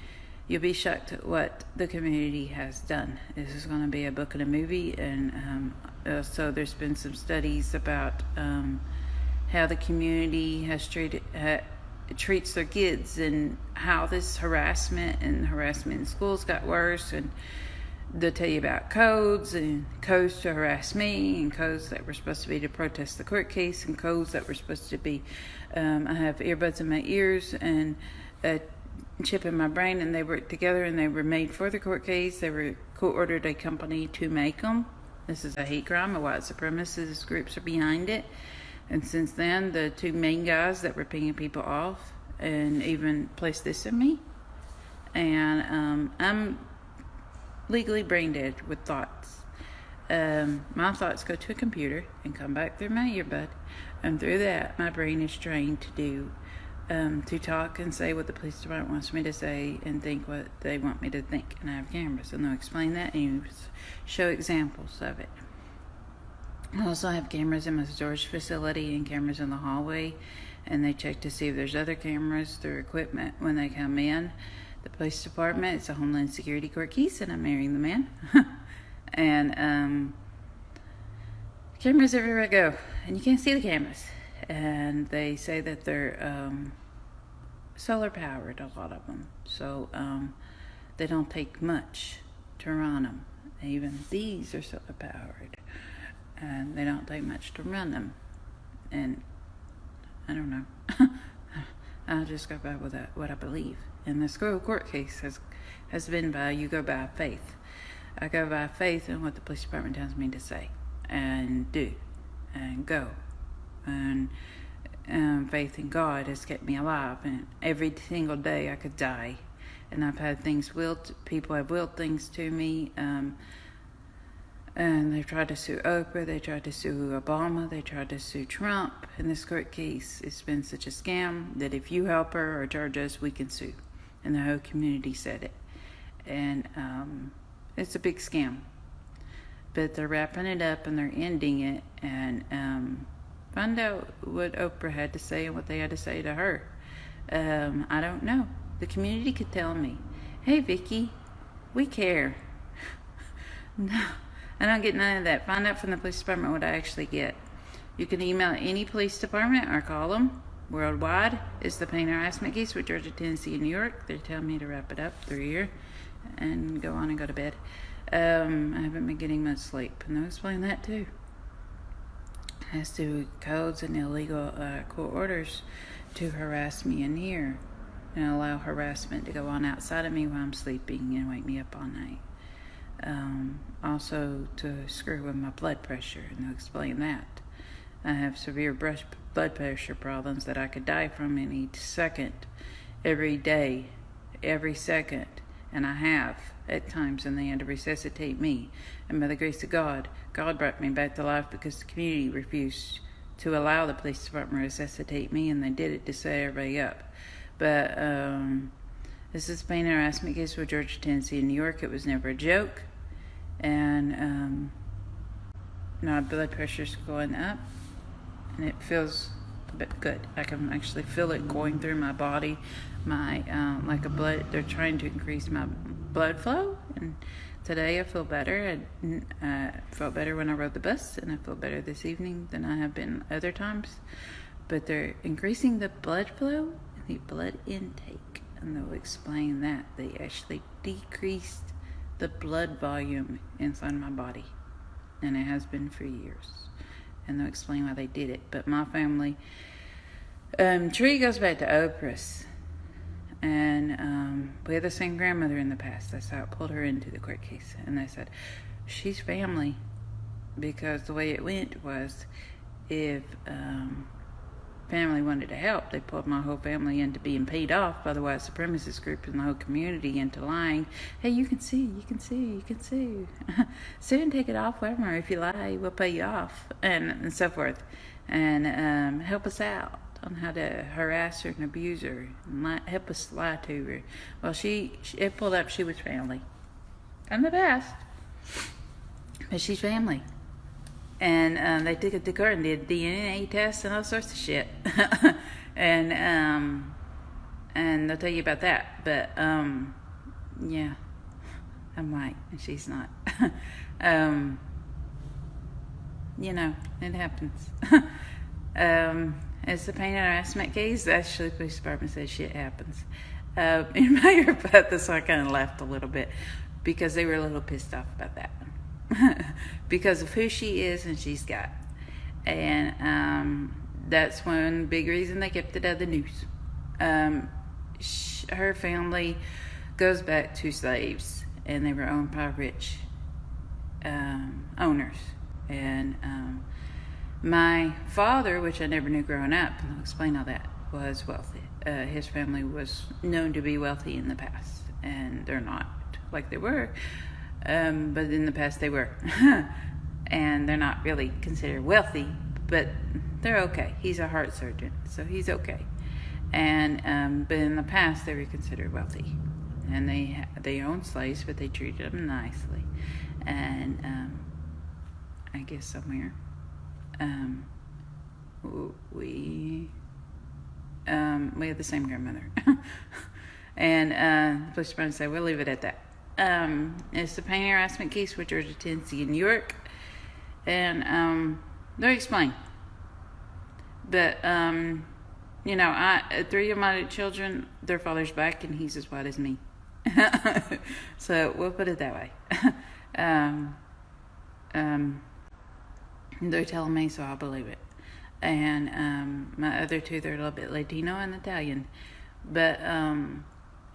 you'll be shocked at what the community has done. This is going to be a book and a movie, and so there's been some studies about how the community has treats their kids, and how this harassment in schools got worse, and they'll tell you about codes and codes to harass me, and codes that were supposed to be to protest the court case, and codes that were supposed to be, I have earbuds in my ears and a chip in my brain, and they work together, and they were made for the court case. They were court-ordered a company to make them. This is a hate crime. A white supremacist groups are behind it. And since then, the two main guys that were pinging people off and even placed this in me. And I'm legally brain dead with thoughts. My thoughts go to a computer and come back through my earbud. And through that, my brain is trained to do, to talk and say what the police department wants me to say and think what they want me to think. And I have cameras, and they'll explain that and show examples of it. I also have cameras in my storage facility and cameras in the hallway, and they check to see if there's other cameras through equipment when they come in. The police department, it's a Homeland Security court case, and I'm marrying the man. And cameras everywhere I go, and you can't see the cameras. And they say that they're solar powered, a lot of them, so they don't take much to run them. Even these are solar powered, and they don't take much to run them. And I don't know. I'll just go by with what I believe. And the school court case has been by, you go by faith. I go by faith in what the police department tells me to say and do and go. And faith in God has kept me alive. And every single day I could die. And I've had things willed, people have willed things to me. And they tried to sue Oprah, they tried to sue Obama, they tried to sue Trump. In this court case, it's been such a scam that if you help her or charge us, we can sue. And the whole community said it. And it's a big scam. But they're wrapping it up and they're ending it. And find out what Oprah had to say and what they had to say to her. I don't know. The community could tell me, hey, Vicky, we care. No. I don't get none of that. Find out from the police department what I actually get. You can email any police department or call them worldwide. It's the pain harassment case with Georgia, Tennessee, and New York. They're telling me to wrap it up through here and go on and go to bed. I haven't been getting much sleep, and they'll explain that too. As to codes and illegal court orders to harass me in here and allow harassment to go on outside of me while I'm sleeping and wake me up all night. Also to screw with my blood pressure, and they'll explain that. I have severe blood pressure problems that I could die from any second, every day, every second, and I have at times, and they had to resuscitate me. And by the grace of God, God brought me back to life because the community refused to allow the police department to resuscitate me, and they did it to set everybody up. But this is pain and harassment case with Georgia, Tennessee, and New York. It was never a joke. And my blood pressure's going up, and it feels a bit good. I can actually feel it going through my body. My they're trying to increase my blood flow. And today I feel better. I felt better when I rode the bus, and I feel better this evening than I have been other times. But they're increasing the blood flow and the blood intake. And they'll explain that. They actually decreased the blood volume inside my body. And it has been for years. And they'll explain why they did it. But my family tree goes back to Oprah's. And we had the same grandmother in the past. That's how it pulled her into the court case. And they said, she's family. Because the way it went was, if family wanted to help, they pulled my whole family into being paid off by the white supremacist group and the whole community into lying. Hey, you can sue. Sue and take it off, whatever. If you lie, we'll pay you off, and so forth. And help us out on how to harass her and abuse her, and help us lie to her. Well, it pulled up she was family. I'm the best, but she's family. And they took it to court and did DNA tests and all sorts of shit. and they'll tell you about that. But yeah, I'm white and she's not. You know, it happens. It's the pain and harassment case. Actually, the police department says shit happens. In my earbud, so I kind of laughed a little bit. because they were a little pissed off about that because of who she is and she's got. And that's one big reason they kept it out of the news. Her family goes back to slaves, and they were owned by rich owners. And my father, which I never knew growing up, and I'll explain all that, was wealthy. His family was known to be wealthy in the past, and they're not like they were, but in the past they were. And they're not really considered wealthy, but they're okay. He's a heart surgeon, so he's okay. And but in the past they were considered wealthy, and they owned slaves, but they treated them nicely. And I guess somewhere we had the same grandmother. And the police department said, we'll leave it at that. It's a pain and harassment case with Georgia, Tennessee, and New York. And they'll explain. But, you know, 3 of my children, their father's back, and he's as white as me. So we'll put it that way. They're telling me, so I'll believe it. And my other 2, they're a little bit Latino and Italian. But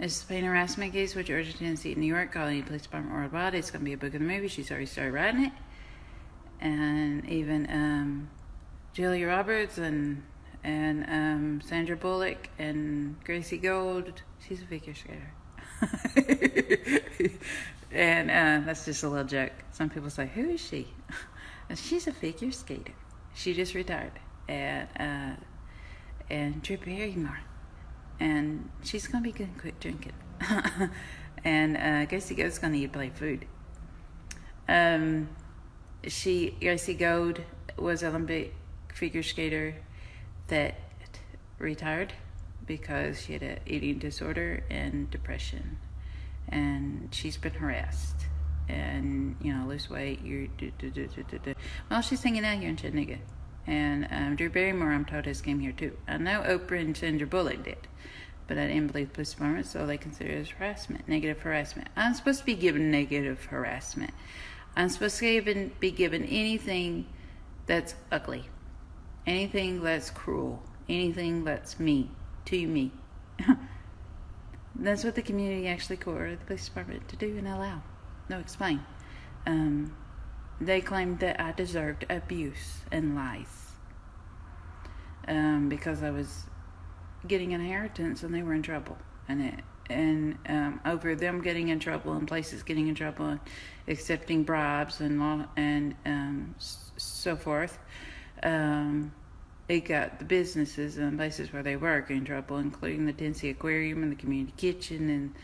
it's a pain and harassment case with Georgia, Tennessee, and New York, calling the police department worldwide. It's going to be a book of the movie. She's already started writing it. And even Julia Roberts and Sandra Bullock and Gracie Gold. She's a figure skater. And that's just a little joke. Some people say, who is she? She's a figure skater. She just retired. And Drew Barrymore. And she's going to be good and quit drinking. And Gracie Gold's going to eat play food. Gracie Gold was an Olympic figure skater that retired because she had an eating disorder and depression. And she's been harassed. And, you know, lose weight, you're Well, she's hanging out here in Chattanooga. And Drew Barrymore, I'm told, has came here too. I know Oprah and Sandra Bullock did, but I didn't believe the police department, so they consider it as harassment, negative harassment. I'm supposed to be given negative harassment. I'm supposed to be given anything that's ugly, anything that's cruel, anything that's mean to me. That's what the community actually coerced the police department to do and allow. No, explain. They claimed that I deserved abuse and lies because I was getting inheritance and they were in trouble, and over them getting in trouble and places getting in trouble and accepting bribes and so forth. It got the businesses and places where they work in trouble, including the Tennessee Aquarium and the community kitchen and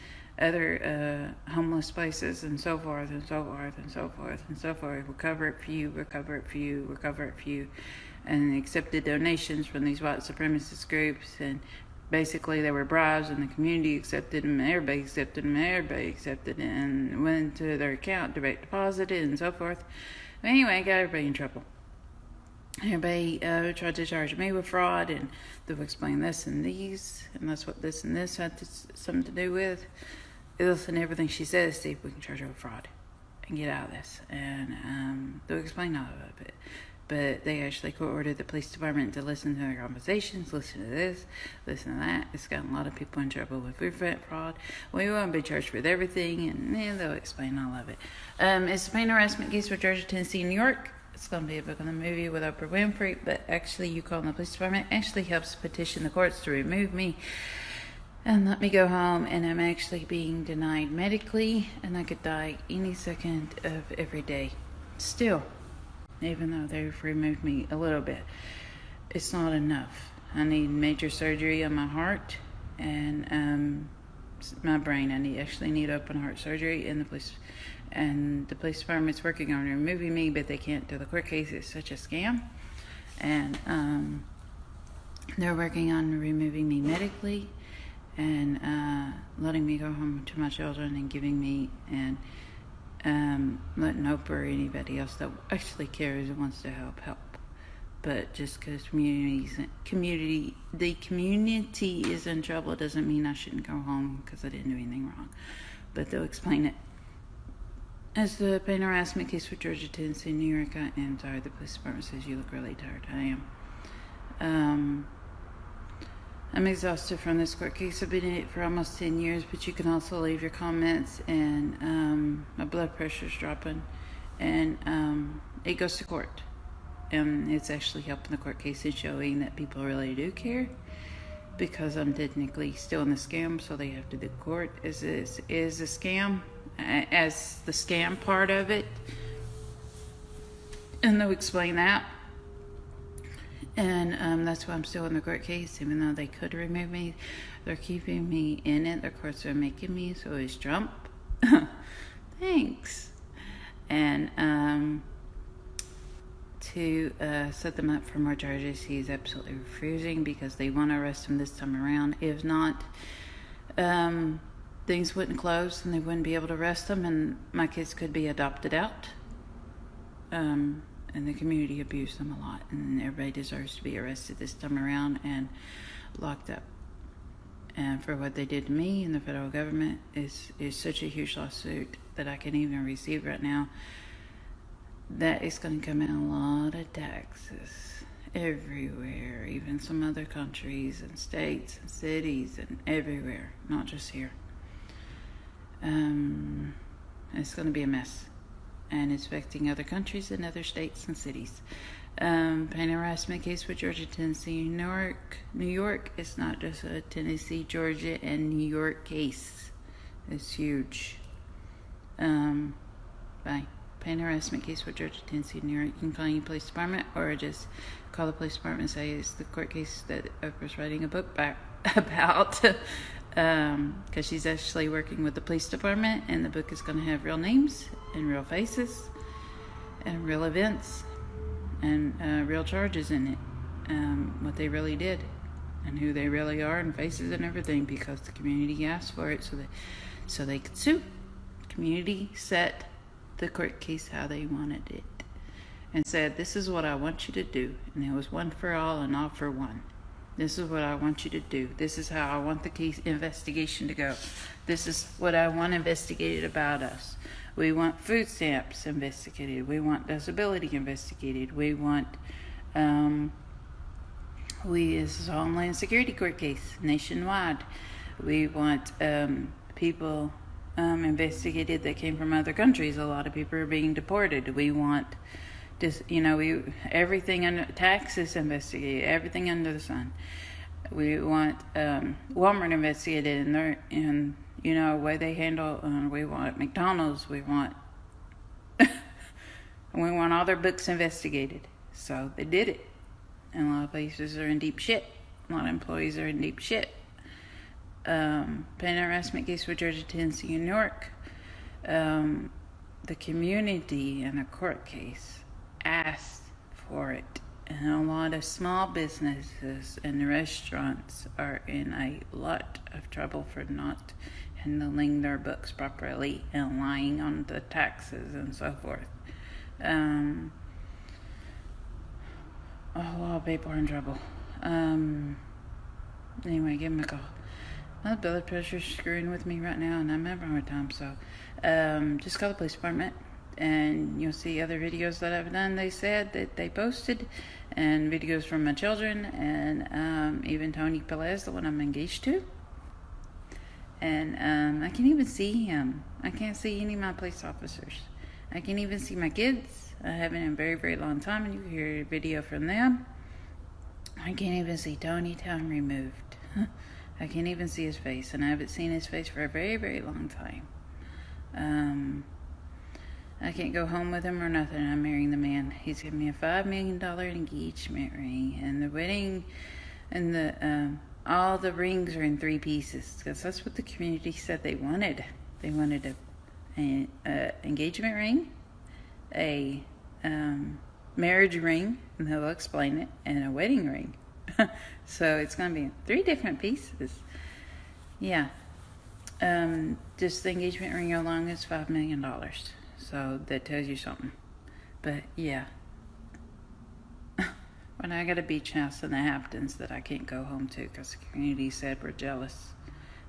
other homeless places and so forth and so forth and so forth and so forth. Recover it for you, recover it for you, recover it for you. And accepted donations from these white supremacist groups, and basically they were bribes, and the community accepted them, everybody accepted them, everybody accepted it, and went into their account, direct deposited, and so forth. Anyway, got everybody in trouble. Everybody tried to charge me with fraud, and they'll explain this and these, and that's what this and this had something to do with. Listen to everything she says, see if we can charge her with fraud and get out of this. And they'll explain all of it. But they actually court-ordered the police department to listen to their conversations, listen to this, listen to that. It's gotten a lot of people in trouble with fraud. We want to be charged with everything, and they'll explain all of it. It's a pain harassment case with Georgia, Tennessee, New York. It's going to be a book on the movie with Oprah Winfrey, but actually you calling the police department actually helps petition the courts to remove me and let me go home, and I'm actually being denied medically, and I could die any second of every day. Still, even though they've removed me a little bit, it's not enough. I need major surgery on my heart and my brain. I actually need open heart surgery, and the police department's working on removing me, but they can't do the court case. It's such a scam, and they're working on removing me medically and letting me go home to my children and giving me and letting Oprah or anybody else that actually cares and wants to help. But just because the community is in trouble doesn't mean I shouldn't go home because I didn't do anything wrong. But they'll explain it. As the pain harassment case for Georgia, Tennessee, New York, I am tired. The police department says you look really tired. I am. I'm exhausted from this court case. I've been in it for almost 10 years, but you can also leave your comments, and my blood pressure's dropping, and it goes to court. And it's actually helping the court case and showing that people really do care, because I'm technically still in the scam, so they have to do court is a scam, as the scam part of it, and they'll explain that. And that's why I'm still in the court case, even though they could remove me. They're keeping me in it. The courts are making me, so is Trump. Thanks. And to set them up for more charges, he's absolutely refusing, because they want to arrest him this time around. If not, things wouldn't close and they wouldn't be able to arrest him, and my kids could be adopted out. And the community abused them a lot, and everybody deserves to be arrested this time around and locked up. And for what they did to me, and the federal government is such a huge lawsuit that I can't even receive right now. That is going to come in a lot of taxes everywhere, even some other countries and states and cities and everywhere, not just here. It's going to be a mess, and it's affecting other countries and other states and cities. Pain harassment case for Georgia, Tennessee, New York. It's not just a Tennessee, Georgia, and New York case. It's huge. Bye. Pain harassment case for Georgia, Tennessee, New York. You can call any police department, or just call the police department and say it's the court case that Oprah's writing a book about. Because she's actually working with the police department, and the book is going to have real names and real faces and real events and real charges in it, what they really did and who they really are, and faces and everything, because the community asked for it so they could sue. The community set the court case how they wanted it and said, this is what I want you to do, and it was one for all and all for one. This is what I want you to do. This is how I want the case investigation to go. This is what I want investigated about us. We want food stamps investigated. We want disability investigated. We want, this is a Homeland Security court case nationwide. We want people investigated that came from other countries. A lot of people are being deported. We want just, everything under taxes investigated, everything under the sun. We want Walmart investigated, and way they handle. We want McDonald's. We want all their books investigated. So they did it, and a lot of places are in deep shit. A lot of employees are in deep shit. Pain harassment case for Georgia, Tennessee, and New York. The community in a court case asked for it, and a lot of small businesses and restaurants are in a lot of trouble for not handling their books properly and lying on the taxes and so forth. A lot of people are in trouble. Anyway, give them a call. My blood pressure's screwing with me right now, and I'm having a hard time, so just call the police department, and you'll see other videos that I've done. They said that they posted, and videos from my children, and even Tony Pelez, the one I'm engaged to. And I can't even see him. I can't see any of my police officers. I can't even see my kids. I haven't in a very, very long time, and you can hear a video from them. I can't even see Tony Town removed. I can't even see his face, and I haven't seen his face for a very, very long time. I can't go home with him or nothing. I'm marrying the man. He's giving me a $5 million engagement ring, and the wedding, and the all the rings are in 3 pieces, because that's what the community said they wanted. They wanted an engagement ring, a marriage ring, and they'll explain it, and a wedding ring. So it's going to be 3 different pieces. Yeah. Just the engagement ring alone is $5 million. So that tells you something. But yeah. When I got a beach house in the Hamptons that I can't go home to because the community said we're jealous.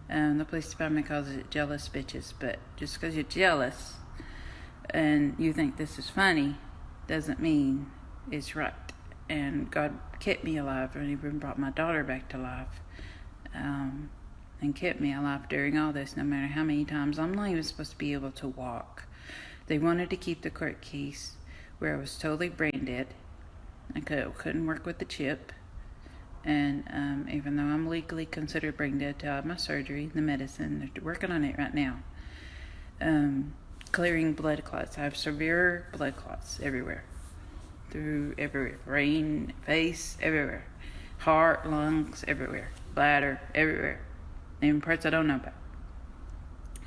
The police department calls it jealous bitches. But just because you're jealous and you think this is funny, doesn't mean it's right. And God kept me alive, and even brought my daughter back to life, and kept me alive during all this, no matter how many times. I'm not even supposed to be able to walk. They wanted to keep the court case where I was totally brain dead. I couldn't work with the chip. And even though I'm legally considered brain dead till I have my surgery, the medicine, they're working on it right now. Clearing blood clots. I have severe blood clots everywhere. Through everywhere. Brain, face, everywhere. Heart, lungs, everywhere. Bladder, everywhere. Even parts I don't know about.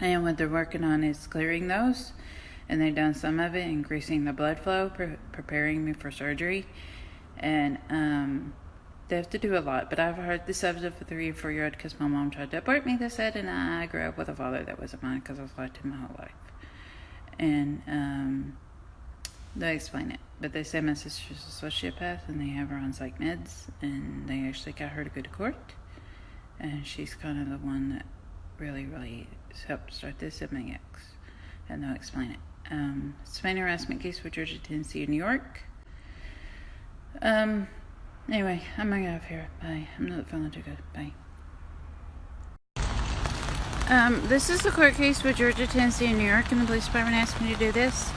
And what they're working on is clearing those. And they've done some of it, increasing the blood flow, preparing me for surgery. And they have to do a lot. But I've heard this of a 3 or 4 year old because my mom tried to abort me, they said. And I grew up with a father that wasn't mine because I was lied to my whole life. And they explain it. But they say my sister's a sociopath and they have her on psych meds. And they actually got her to go to court. And she's kind of the one that really, really helped start this at my ex. And they'll explain it. It's an harassment case with Georgia, Tennessee, and New York. Anyway, I'm gonna get out of here. Bye. I'm not feeling too good. Bye. This is the court case with Georgia, Tennessee, and New York, and the police department asked me to do this.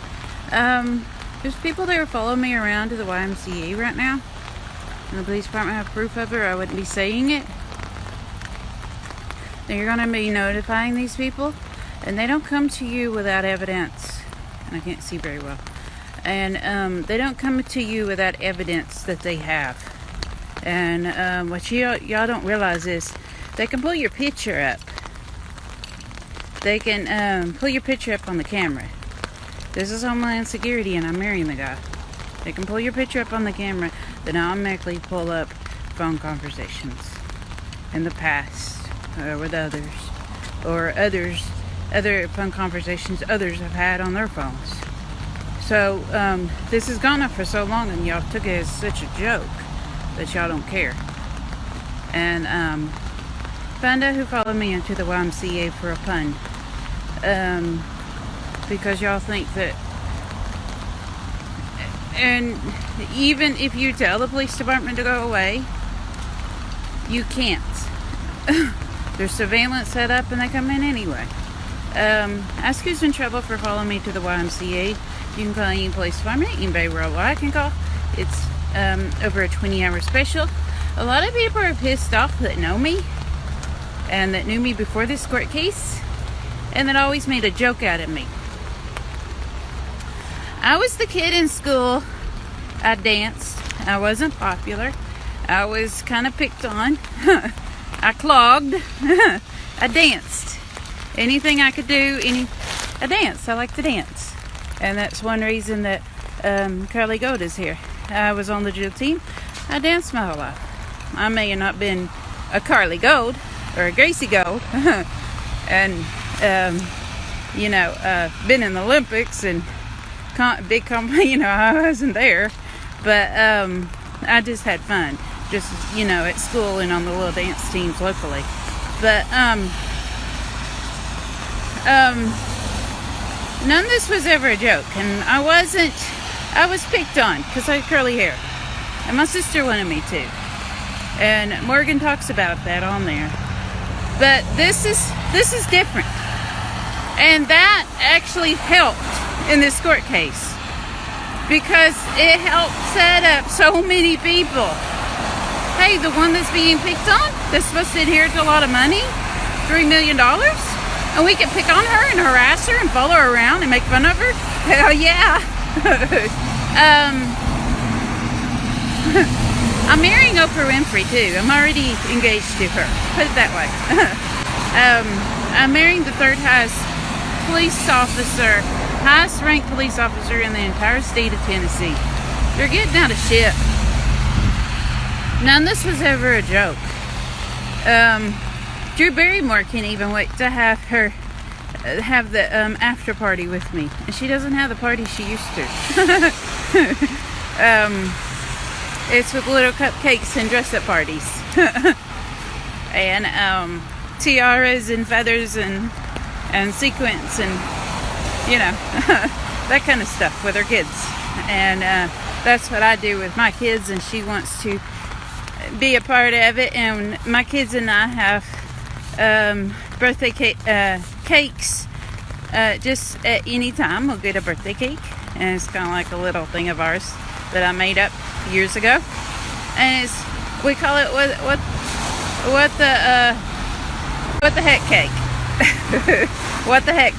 There's people that are following me around to the YMCA right now, and the police department have proof of it, or I wouldn't be saying it. Now you're gonna be notifying these people, and they don't come to you without evidence. And I can't see very well. And they don't come to you without evidence that they have. And what y'all don't realize is they can pull your picture up. They can pull your picture up on the camera. This is Homeland Security, and I'm marrying the guy. They can pull your picture up on the camera, then automatically pull up phone conversations in the past with others, or other phone conversations others have had on their phones. So this has gone up for so long, and y'all took it as such a joke that y'all don't care. And find out who followed me into the YMCA for a pun. Because y'all think that, and even if you tell the police department to go away, you can't. There's surveillance set up and they come in anyway. Ask who's in trouble for following me to the YMCA. You can call any police department. Anybody worldwide can call. It's over a 20-hour special. A lot of people are pissed off that know me and that knew me before this court case, and that always made a joke out of me. I was the kid in school. I danced. I wasn't popular. I was kind of picked on. I clogged. I danced. Anything I could do, I danced. I like to dance. And that's one reason that Carly Gold is here. I was on the drill team. I danced my whole life. I may have not been a Carly Gold or a Gracie Gold. And, been in the Olympics and I wasn't there. But I just had fun. Just, at school and on the little dance teams locally. But, none of this was ever a joke, and I was picked on because I had curly hair, and my sister wanted me to, and Morgan talks about that on there. But this is different, and that actually helped in this court case because it helped set up so many people. Hey, the one that's being picked on, that's supposed to adhere to a lot of money, $3 million. And we can pick on her and harass her and follow her around and make fun of her? Hell yeah. I'm marrying Oprah Winfrey too. I'm already engaged to her. Put it that way. I'm marrying the third highest ranked police officer in the entire state of Tennessee. They're getting out of shit. None of this was ever a joke. Drew Barrymore can't even wait to have the after party with me, and she doesn't have the party she used to. It's with little cupcakes and dress-up parties, and tiaras and feathers and sequins and that kind of stuff with her kids. And that's what I do with my kids, and she wants to be a part of it. And my kids and I have birthday cakes. Just at any time we'll get a birthday cake, and it's kind of like a little thing of ours that I made up years ago, and we call it what the heck cake. What the heck.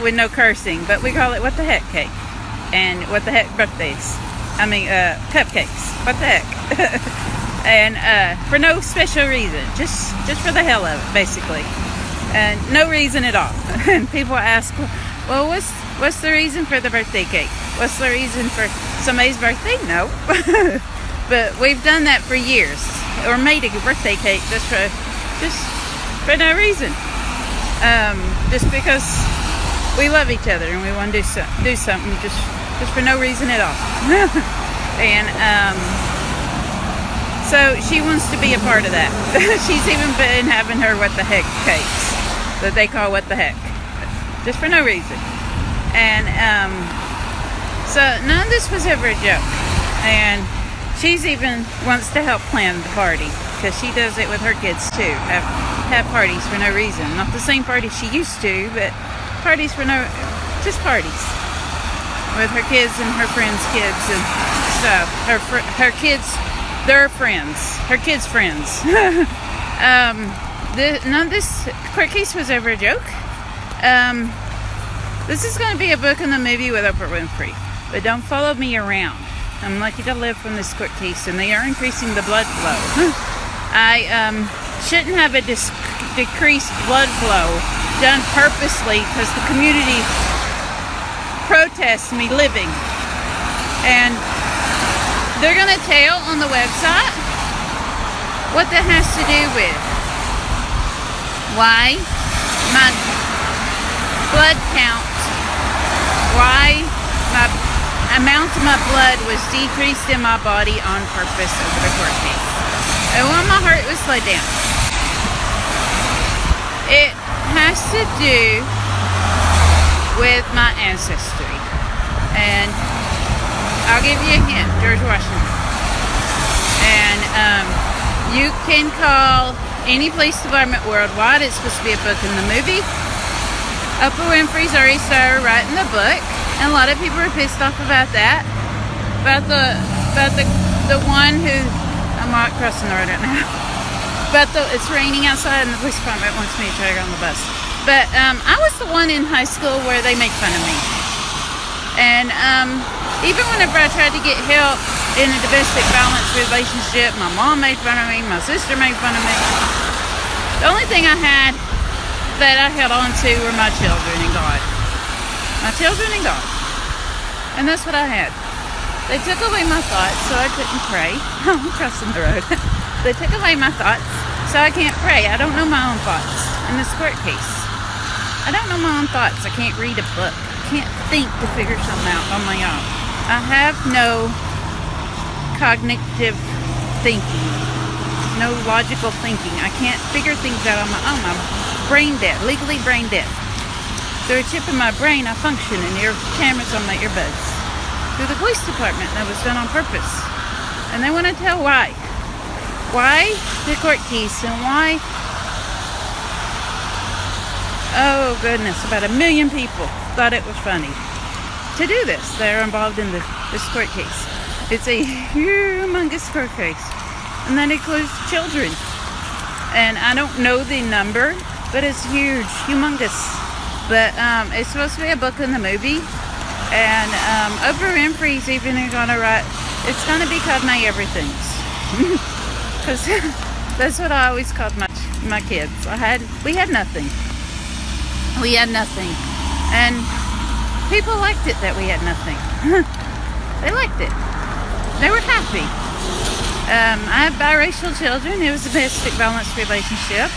With no cursing, but we call it what the heck cake, and what the heck birthdays. Cupcakes. What the heck. And for no special reason, just for the hell of it, basically. And no reason at all. And people ask, well, what's the reason for the birthday cake? What's the reason for somebody's birthday? No. But we've done that for years, or made a birthday cake just for no reason. Just because we love each other and we want to do something just for no reason at all. And so she wants to be a part of that. She's even been having her what the heck cakes that they call what the heck, just for no reason. And so none of this was ever a joke. And she's even wants to help plan the party, because she does it with her kids too. Have parties for no reason. Not the same parties she used to, but parties for just parties with her kids and her friends' kids and stuff. Her kids, their friends, her kids' friends. None of this court case was ever a joke. This is going to be a book and a movie with Oprah Winfrey, but don't follow me around. I'm lucky to live from this court case, and they are increasing the blood flow. I shouldn't have a decreased blood flow done purposely because the community protests me living. And they're going to tell on the website what that has to do with why my blood count, why my amount of my blood was decreased in my body on purpose over the court case. And why my heart was slowed down. It has to do with my ancestry. And I'll give you a hint, George Washington. And you can call any police department worldwide. It's supposed to be a book in the movie. Oprah Winfrey's already started writing the book, and a lot of people are pissed off about that. About the one who, I'm not crossing the road right now. But it's raining outside, and the police department wants me to try to go on the bus. But I was the one in high school where they made fun of me, and even whenever I tried to get help in a domestic violence relationship, my mom made fun of me, my sister made fun of me. The only thing I had that I held on to were my children and God. My children and God. And that's what I had. They took away my thoughts so I couldn't pray. I'm crossing the road. They took away my thoughts so I can't pray. I don't know my own thoughts in this court case. I don't know my own thoughts. I can't read a book. I can't think to figure something out on my own. I have no cognitive thinking, no logical thinking. I can't figure things out on my own. I'm brain dead, legally brain dead. Through a chip in my brain, I function, and your cameras on my earbuds. Through the police department, that was done on purpose. And they want to tell why. Why the court case, and why, oh goodness, about 1 million people thought it was funny to do this. They're involved in this court case. It's a humongous court case, and that includes children. And I don't know the number, but it's huge, humongous. But it's supposed to be a book in the movie, and Oprah Winfrey's even going to write. It's going to be called My Everythings, because that's what I always called my kids. We had nothing. We had nothing, and people liked it that we had nothing. They liked it. They were happy. I have biracial children. It was a domestic violence relationship.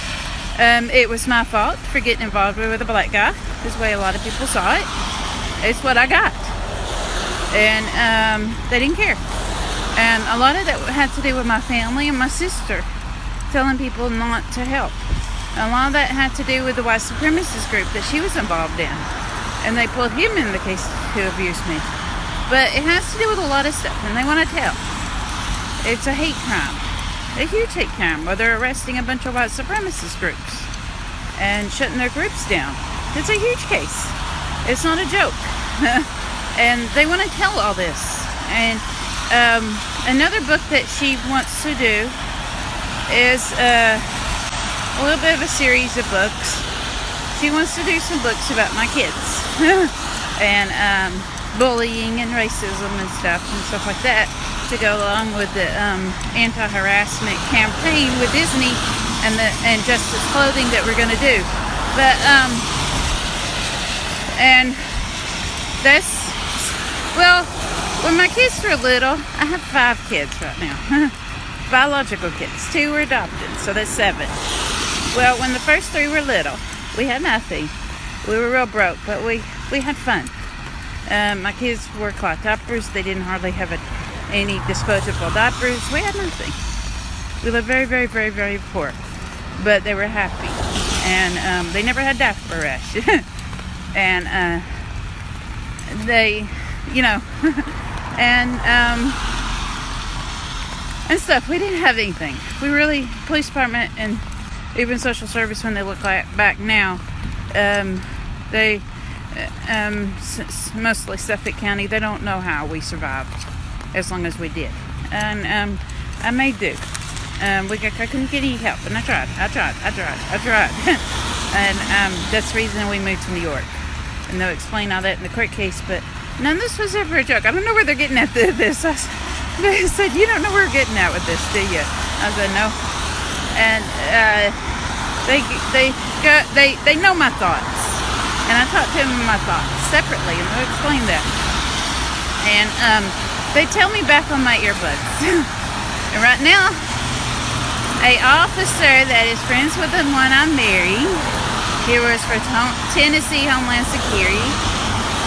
It was my fault for getting involved with a black guy. Is the way a lot of people saw it. It's what I got. And they didn't care. And a lot of that had to do with my family and my sister telling people not to help. A lot of that had to do with the white supremacist group that she was involved in. and they pulled him in the case to abuse me. But it has to do with a lot of stuff, and they want to tell. It's a hate crime, a huge hate crime, where they're arresting a bunch of white supremacist groups and shutting their groups down. It's a huge case. It's not a joke. And they want to tell all this. And another book that she wants to do is a little bit of a series of books. She wants to do some books about my kids and bullying and racism and stuff like that, to go along with the anti-harassment campaign with Disney and Justice Clothing that we're going to do. But and that's, well, when my kids were little, I have 5 kids right now. Biological kids. 2 were adopted, so that's 7. Well, when the first 3 were little, we had nothing. We were real broke, but we had fun. My kids wore cloth diapers. They didn't hardly have any disposable diapers. We had nothing. We lived very, very, very, very poor, but they were happy, and they never had diaper rash. And they, you know, and stuff. We didn't have anything. We really, police department and even social service, when they look back now, they mostly Suffolk County, they don't know how we survived as long as we did. And I made do. I couldn't get any help, and I tried. And that's the reason we moved to New York. And they'll explain all that in the court case, but none of this was ever a joke. I don't know where they're getting at this. They said, you don't know where we're getting at with this, do you? I said, no. And they know my thoughts. And I talk to them my thoughts separately, and they'll explain that. And they tell me back on my earbuds. And right now, a officer that is friends with the one I'm marrying, he works for Tennessee Homeland Security.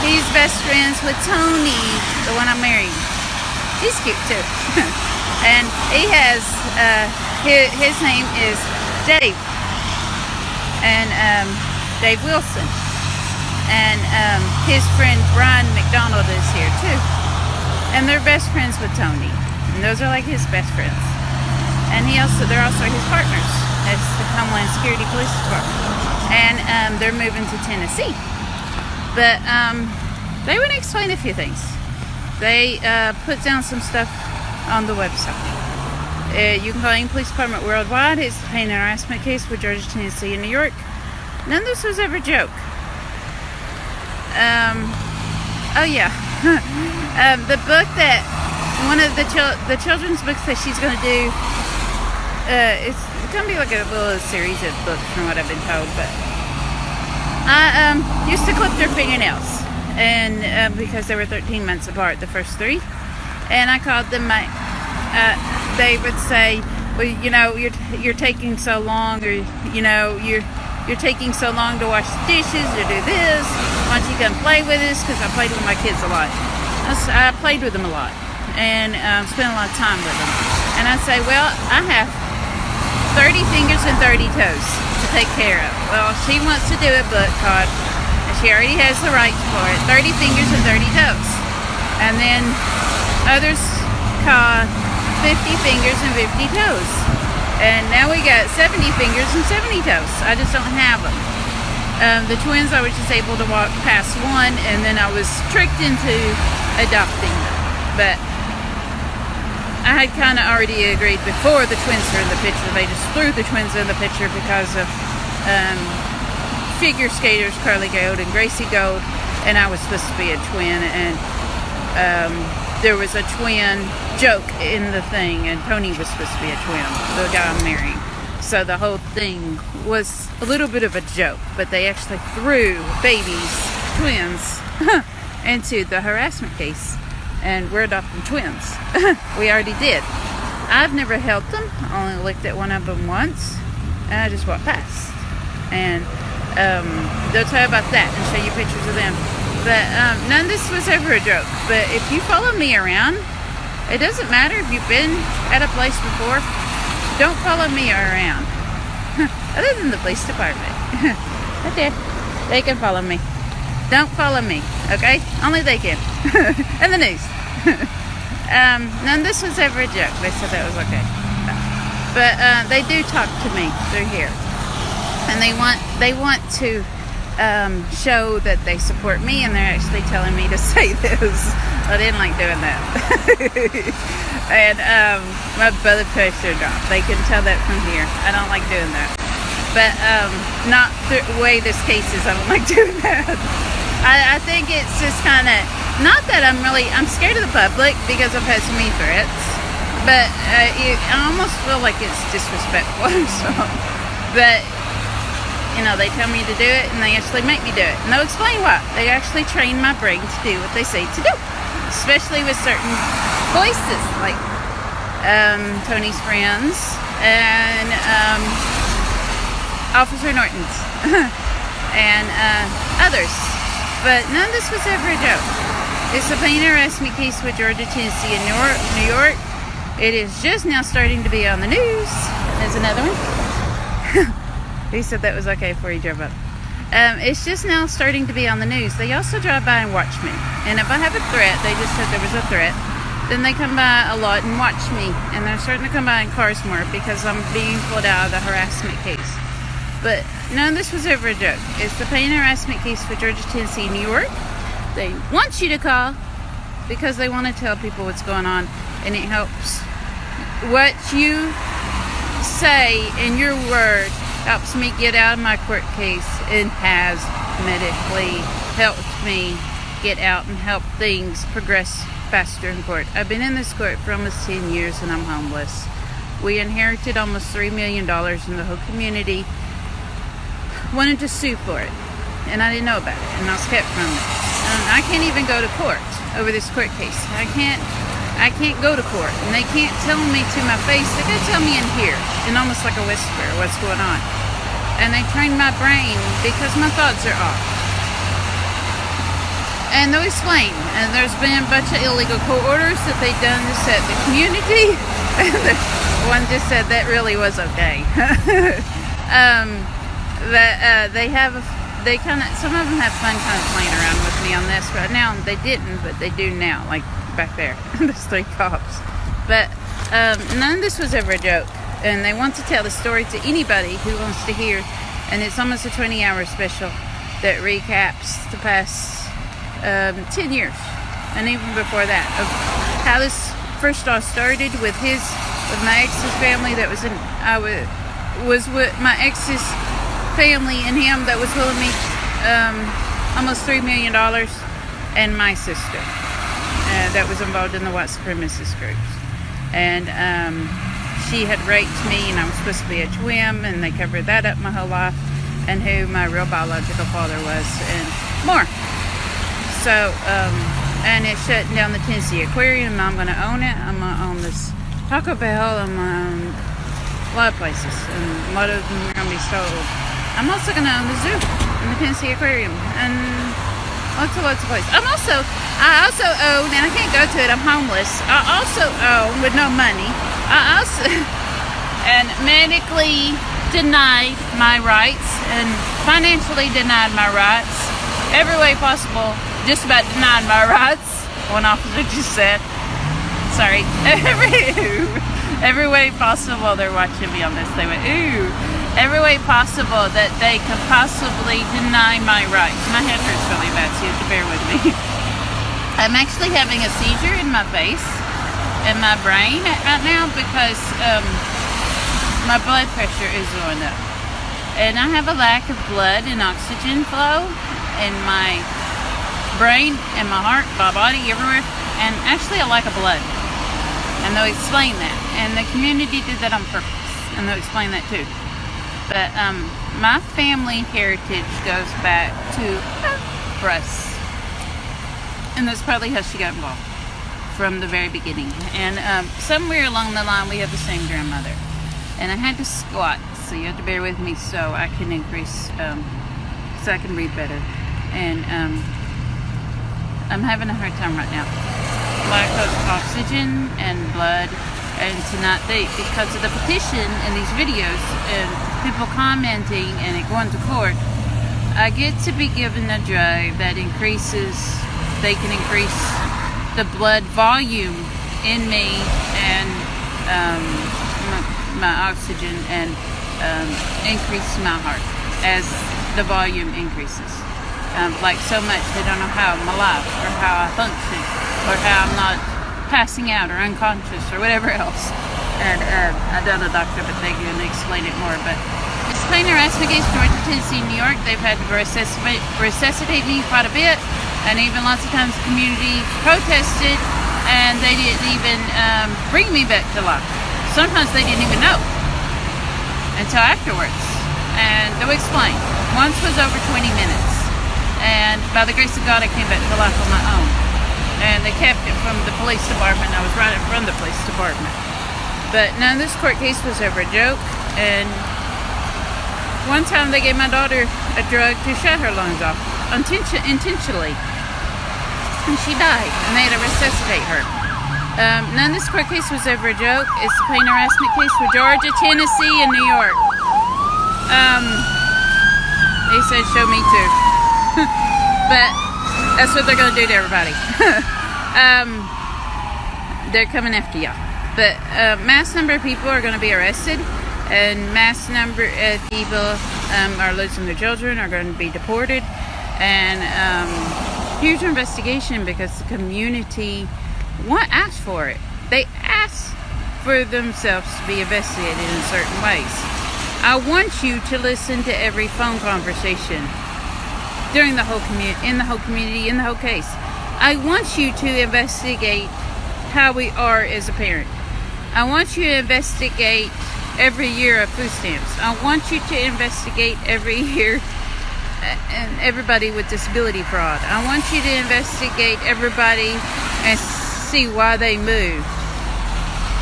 He's best friends with Tony, the one I'm marrying. He's cute too. And he has, his name is Dave. And Dave Wilson. And his friend Brian McDonald is here too. And they're best friends with Tony. And those are like his best friends. And they're also his partners at the Homeland Security Police Department. And they're moving to Tennessee. But they would explain a few things. They put down some stuff on the website. You can call any police department worldwide. It's the pain and harassment case with Georgia, Tennessee, and New York. None of this was ever a joke. Oh yeah. The book that, one of the children's books that she's going to do, it's going to be like a little series of books from what I've been told, but I used to clip their fingernails, and because they were 13 months apart, the first 3, and I called them they would say, well, you know, you're taking so long, or you know, you're taking so long to wash the dishes or do this. Why don't you come play with us? Because I played with my kids a lot. I played with them a lot and spent a lot of time with them. And I say, well, I have 30 fingers and 30 toes to take care of. Well, she wants to do a book called, and she already has the rights for it, 30 fingers and 30 toes. And then others call 50 fingers and 50 toes. And now we got 70 fingers and 70 toes. I just don't have them. The twins, I was just able to walk past one, and then I was tricked into adopting them. But I had kind of already agreed before the twins were in the picture. They just threw the twins in the picture because of figure skaters Carly Gold and Gracie Gold, and I was supposed to be a twin, and there was a twin joke in the thing, and Tony was supposed to be a twin, the guy I'm marrying. So the whole thing was a little bit of a joke, but they actually threw babies, twins, into the harassment case, and we're adopting twins. We already did. I've never held them. I only looked at one of them once, and I just walked past. And they'll tell you about that and show you pictures of them. But none of this was ever a joke. But if you follow me around, it doesn't matter if you've been at a place before. Don't follow me around. Other than the police department. Okay, they can follow me. Don't follow me, okay? Only they can. And the news. None of this was ever a joke. They said that was okay. But they do talk to me through here. And they want to show that they support me, and they're actually telling me to say this. I didn't like doing that. And my blood pressure dropped. They can tell that from here. I don't like doing that. But not the way this case is, I don't like doing that. I think it's just kind of, not that I'm scared of the public because I've had so many threats, but I almost feel like it's disrespectful or something. But, you know, they tell me to do it, and they actually make me do it. And they'll explain why. They actually train my brain to do what they say to do, especially with certain voices, like Tony's friends and Officer Norton's and others. But none of this was ever a joke. It's a plain harassment case with Georgia, Tennessee, and New York. It is just now starting to be on the news. There's another one. He said that was okay before he drove up. It's just now starting to be on the news. They also drive by and watch me. And if I have a threat, they just said there was a threat, then they come by a lot and watch me. And they're starting to come by in cars more because I'm being pulled out of the harassment case. But none of this was ever a joke. It's the pain harassment case for Georgia, Tennessee, New York. They want you to call because they want to tell people what's going on, and it helps. What you say in your word helps me get out of my court case and has medically helped me get out and help things progress faster in court. I've been in this court for almost 10 years and I'm homeless. We inherited almost $3 million and the whole community wanted to sue for it, and I didn't know about it, and I was kept from it. I can't even go to court over this court case. I can't go to court, and they can't tell me to my face. They gotta tell me in here, in almost like a whisper, what's going on. And they train my brain because my thoughts are off. And they'll explain. And there's been a bunch of illegal court orders that they've done to set the community. And the one just said that really was okay. They kind of, some of them have fun kind of playing around with me on this right now. They didn't, but they do now, like back there. There's 3 cops. But none of this was ever a joke. And they want to tell the story to anybody who wants to hear. And it's almost a 20-hour special that recaps the past 10 years. And even before that, of how this first all started with my ex's family that was was with my ex's family and him that was willing me almost $3 million, and my sister that was involved in the white supremacist groups. And she had raped me, and I was supposed to be a twin, and they covered that up my whole life, and who my real biological father was, and more. So, and it's shutting down the Tennessee Aquarium. I'm going to own it. I'm going to own this Taco Bell. I'm going to own a lot of places, and a lot of them are going to be sold. I'm also going to own the zoo and the Tennessee Aquarium and lots of places. I also own, and I can't go to it, I'm homeless. I also own, with no money, and medically denied my rights and financially denied my rights. Every way possible, just about denied my rights. One officer just said, sorry, every way possible. They're watching me on this. They went, ooh. Every way possible that they could possibly deny my rights. My head hurts really bad, so you have to bear with me. I'm actually having a seizure in my face and my brain right now because my blood pressure is going up. And I have a lack of blood and oxygen flow in my brain and my heart, my body, everywhere. And actually a lack of blood. And they'll explain that. And the community did that on purpose. And they'll explain that too. But my family heritage goes back to breasts. And that's probably how she got involved from the very beginning. And somewhere along the line we have the same grandmother. And I had to squat, so you have to bear with me so I can increase, so I can read better. And I'm having a hard time right now. Lack of oxygen and blood. And tonight, because of the petition and these videos and people commenting and it going to court, I get to be given a drug that they can increase the blood volume in me and my oxygen and increase my heart as the volume increases. Like so much they don't know how I'm alive or how I function or how I'm not passing out or unconscious or whatever else. And I don't know a doctor, but they can explain it more. But it's plain harassment case, Georgia, Tennessee, New York. They've had to resuscitate me quite a bit, and even lots of times the community protested, and they didn't even bring me back to life. Sometimes they didn't even know until afterwards. And they'll explain. Once was over 20 minutes, and by the grace of God, I came back to life on my own. And they kept it from the police department. I was right in front of the police department. But no, this court case was ever a joke. And one time they gave my daughter a drug to shut her lungs off intentionally, and she died, and they had to resuscitate her. None of this court case was ever a joke. It's a plain harassment case for Georgia, Tennessee, and New York. They said show me too. But that's what they're going to do to everybody. They're coming after y'all. But mass number of people are going to be arrested, and mass number of people are losing their children, are going to be deported, and huge investigation because the community asked for it. They asked for themselves to be investigated in certain ways. I want you to listen to every phone conversation during the whole community, in the whole case. I want you to investigate how we are as a parent. I want you to investigate every year of food stamps. I want you to investigate every year and everybody with disability fraud. I want you to investigate everybody and see why they moved.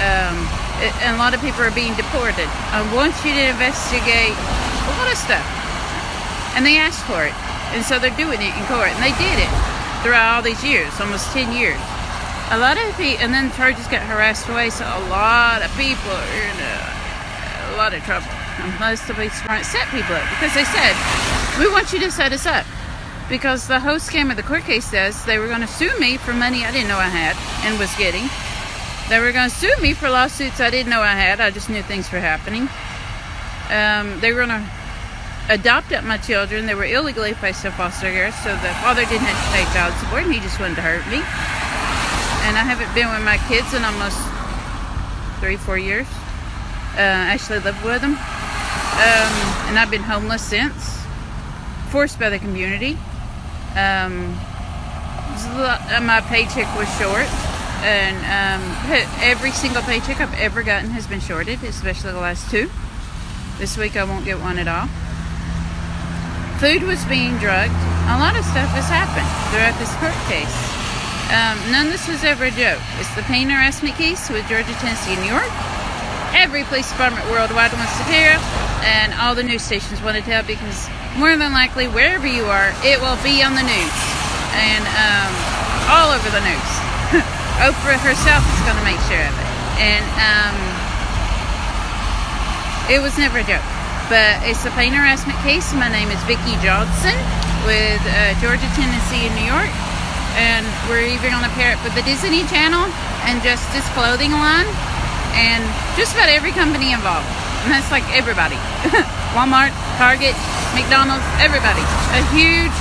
And a lot of people are being deported. I want you to investigate a lot of stuff. And they asked for it. And so they're doing it in court. And they did it throughout all these years, almost 10 years. A lot of people, and then the charges got harassed away, so a lot of people are in a lot of trouble. And most of these weren't set people up because they said, we want you to set us up. Because the whole scam of the court case says they were going to sue me for money I didn't know I had and was getting. They were going to sue me for lawsuits I didn't know I had. I just knew things were happening. They were going to adopt up my children. They were illegally placed in foster care, so the father didn't have to pay child support, and he just wanted to hurt me. And I haven't been with my kids in almost 3-4 years. I actually lived with them. And I've been homeless since. Forced by the community. My paycheck was short. And every single paycheck I've ever gotten has been shorted, especially the last 2. This week I won't get one at all. Food was being drugged. A lot of stuff has happened throughout this court case. None of this was ever a joke. It's the pain harassment case with Georgia, Tennessee, and New York. Every police department worldwide wants to tell, and all the news stations want to tell, because more than likely, wherever you are, it will be on the news. And all over the news. Oprah herself is going to make sure of it. And it was never a joke. But it's a pain harassment case. My name is Vicki Johnson with Georgia, Tennessee, and New York. And we're even going to pair it with the Disney Channel and Justice Clothing Line and just about every company involved. And that's like everybody. Walmart, Target, McDonald's, everybody. A huge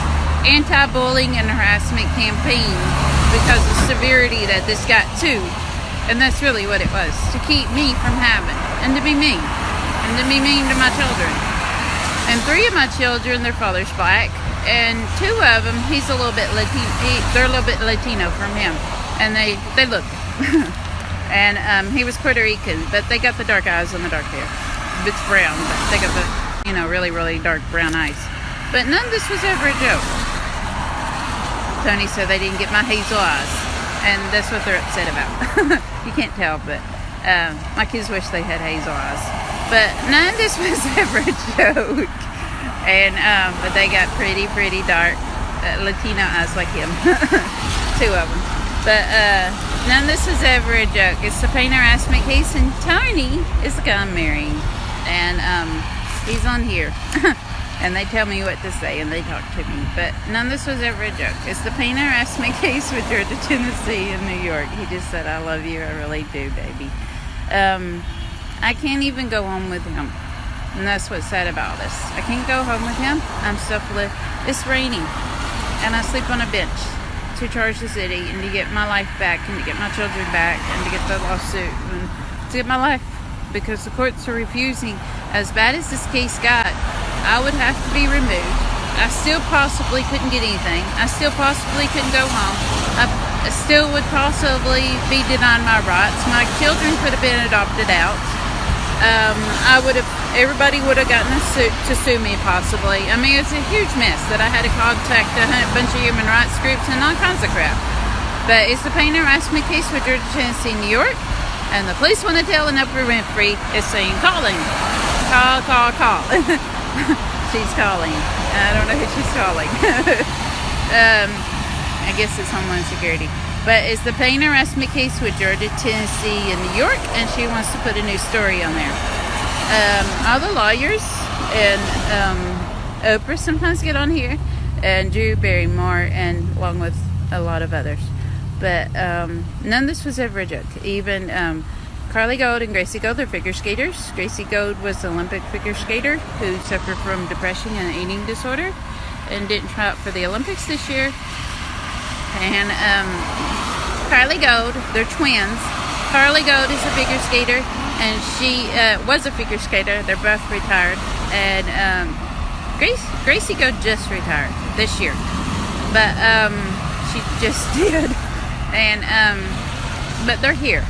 anti-bullying and harassment campaign because of the severity that this got to. And that's really what it was. To keep me from having. And to be mean. And to be mean to my children. And 3 of my children, their father's black. And 2 of them, he's a little bit Latino. They're a little bit Latino from him, and they look. And he was Puerto Rican, but they got the dark eyes and the dark hair. It's brown, but they got the really really dark brown eyes. But none of this was ever a joke. Tony said they didn't get my hazel eyes, and that's what they're upset about. You can't tell, but my kids wish they had hazel eyes. But none of this was ever a joke. And but they got pretty dark Latino eyes like him. 2 of them. But none of this is ever a joke. It's a pain harassment case, and Tony is the guy I'm marrying. And he's on here. and they tell me what to say, and they talk to me. But none of this was ever a joke. It's the pain harassment case with Georgia, Tennessee, and New York. He just said, I love you. I really do, baby. I can't even go home with him. And that's what's sad about this. I can't go home with him. I'm stuck with, it's raining. And I sleep on a bench to charge the city and to get my life back and to get my children back and to get the lawsuit and to get my life, because the courts are refusing. As bad as this case got, I would have to be removed. I still possibly couldn't get anything. I still possibly couldn't go home. I still would possibly be denied my rights. My children could have been adopted out. Everybody would have gotten to sue me possibly. I mean, it's a huge mess that I had to contact a bunch of human rights groups and all kinds of crap. But it's the pain harassment case with Georgia, Tennessee, New York. And the police want to tell Oprah Winfrey is saying, calling. Call. She's calling. I don't know who she's calling. I guess it's Homeland Security. But it's the pain harassment case with Georgia, Tennessee, and New York, and she wants to put a new story on there. All the lawyers and Oprah sometimes get on here, and Drew Barrymore, and along with a lot of others. But none of this was ever a joke. Even Carly Gold and Gracie Gold are figure skaters. Gracie Gold was an Olympic figure skater who suffered from depression and an eating disorder and didn't try out for the Olympics this year. And Carly Gold, they're twins. Carly Gold is a figure skater, and she was a figure skater. They're both retired. And Gracie Gold just retired this year. But she just did. And but they're here.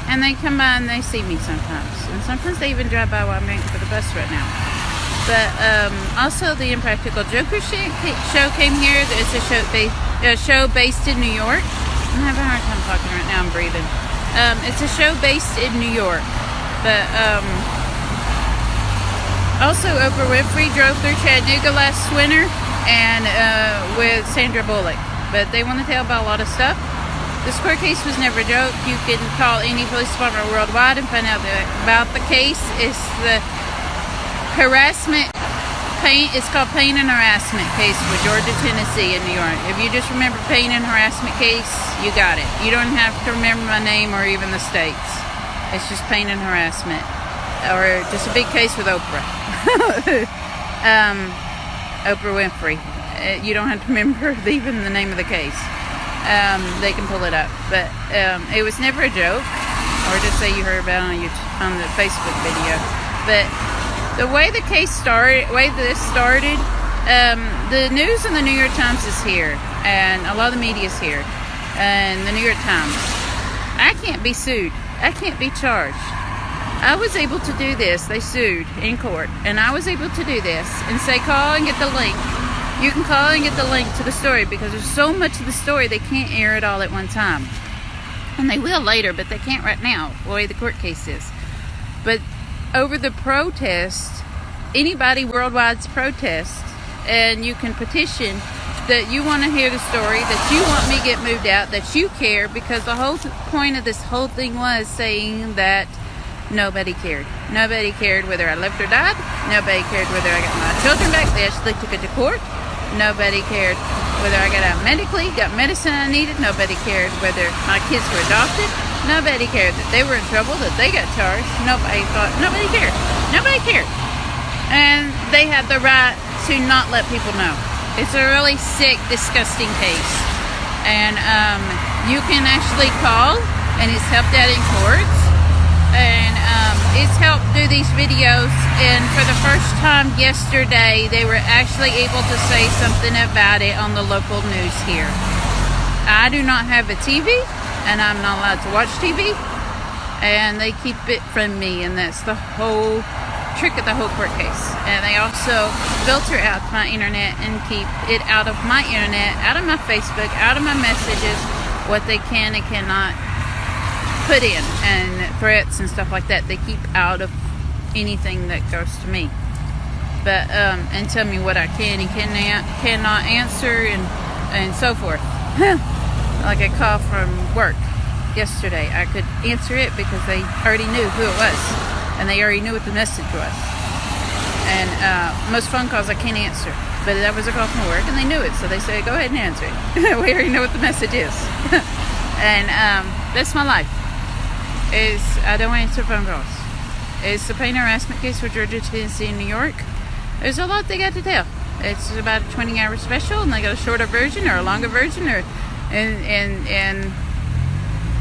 And they come by and they see me sometimes. And sometimes they even drive by while I'm waiting for the bus right now. But also the Impractical Joker show came here. It's a show based in New York. I'm having a hard time talking right now. I'm breathing. It's a show based in New York. But also Oprah Winfrey drove through Chattanooga last winter and with Sandra Bullock. But they want to tell about a lot of stuff. This court case was never a joke. You can call any police department worldwide and find out about the case. It's the harassment, it's called pain and harassment case with Georgia, Tennessee, and New York. If you just remember pain and harassment case, you got it. You don't have to remember my name or even the states. It's just pain and harassment. Or just a big case with Oprah. Oprah Winfrey. You don't have to remember even the name of the case. They can pull it up. But it was never a joke. Or just say you heard about it on the Facebook video. But the way the case started, the news in the New York Times is here. And a lot of the media is here. And the New York Times. I can't be sued. I can't be charged. I was able to do this. They sued in court. And I was able to do this and say call and get the link. You can call and get the link to the story because there's so much of the story they can't air it all at one time. And they will later, but they can't right now, the way the court case is. But over the protest, anybody worldwide's protest, and you can petition that you want to hear the story, that you want me to get moved out, that you care, because the whole point of this whole thing was saying that nobody cared. Nobody cared whether I lived or died. Nobody cared whether I got my children back. They actually took it to court. Nobody cared whether I got out medically, got medicine I needed. Nobody cared whether my kids were adopted. Nobody cared that they were in trouble, that they got charged. Nobody cared. Nobody cared. And they had the right to not let people know. It's a really sick, disgusting case. And you can actually call, and it's helped out in courts. And it's helped do these videos, and for the first time yesterday they were actually able to say something about it on the local news here. I do not have a TV, and I'm not allowed to watch TV, and they keep it from me, and that's the whole trick of the whole court case. And they also filter out my internet and keep it out of my internet, out of my Facebook, out of my messages, what they can and cannot put in, and threats and stuff like that. They keep out of anything that goes to me. But and tell me what I can and cannot answer, and so forth. Like a call from work yesterday, I could answer it because they already knew who it was, and they already knew what the message was. And most phone calls I can't answer. But that was a call from work, and they knew it, so they said, go ahead and answer it. We already know what the message is. And that's my life. Is I don't answer phone calls. It's the pain harassment case for Georgia, Tennessee, and New York. There's a lot they got to tell. It's about a 20-hour special, and they got a shorter version or a longer version, or and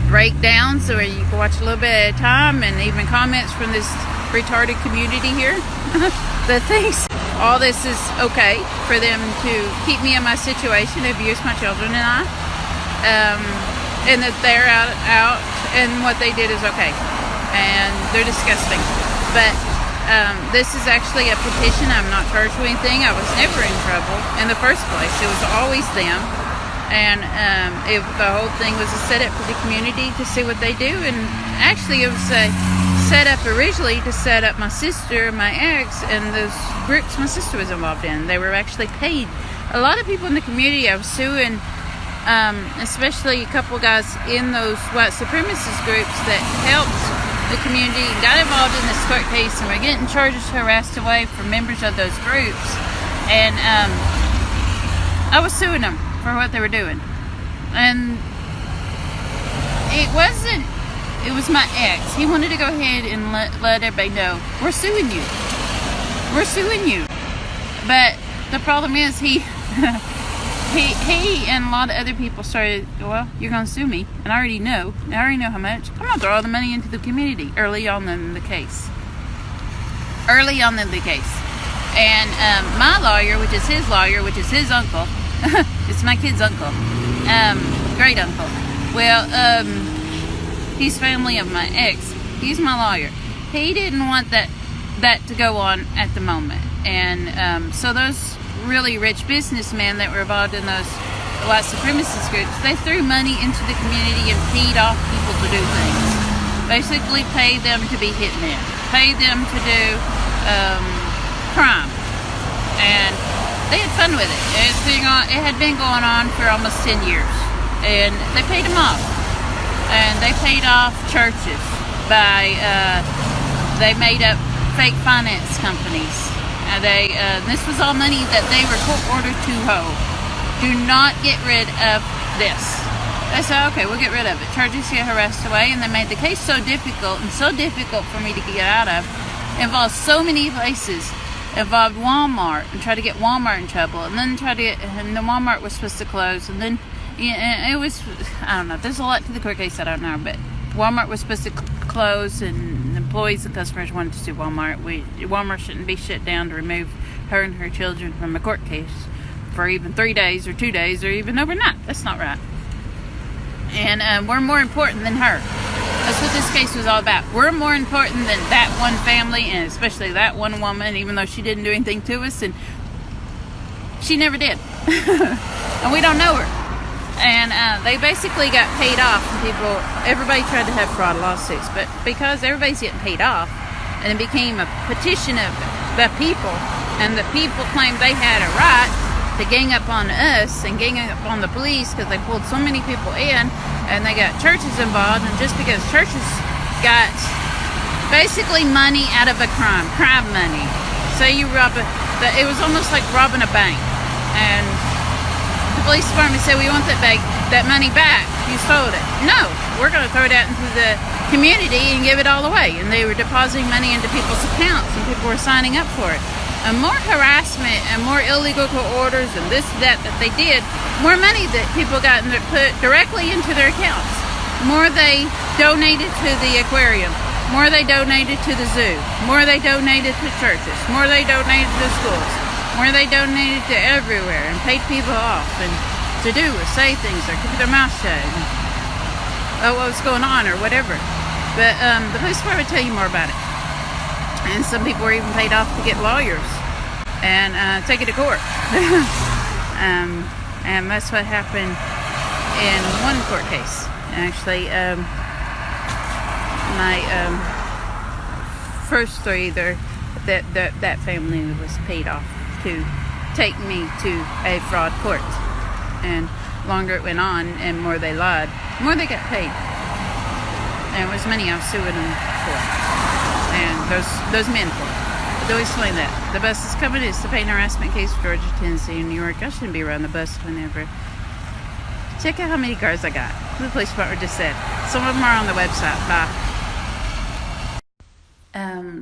breakdowns where you can watch a little bit at a time, and even comments from this retarded community here that thinks all this is okay for them to keep me in my situation, abuse my children and I, and that they're out and what they did is okay, and they're disgusting. But this is actually a petition. I'm not charged with anything. I was never in trouble in the first place. It was always them. And the whole thing was a setup for the community to see what they do. And actually it was a setup originally to set up my sister, my ex, and those groups my sister was involved in. They were actually paid. A lot of people in the community I was suing, especially a couple guys in those white supremacist groups that helped the community and got involved in this court case, and were getting charges harassed away from members of those groups. And I was suing them for what they were doing. And it was my ex. He wanted to go ahead and let everybody know, we're suing you. We're suing you. But the problem is he and a lot of other people started, well, you're going to sue me. And I already know how much. I'm going to throw all the money into the community early on in the case. And my lawyer, which is his lawyer, which is his uncle, it's my kid's uncle, great uncle. Well, he's family of my ex. He's my lawyer. He didn't want that to go on at the moment. And so those really rich businessmen that were involved in those white supremacist groups, they threw money into the community and paid off people to do things. Basically paid them to be hitmen, paid them to do crime. And they had fun with it. It had been going on for almost 10 years. And they paid them off. And they paid off churches by, they made up fake finance companies. This was all money that they were court ordered to hold. Do not get rid of this. They said, okay, we'll get rid of it. Charges get harassed away, and they made the case so difficult for me to get out of. Involved so many places. Involved Walmart, and tried to get Walmart in trouble, and then and the Walmart was supposed to close, and then it was, I don't know, there's a lot to the court case I don't know, but Walmart was supposed to close, and employees and customers wanted to sue Walmart. Walmart shouldn't be shut down to remove her and her children from a court case for even 3 days or 2 days or even overnight. That's not right. And we're more important than her. That's what this case was all about. We're more important than that one family, and especially that one woman, even though she didn't do anything to us, and she never did. And we don't know her. And they basically got paid off, and everybody tried to have fraud lawsuits, but because everybody's getting paid off, and it became a petition of the people, and the people claimed they had a right to gang up on us and gang up on the police because they pulled so many people in, and they got churches involved, and just because churches got basically money out of a crime money. Say you rob it was almost like robbing a bank, and the police department said, we want that money back. You stole it. No, we're going to throw it out into the community and give it all away. And they were depositing money into people's accounts, and people were signing up for it. And more harassment and more illegal court orders and this, that they did, more money that people got put directly into their accounts. More they donated to the aquarium. More they donated to the zoo. More they donated to churches. More they donated to schools. More they donated to everywhere and paid people off and to do or say things or keep their mouth shut. What was going on or whatever. But the police department would tell you more about it. And some people were even paid off to get lawyers and take it to court. And that's what happened in one court case. Actually, my first three there, that family was paid off to take me to a fraud court. And longer it went on and more they lied, more they got paid. And it was money I was suing them for. And those men for. Do explain that. The bus is coming. It's the pain harassment case of Georgia, Tennessee, and New York. I shouldn't be around the bus whenever. Check out how many cars I got. The police department just said. Some of them are on the website. Bye.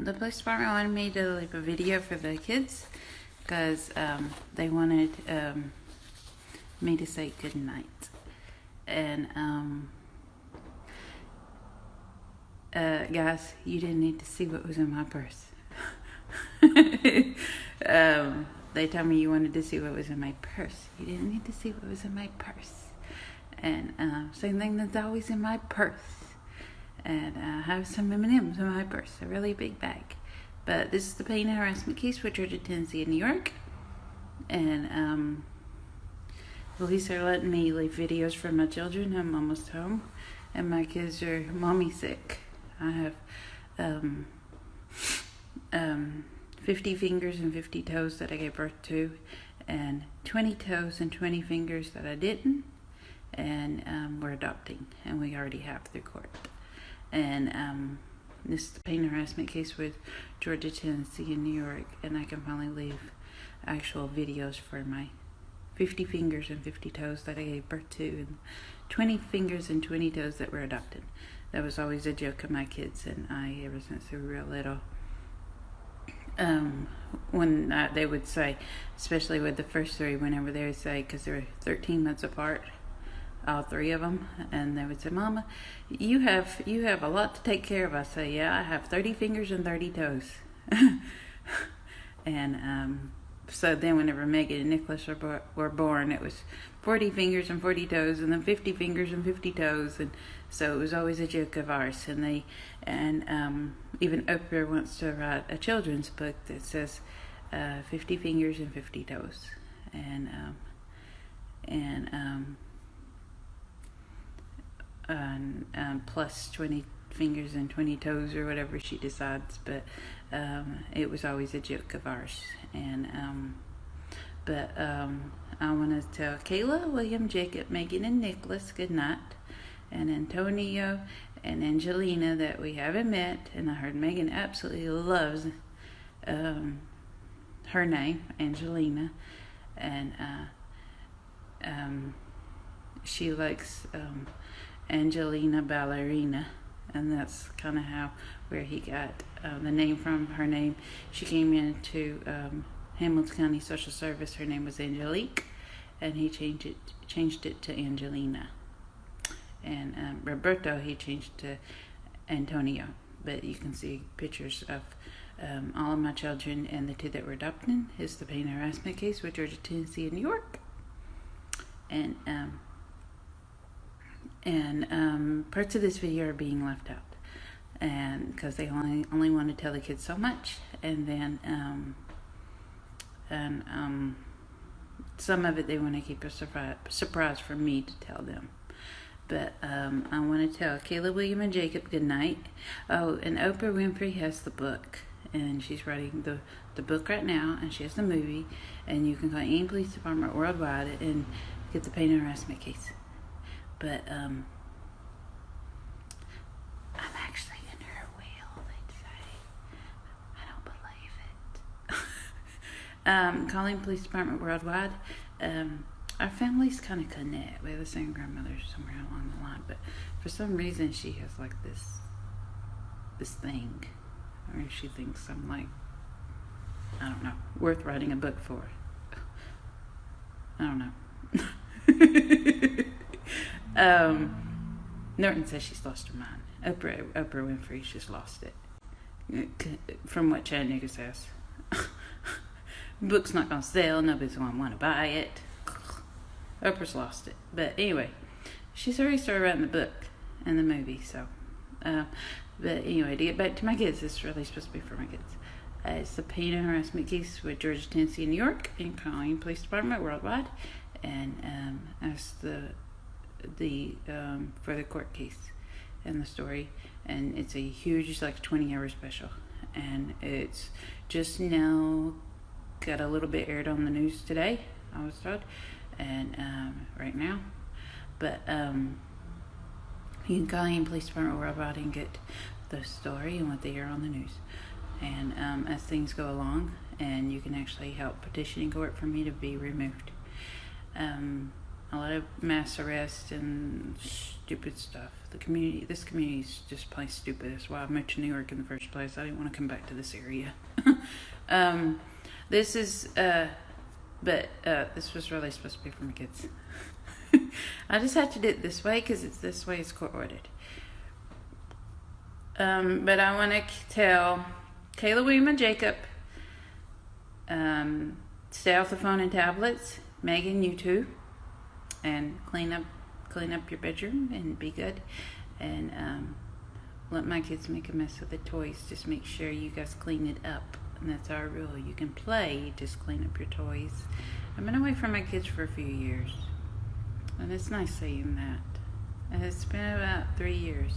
The police department wanted me to leave a video for the kids because they wanted me to say good night. And guys, you didn't need to see what was in my purse. They told me you wanted to see what was in my purse. You didn't need to see what was in my purse. And same thing that's always in my purse. And I have some M&Ms in my purse, a really big bag. But this is the pain and harassment case for Georgia, Tennessee, and New York. And police are letting me leave videos for my children. I'm almost home, and my kids are mommy sick. I have 50 fingers and 50 toes that I gave birth to, and 20 toes and 20 fingers that I didn't. And we're adopting, and we already have through court. And this is the pain and harassment case with Georgia, Tennessee, and New York, and I can finally leave actual videos for my 50 fingers and 50 toes that I gave birth to, and 20 fingers and 20 toes that were adopted. That was always a joke of my kids, and I, ever since they were real little, when they would say, especially with the first three, whenever they would say, because they were 13 months apart, all three of them, and they would say, Mama, you have a lot to take care of. I say, yeah, I have 30 fingers and 30 toes. And so then whenever Megan and Nicholas were born, it was 40 fingers and 40 toes, and then 50 fingers and 50 toes, and so it was always a joke of ours. And even Oprah wants to write a children's book that says 50 fingers and 50 toes, and plus 20 fingers and 20 toes, or whatever she decides. But it was always a joke of ours. And I want to tell Kayla, William, Jacob, Megan, and Nicholas good night, and Antonio and Angelina that we haven't met, and I heard Megan absolutely loves her name, Angelina, and she likes Angelina Ballerina, and that's kind of where he got the name from. Her name, she came into Hamilton County Social Service. Her name was Angelique, and he changed it to Angelina. And Roberto, he changed to Antonio. But you can see pictures of all of my children, and the two that were adopted is the pain harassment case with Georgia, Tennessee, and New York. And parts of this video are being left out, and because they only want to tell the kids so much, and then some of it they want to keep a surprise for me to tell them. But I want to tell Kayla, William, and Jacob good night. Oh, and Oprah Winfrey has the book, and she's writing the book right now, and she has the movie, and you can call any police department worldwide and get the pain and harassment case. But I'm actually in her will, they'd say. I don't believe it. Calling police department worldwide. Our families kind of connect. We have the same grandmother somewhere along the line, but for some reason she has like this thing, or she thinks I'm like, I don't know, worth writing a book for. I don't know. Norton says she's lost her mind. Oprah Winfrey's just lost it, from what Chattanooga says. Book's not gonna sell. Nobody's gonna want to buy it. Oprah's lost it. But anyway, she's already started writing the book and the movie. So, but anyway, to get back to my kids, this is really supposed to be for my kids. It's the pain and harassment case with Georgia, Tennessee, and New York, and calling police department worldwide, and as the for the court case and the story, and it's a huge, like, 20-hour special, and it's just now got a little bit aired on the news today, I was told, and right now, but you can call in police department worldwide and get the story and what they hear on the news. and as things go along, and you can actually help petition in court for me to be removed. A lot of mass arrests and stupid stuff. This community is just plain stupid. That's why I moved to New York in the first place. I didn't want to come back to this area. This is, this was really supposed to be for my kids. I just had to do it this way because it's this way it's court ordered. But I want to tell Kayla, William, and Jacob, stay off the phone and tablets. Megan, you too, and clean up your bedroom and be good. And let my kids make a mess of the toys. Just make sure you guys clean it up. And that's our rule. You can play, just clean up your toys. I've been away from my kids for a few years, and it's nice seeing that. And it's been about 4 years,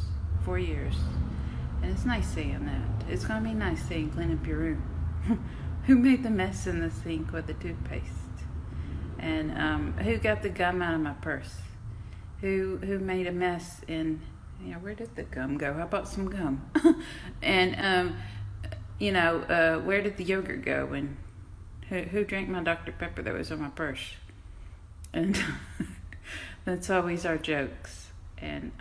and it's nice seeing that. It's gonna be nice seeing clean up your room. Who made the mess in the sink with the toothpaste? And who got the gum out of my purse? Who made a mess in, where did the gum go? I bought some gum. And where did the yogurt go? And who drank my Dr. Pepper that was in my purse? And that's always our jokes. And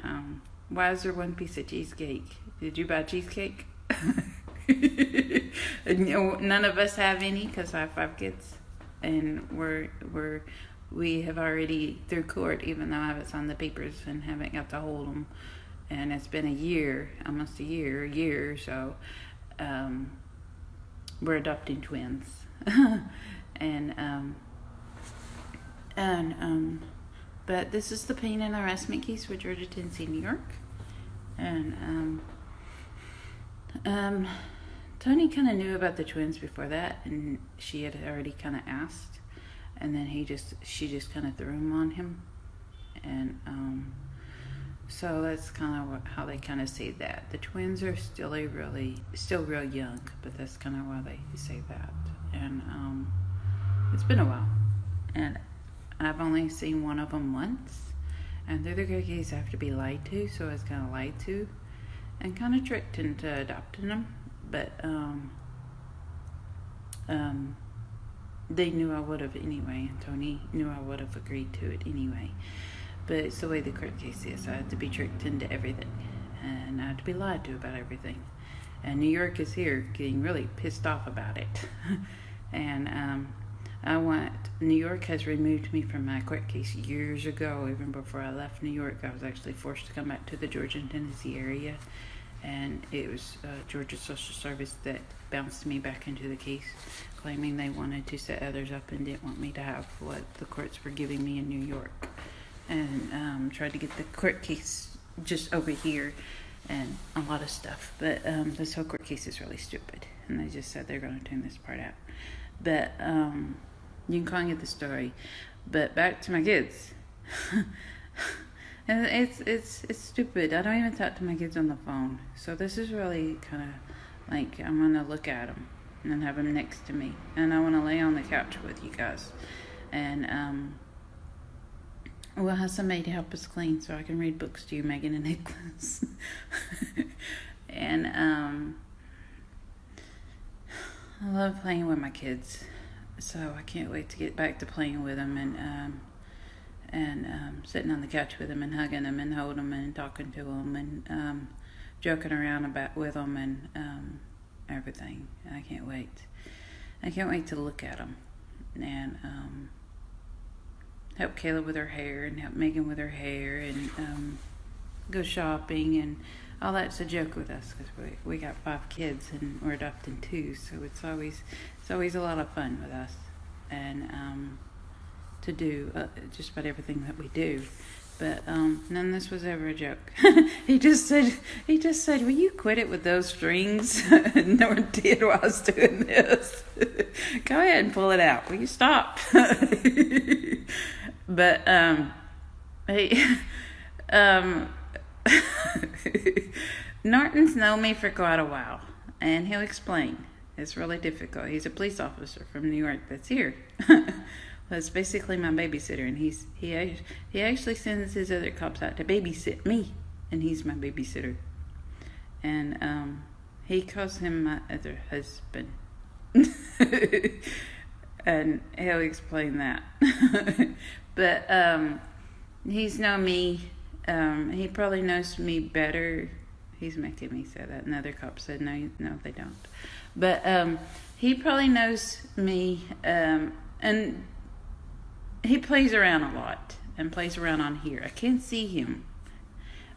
why is there one piece of cheesecake? Did you buy cheesecake? None of us have any because I have 5 kids, and we have already through court, even though I haven't signed the papers and haven't got to hold them, and it's been almost a year or so. We're adopting twins, but this is the pain and harassment case for Georgia, Tennessee, New York, and Tony kind of knew about the twins before that, and she had already kind of asked, and then she just kind of threw them on him, and so that's kind of how they kind of say that. The twins are still real young, but that's kind of why they say that. And it's been a while, and I've only seen one of them once, and they're the case I have to be lied to, so I was kind of lied to and kind of tricked into adopting them. But they knew I would have anyway, and Tony knew I would have agreed to it anyway. But it's the way the court case is. I had to be tricked into everything, and I had to be lied to about everything. And New York is here getting really pissed off about it. And New York has removed me from my court case years ago. Even before I left New York, I was actually forced to come back to the Georgia and Tennessee area. And it was Georgia Social Service that bounced me back into the case, claiming they wanted to set others up and didn't want me to have what the courts were giving me in New York. And tried to get the court case just over here and a lot of stuff. But this whole court case is really stupid. And they just said they're going to tune this part out. But you can kind of get the story. But back to my kids. And it's stupid. I don't even talk to my kids on the phone. So this is really kind of like I'm going to look at them and then have them next to me. And I want to lay on the couch with you guys. And we'll have somebody to help us clean so I can read books to you, Megan and Nicholas. And I love playing with my kids. So I can't wait to get back to playing with them and sitting on the couch with them and hugging them and holding them and talking to them and joking around with them and everything. I can't wait. I can't wait to look at them and help Kayla with her hair and help Megan with her hair and go shopping, and all that's a joke with us because we got 5 kids and we're adopting 2, so it's always a lot of fun with us and to do just about everything that we do. But none of this was ever a joke. He just said, "Will you quit it with those strings?" No one did while I was doing this. Go ahead and pull it out. Will you stop? But Norton's known me for quite a while, and he'll explain. It's really difficult. He's a police officer from New York that's here. That's basically my babysitter, and he actually sends his other cops out to babysit me, and he's my babysitter. And he calls him my other husband. And he'll explain that. But he's known me. He probably knows me better. He's making me say that. Another cop said, no, they don't. But he probably knows me. And he plays around a lot. And plays around on here. I can't see him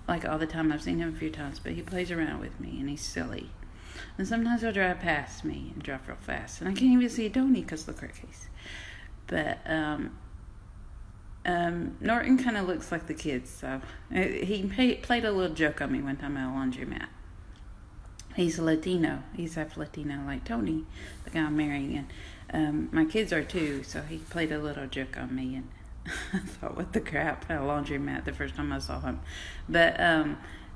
like all the time. I've seen him a few times. But he plays around with me. And he's silly. And sometimes he'll drive past me and drive real fast. And I can't even see Donnie because of the court case. But Norton kind of looks like the kids. So he played a little joke on me one time at a laundromat. He's Latino. He's half Latino like Tony, the guy I'm marrying. And my kids are too. So he played a little joke on me. And I thought, what the crap, at a laundromat the first time I saw him. But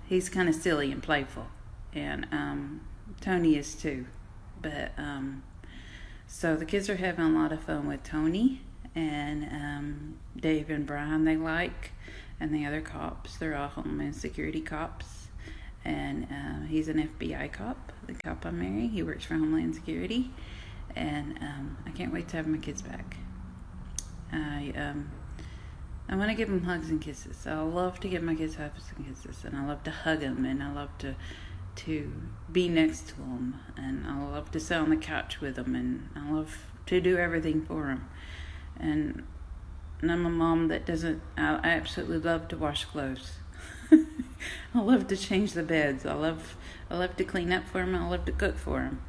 he's kind of silly and playful. And Tony is too. But so the kids are having a lot of fun with Tony, and Dave and Brian they like, and the other cops. They're all Homeland Security cops, and he's an FBI cop, the cop I'm marrying. He works for Homeland Security, and I can't wait to have my kids back. I want to give them hugs and kisses. I love to give my kids hugs and kisses, and I love to hug them, and I love to be next to them, and I love to sit on the couch with them, and I love to do everything for them. And I'm a mom that I absolutely love to wash clothes. I love to change the beds. I love to clean up for them. I love to cook for them,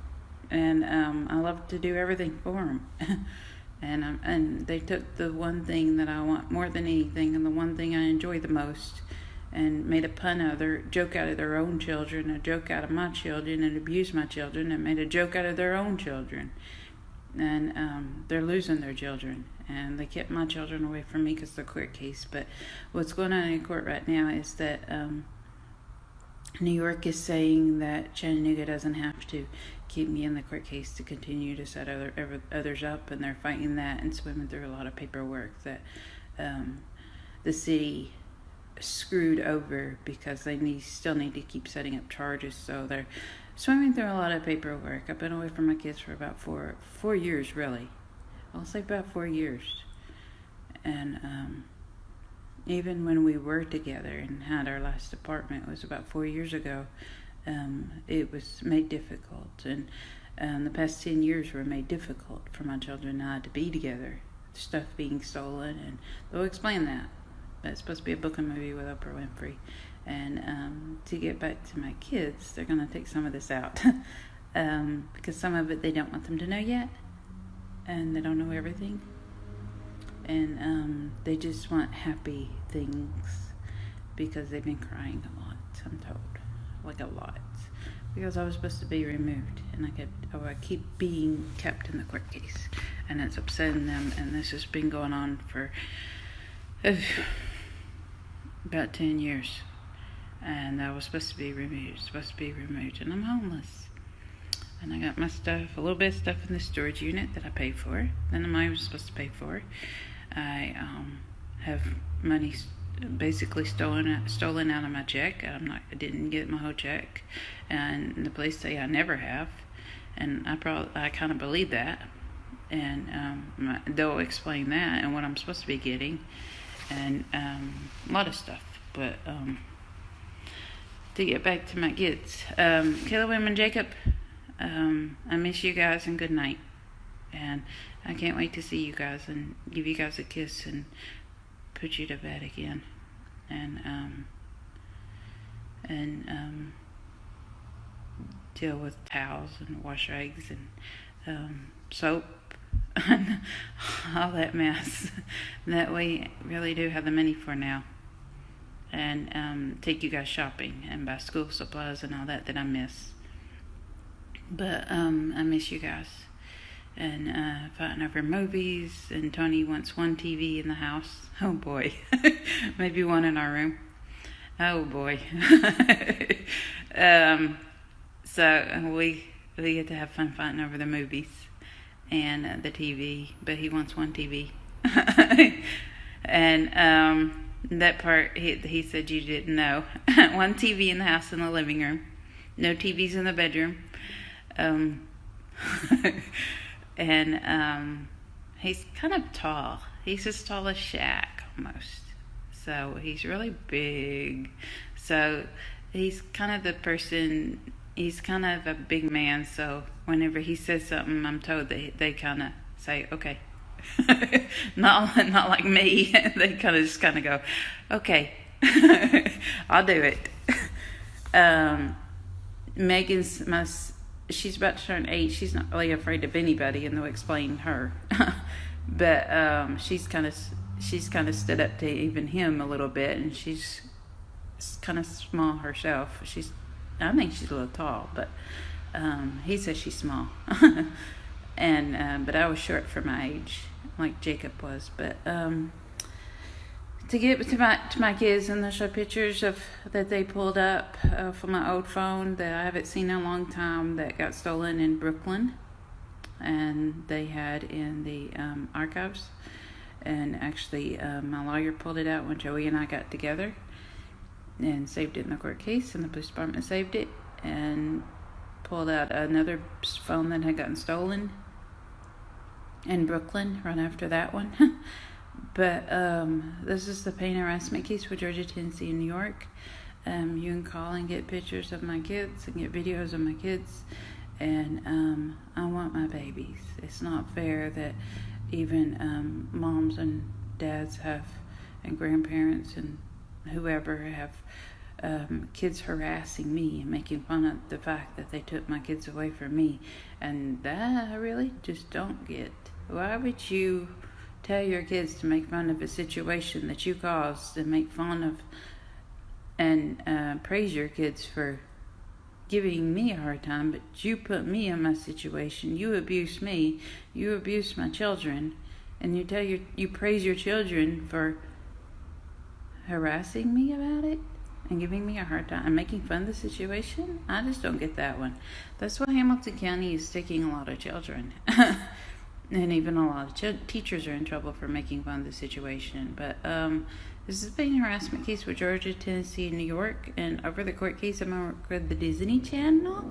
and I love to do everything for them. And they took the one thing that I want more than anything, and the one thing I enjoy the most, and made a pun of joke out of their own children, a joke out of my children, and abused my children, and made a joke out of their own children. And they're losing their children, and they kept my children away from me because of the court case. But what's going on in court right now is that New York is saying that Chattanooga doesn't have to keep me in the court case to continue to set others up, and they're fighting that and swimming through a lot of paperwork that the city screwed over because they still need to keep setting up charges. So they're swimming through a lot of paperwork. I've been away from my kids for about four years, really. I'll say about 4 years. And even when we were together and had our last apartment, it was about 4 years ago, it was made difficult. And the past 10 years were made difficult for my children and I to be together. Stuff being stolen, and they'll explain that. It's supposed to be a book and movie with Oprah Winfrey. And to get back to my kids, they're going to take some of this out. Because some of it they don't want them to know yet. And they don't know everything. And they just want happy things. Because they've been crying a lot, I'm told. Like a lot. Because I was supposed to be removed. And I keep being kept in the court case. And it's upsetting them. And this has been going on for about 10 years. And I was supposed to be removed. And I'm homeless. And I got my stuff, a little bit of stuff in the storage unit that I paid for. Then I was supposed to pay for. I have money basically stolen out of my check. I didn't get my whole check. And the police say I never have. And I kind of believe that. And they'll explain that and what I'm supposed to be getting. And a lot of stuff. But to get back to my kids, Caleb and Jacob, I miss you guys and good night. And I can't wait to see you guys and give you guys a kiss and put you to bed again. And deal with towels and wash rags and soap and all that mess that we really do have the money for now. And take you guys shopping and buy school supplies and all that I miss. But I miss you guys. And fighting over movies. And Tony wants one TV in the house. Oh boy. Maybe one in our room. Oh boy. So we get to have fun fighting over the movies and the TV. But he wants one TV. And that part, he said you didn't know. One TV in the house in the living room. No TVs in the bedroom. And he's kind of tall. He's as tall as Shaq almost. So he's really big. So he's kind of the person, he's kind of a big man. So whenever he says something, I'm told that they kind of say, okay. not like me. They just kind of go, okay, I'll do it. Megan's she's about to turn 8. She's not really afraid of anybody, and they'll explain her. But she's kind of stood up to even him a little bit, and she's kind of small herself. I think she's a little tall, but he says she's small. And but I was short for my age, like Jacob was. But to get to my kids, and they'll show pictures that they pulled up from my old phone that I haven't seen in a long time, that got stolen in Brooklyn, and they had in the archives. And actually, my lawyer pulled it out when Joey and I got together, and saved it in the court case, and the police department saved it, and pulled out another phone that had gotten stolen in Brooklyn right after that one. But this is the pain harassment case for Georgia, Tennessee, and New York. You can call and get pictures of my kids and get videos of my kids. And I want my babies. It's not fair that even moms and dads and grandparents and whoever have kids harassing me and making fun of the fact that they took my kids away from me. And that I really just don't get. Why would you tell your kids to make fun of a situation that you caused, and make fun of and praise your kids for giving me a hard time, but you put me in my situation, you abuse me, you abuse my children, and you praise your children for harassing me about it and giving me a hard time and making fun of the situation? I just don't get that one. That's why Hamilton County is taking a lot of children. And even a lot of teachers are in trouble for making fun of the situation. But this is a pain harassment case with Georgia, Tennessee, and New York. And over the court case, I'm going to record the Disney Channel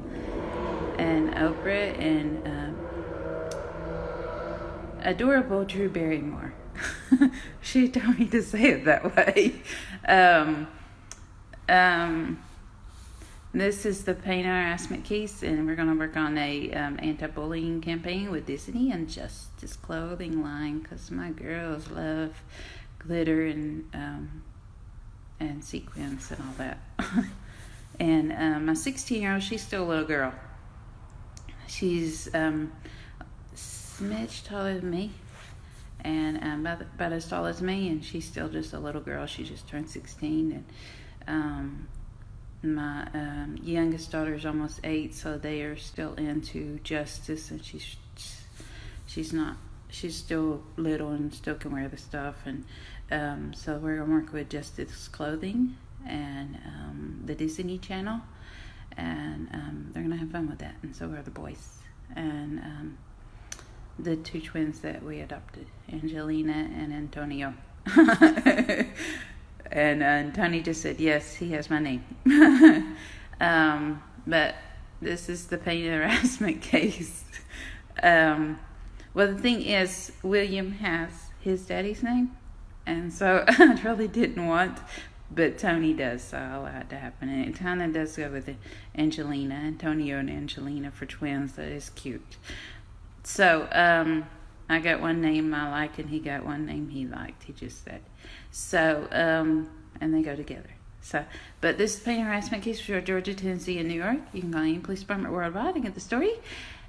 and Oprah and adorable Drew Barrymore. She told me to say it that way. This is the pain harassment case, and we're going to work on a anti-bullying campaign with Disney and Justice clothing line, because my girls love glitter and sequins and all that. And my 16-year-old, she's still a little girl. She's smidge taller than me, and about as tall as me, and she's still just a little girl. She just turned 16, and my youngest daughter is almost 8, so they are still into justice, and she's still little and still can wear the stuff, and so we're gonna work with Justice Clothing and the Disney Channel, and they're gonna have fun with that, and so are the boys, and the 2 twins that we adopted, Angelina and Antonio. And Tony just said, yes, he has my name. But this is the pain harassment case. Well, the thing is, William has his daddy's name. And so I really didn't want, but Tony does, so I allowed it to happen. And it kind of does go with Angelina, Antonio and Angelina for twins. That is cute. So I got one name I like, and he got one name he liked, he just said. So, and they go together. So, but this is pain harassment case for Georgia, Tennessee, and New York. You can call any police department worldwide and get the story.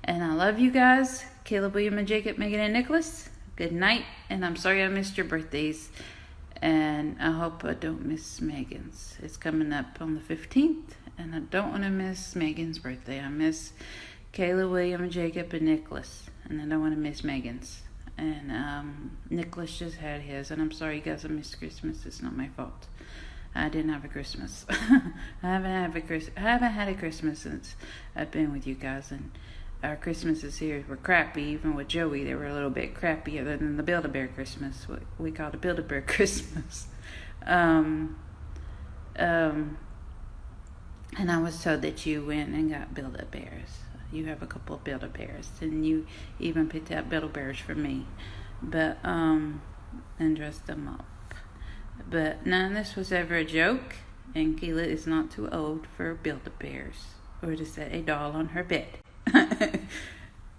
And I love you guys. Caleb, William, and Jacob, Megan, and Nicholas. Good night. And I'm sorry I missed your birthdays. And I hope I don't miss Megan's. It's coming up on the 15th. And I don't want to miss Megan's birthday. I miss Caleb, William, and Jacob, and Nicholas. And I don't want to miss Megan's. And Nicholas just had his, and I'm sorry you guys, I missed Christmas. It's not my fault. I didn't have a Christmas. I haven't had a Christmas since I've been with you guys, and our Christmases here were crappy. Even with Joey, they were a little bit crappy, other than the Build-A-Bear Christmas. What we called a Build-A-Bear Christmas. And I was told that you went and got Build-A-Bears. You have a couple of Build-A-Bears, and you even picked out Build-A-Bears for me, but and dressed them up. But none of this was ever a joke, and Keela is not too old for Build-A-Bears or to set a doll on her bed.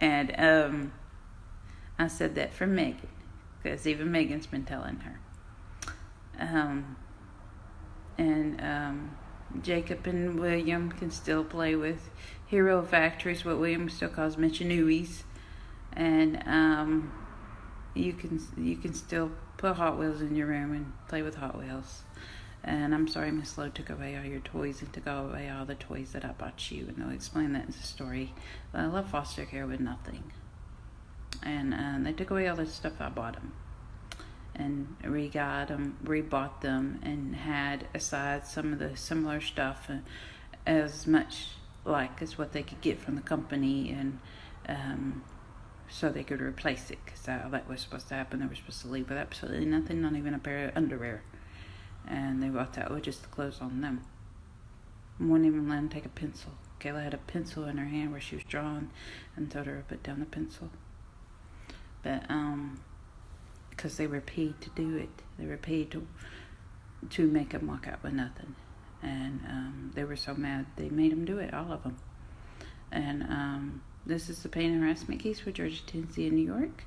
And I said that for Megan, because even Megan's been telling her. Jacob and William can still play with Hero Factories, what William still calls Michinuis, and you can still put Hot Wheels in your room and play with Hot Wheels. And I'm sorry Miss Lowe took away all your toys and took away all the toys that I bought you, and they'll explain that in the story. But I love foster care with nothing, and they took away all the stuff I bought them, and rebought them, and had aside some of the similar stuff, as much like as what they could get from the company, and so they could replace it, because that was supposed to happen. They were supposed to leave with absolutely nothing, not even a pair of underwear, and they bought that with just the clothes on them. Wouldn't even let them take a pencil. Kayla had a pencil in her hand where she was drawing, and told her to put down the pencil, but because they were paid to do it. They were paid to make them walk out with nothing. And they were so mad they made them do it, all of them. And this is the pain and harassment case for Georgia, Tennessee, and New York.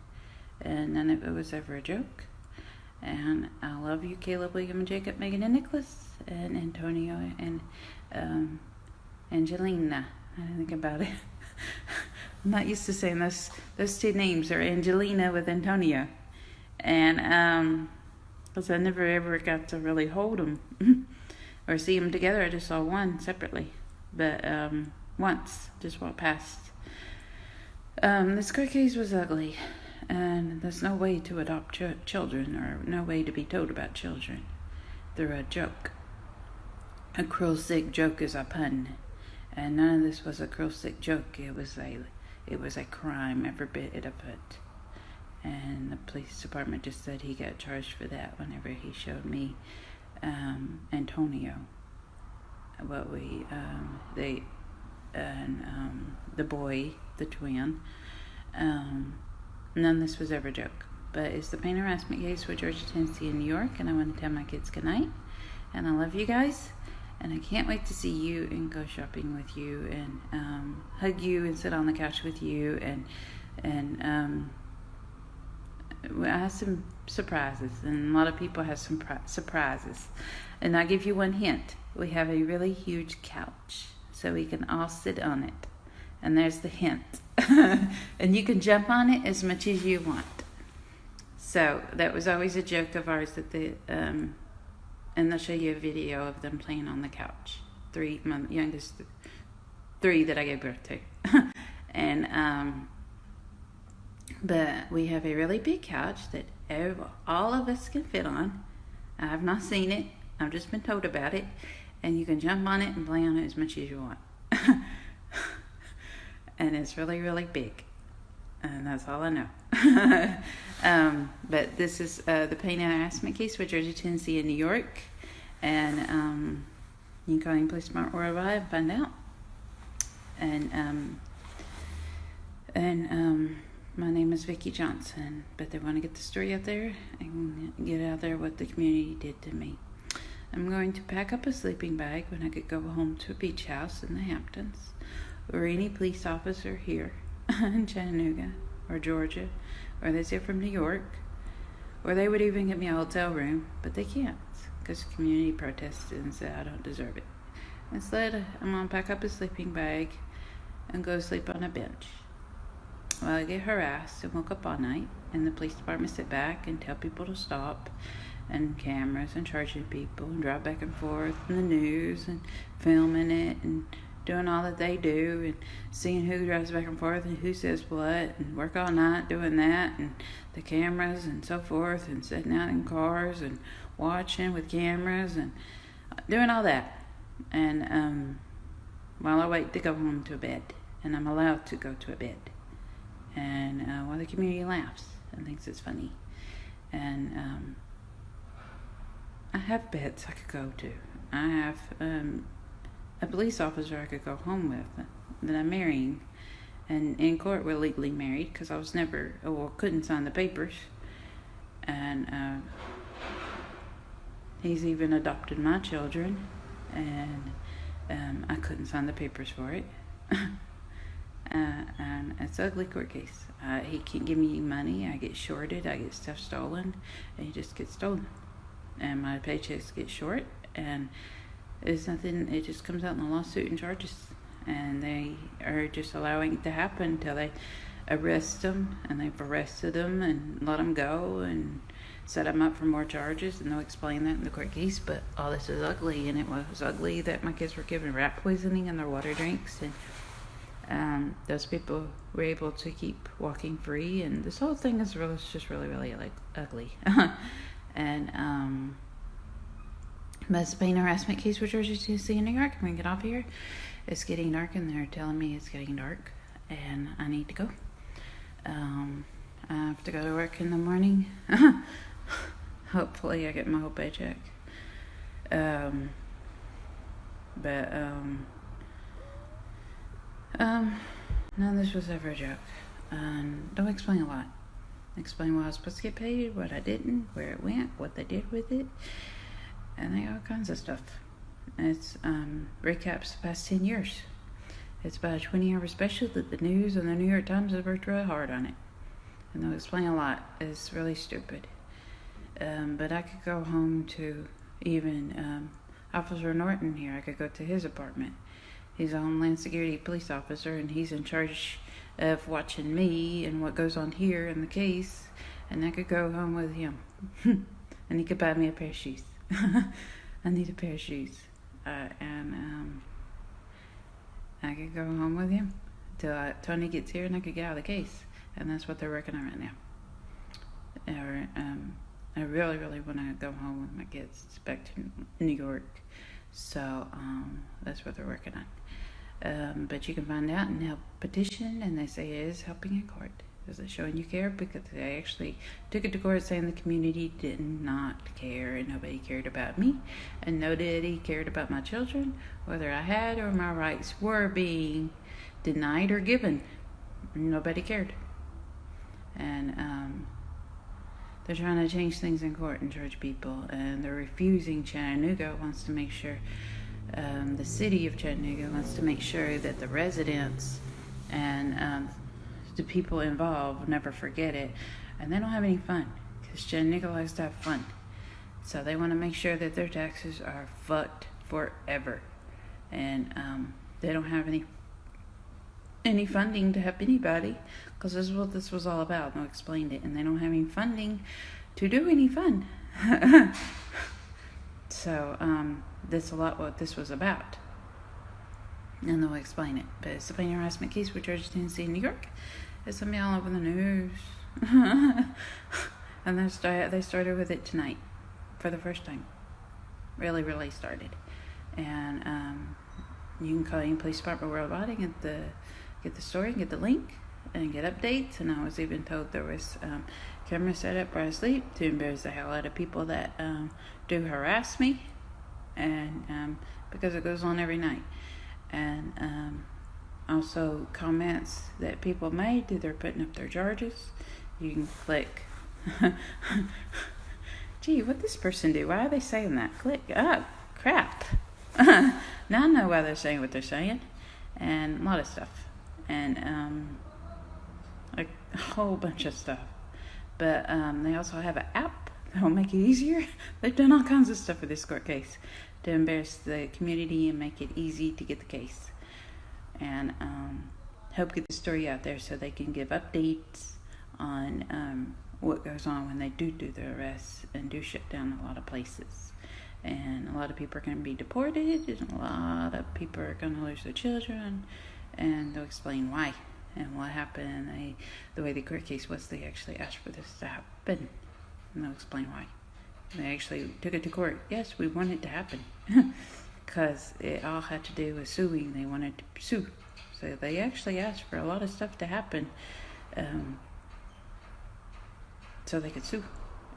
And none of it was ever a joke. And I love you, Caleb, William, and Jacob, Megan, and Nicholas, and Antonio, and Angelina. I didn't think about it. I'm not used to saying those two names are Angelina with Antonio. And because I never ever got to really hold them or see them together. I just saw one separately, but once, just walked past. This court case was ugly, and there's no way to adopt children, or no way to be told about children. They're a joke. A cruel, sick joke is a pun, and none of this was a cruel, sick joke. It was a crime, every bit of it. And the police department just said he got charged for that whenever he showed me Antonio. The boy, the twin. None of this was ever a joke. But it's the pain harassment case for Georgia, Tennessee, and New York. And I want to tell my kids good night. And I love you guys. And I can't wait to see you and go shopping with you, and hug you and sit on the couch with you, and I have some surprises, and a lot of people have some surprises. And I'll give you one hint. We have a really huge couch, so we can all sit on it. And there's the hint. And you can jump on it as much as you want. So that was always a joke of ours, that and they'll show you a video of them playing on the couch. My youngest three that I gave birth to. And but we have a really big couch that all of us can fit on. I have not seen it. I've just been told about it. And you can jump on it and play on it as much as you want. And it's really, really big. And that's all I know. But this is the pain and harassment case for Georgia, Tennessee, and New York. And you can call any police department worldwide and find out. And my name is Vicki Johnson, but they want to get the story out there and get out there what the community did to me. I'm going to pack up a sleeping bag when I could go home to a beach house in the Hamptons, or any police officer here in Chattanooga or Georgia, or they say from New York, or they would even get me a hotel room, but they can't because the community protested and said I don't deserve it. Instead, I'm going to pack up a sleeping bag and go sleep on a bench. Well, I get harassed and woke up all night, and the police department sit back and tell people to stop, and cameras and charging people and drive back and forth, and the news and filming it and doing all that they do, and seeing who drives back and forth and who says what, and work all night doing that, and the cameras and so forth, and sitting out in cars and watching with cameras and doing all that. And while I wait to go home to bed, and I'm allowed to go to a bed. And while the community laughs and thinks it's funny. And I have beds I could go to. I have a police officer I could go home with that I'm marrying. And in court, we're legally married because I was never, couldn't sign the papers. And he's even adopted my children. And I couldn't sign the papers for it. And it's an ugly court case. He can't give me money. I get shorted. I get stuff stolen. And he just gets stolen. And my paychecks get short. And it's nothing. It just comes out in a lawsuit and charges. And they are just allowing it to happen until they arrest them. And they've arrested them and let them go and set them up for more charges. And they'll explain that in the court case. But all this is ugly. And it was ugly that my kids were given rat poisoning in their water drinks. And those people were able to keep walking free, and this whole thing is just really like ugly. And that's a pain harassment case with Georgia, Tennessee, and New York. I'm gonna get off here. It's getting dark, and they're telling me it's getting dark, and I need to go. I have to go to work in the morning. Hopefully, I get my whole paycheck. None of this was ever a joke. Don't explain a lot. Explain what I was supposed to get paid, what I didn't, where it went, what they did with it, and they all kinds of stuff. It's recaps the past 10 years. It's about a 20-hour special that the news and the New York Times have worked really hard on it. And they'll explain a lot. It's really stupid. But I could go home to even Officer Norton here. I could go to his apartment. He's a Homeland Security police officer, and he's in charge of watching me and what goes on here in the case. And I could go home with him. And he could buy me a pair of shoes. I need a pair of shoes. And I could go home with him until Tony gets here, and I could get out of the case. And that's what they're working on right now. I really want to go home with my kids back to New York. So that's what they're working on. But you can find out and help petition, and they say it is helping in court. Is it showing you care? Because they actually took it to court saying the community did not care and nobody cared about me, and nobody cared about my children, whether I had or my rights were being denied or given. Nobody cared. And they're trying to change things in court and charge people, and they're refusing. Chattanooga wants to make sure, the city of Chattanooga wants to make sure that the residents and the people involved never forget it, and they don't have any fun, because Chattanooga likes to have fun. So they want to make sure that their taxes are fucked forever, and they don't have any funding to help anybody, because this is what this was all about. They explained it, and they don't have any funding to do any fun. So that's a lot what this was about, and they'll explain it. But it's a pain harassment case with Georgia, Tennessee, and New York. It's gonna be all over the news. And they started with it tonight for the first time. Really started. And you can call any police department worldwide and get the story and get the link and get updates. And I was even told there was cameras set up where I sleep to embarrass the hell out of people that do harass me, and because it goes on every night. And also comments that people made that they're putting up their charges. You can click. Gee, what this person do? Why are they saying that? Click. Oh, crap. Now I know why they're saying what they're saying. And a lot of stuff. And like a whole bunch of stuff. But they also have an app that will make it easier. They've done all kinds of stuff for this court case to embarrass the community and make it easy to get the case. And help get the story out there so they can give updates on what goes on when they do the arrests and do shut down a lot of places. And a lot of people are going to be deported, and a lot of people are going to lose their children, and they'll explain why and what happened. And the way the court case was, they actually asked for this to happen, and they'll explain why. They actually took it to court. Yes, we want it to happen. Because it all had to do with suing. They wanted to sue. So they actually asked for a lot of stuff to happen so they could sue.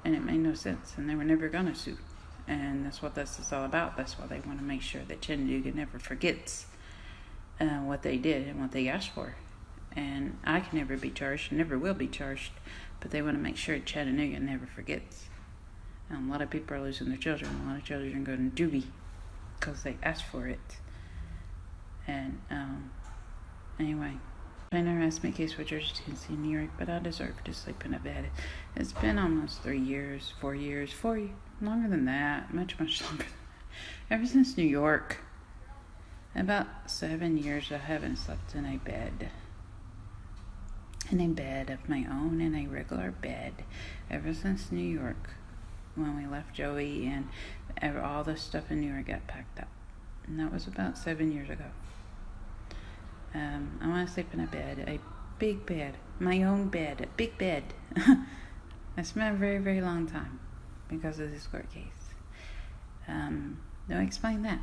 And it made no sense. And they were never going to sue. And that's what this is all about. That's why they want to make sure that Chattanooga never forgets what they did and what they asked for. And I can never be charged, never will be charged, but they want to make sure Chattanooga never forgets. A lot of people are losing their children. A lot of children are going to juvie because they asked for it. And anyway, pain harassment case with Georgia, Tennessee, New York, but I deserve to sleep in a bed. It's been almost 4 years, longer than that, much longer than that. Ever since New York, about 7 years I haven't slept in a bed. In a bed of my own, in a regular bed, ever since New York. When we left Joey and all the stuff in New York got packed up. And that was about 7 years ago. I want to sleep in a bed, a big bed, my own bed, a big bed. That's been a very, very long time because of this court case. Now explain that.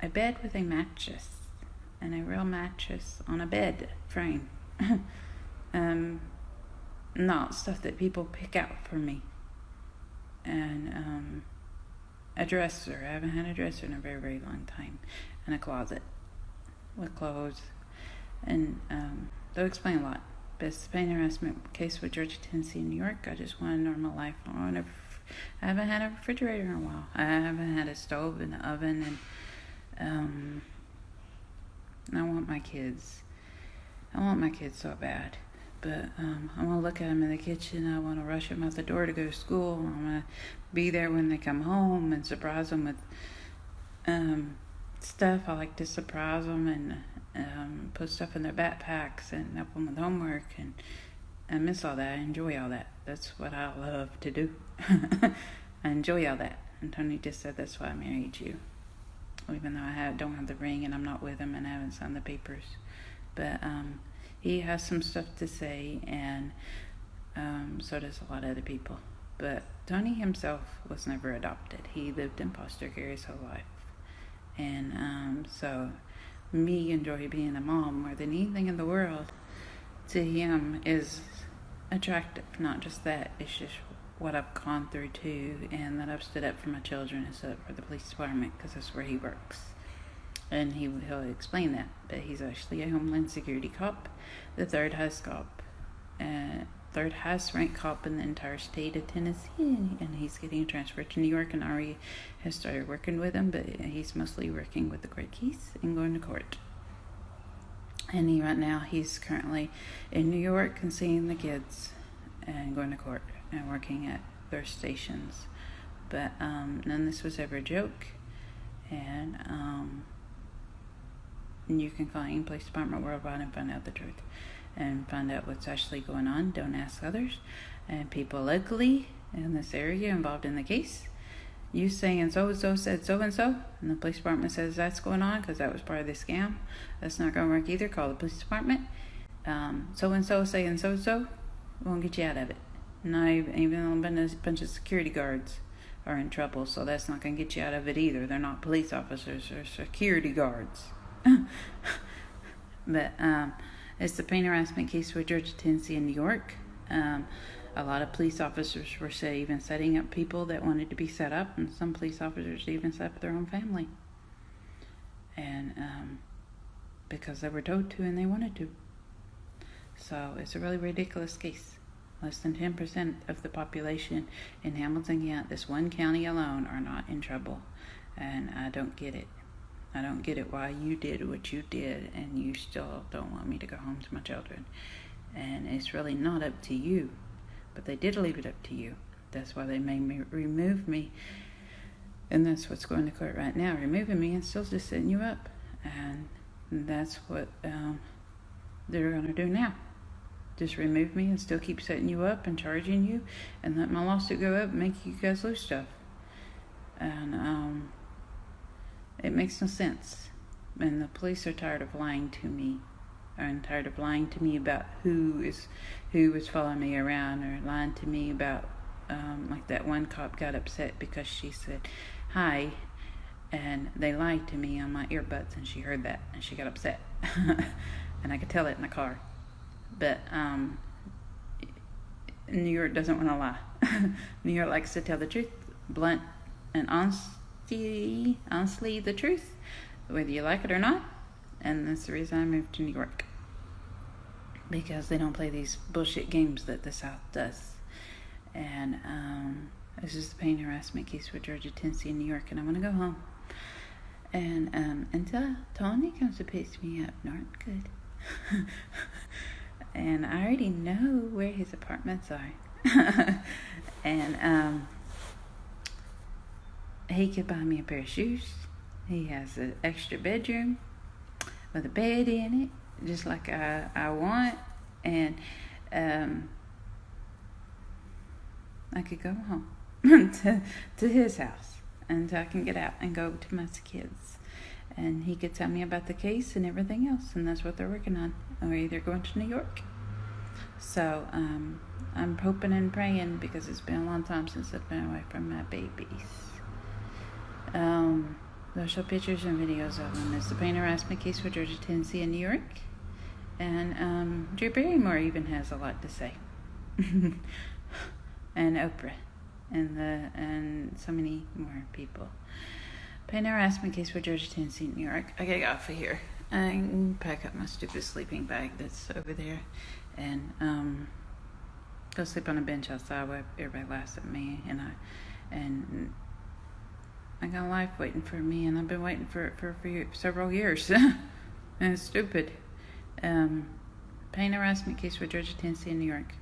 A bed with a mattress and a real mattress on a bed frame. Not stuff that people pick out for me. And a dresser. I haven't had a dresser in a very, very long time. And a closet with clothes. And they'll explain a lot. But it's the pain harassment case with Georgia, Tennessee, and New York. I just want a normal life. I haven't had a refrigerator in a while. I haven't had a stove and an oven. And I want my kids. I want my kids so bad. But I want to look at them in the kitchen. I want to rush them out the door to go to school. I want to be there when they come home and surprise them with stuff. I like to surprise them and put stuff in their backpacks and help them with homework. And I miss all that. I enjoy all that. That's what I love to do. I enjoy all that. And Tony just said that's why I married you. Even though I don't have the ring and I'm not with him and I haven't signed the papers. But he has some stuff to say, and so does a lot of other people. But Tony himself was never adopted. He lived in foster care his whole life. And so me and Joy being a mom more than anything in the world to him is attractive. Not just that, it's just what I've gone through too, and that I've stood up for my children and stood up for the police department because that's where he works. And he'll explain that. But he's actually a Homeland Security cop, the third highest ranked cop in the entire state of Tennessee. And he's getting transferred to New York, and Ari has started working with him, but he's mostly working with the court case and going to court. And right now he's currently in New York and seeing the kids and going to court and working at their stations. But none of this was ever a joke. And you can call any police department worldwide and find out the truth and find out what's actually going on. Don't ask others. And people locally in this area involved in the case, you saying so-and-so said so-and-so, and the police department says that's going on because that was part of the scam. That's not going to work either. Call the police department. So-and-so saying so-and-so won't get you out of it. Not even a bunch of security guards are in trouble, so that's not going to get you out of it either. They're not police officers, they're security guards. But it's the pain harassment case with Georgia, Tennessee, and New York. A lot of police officers were even setting up people that wanted to be set up, and some police officers even set up their own family. And because they were told to and they wanted to. So it's a really ridiculous case. Less than 10% of the population in Hamilton County, this one county alone, are not in trouble. And I don't get it. I don't get it why you did what you did and you still don't want me to go home to my children. And it's really not up to you. But they did leave it up to you. That's why they made me remove me. And that's what's going to court right now. Removing me and still just setting you up. And that's what they're going to do now. Just remove me and still keep setting you up and charging you. And let my lawsuit go up and make you guys lose stuff. And it makes no sense. And the police are tired of lying to me. I'm tired of lying to me about who was following me around, or lying to me about like that one cop got upset because she said hi, and they lied to me on my earbuds, and she heard that and she got upset. And I could tell it in the car. But New York doesn't want to lie. New York likes to tell the truth, blunt and honestly the truth, whether you like it or not. And that's the reason I moved to New York, because they don't play these bullshit games that the South does. And this is the pain harassment case for Georgia, Tennessee, and New York, and I want to go home. And until Tony comes to pick me up north, good. And I already know where his apartments are. And he could buy me a pair of shoes. He has an extra bedroom with a bed in it, just like I want. And I could go home to his house until I can get out and go to my kids. And he could tell me about the case and everything else, and that's what they're working on. We're either going to New York. So I'm hoping and praying, because it's been a long time since I've been away from my babies. They'll show pictures and videos of them. It's the pain harassment case for Georgia, Tennessee, and New York. And Drew Barrymore even has a lot to say. And Oprah, and so many more people. Pain harassment case for Georgia, Tennessee, New York. I gotta get off of here and pack up my stupid sleeping bag that's over there, and go sleep on a bench outside while everybody laughs at me. And I got life waiting for me, and I've been waiting for several years. And it's stupid. Pain harassment case for Georgia, Tennessee, and New York.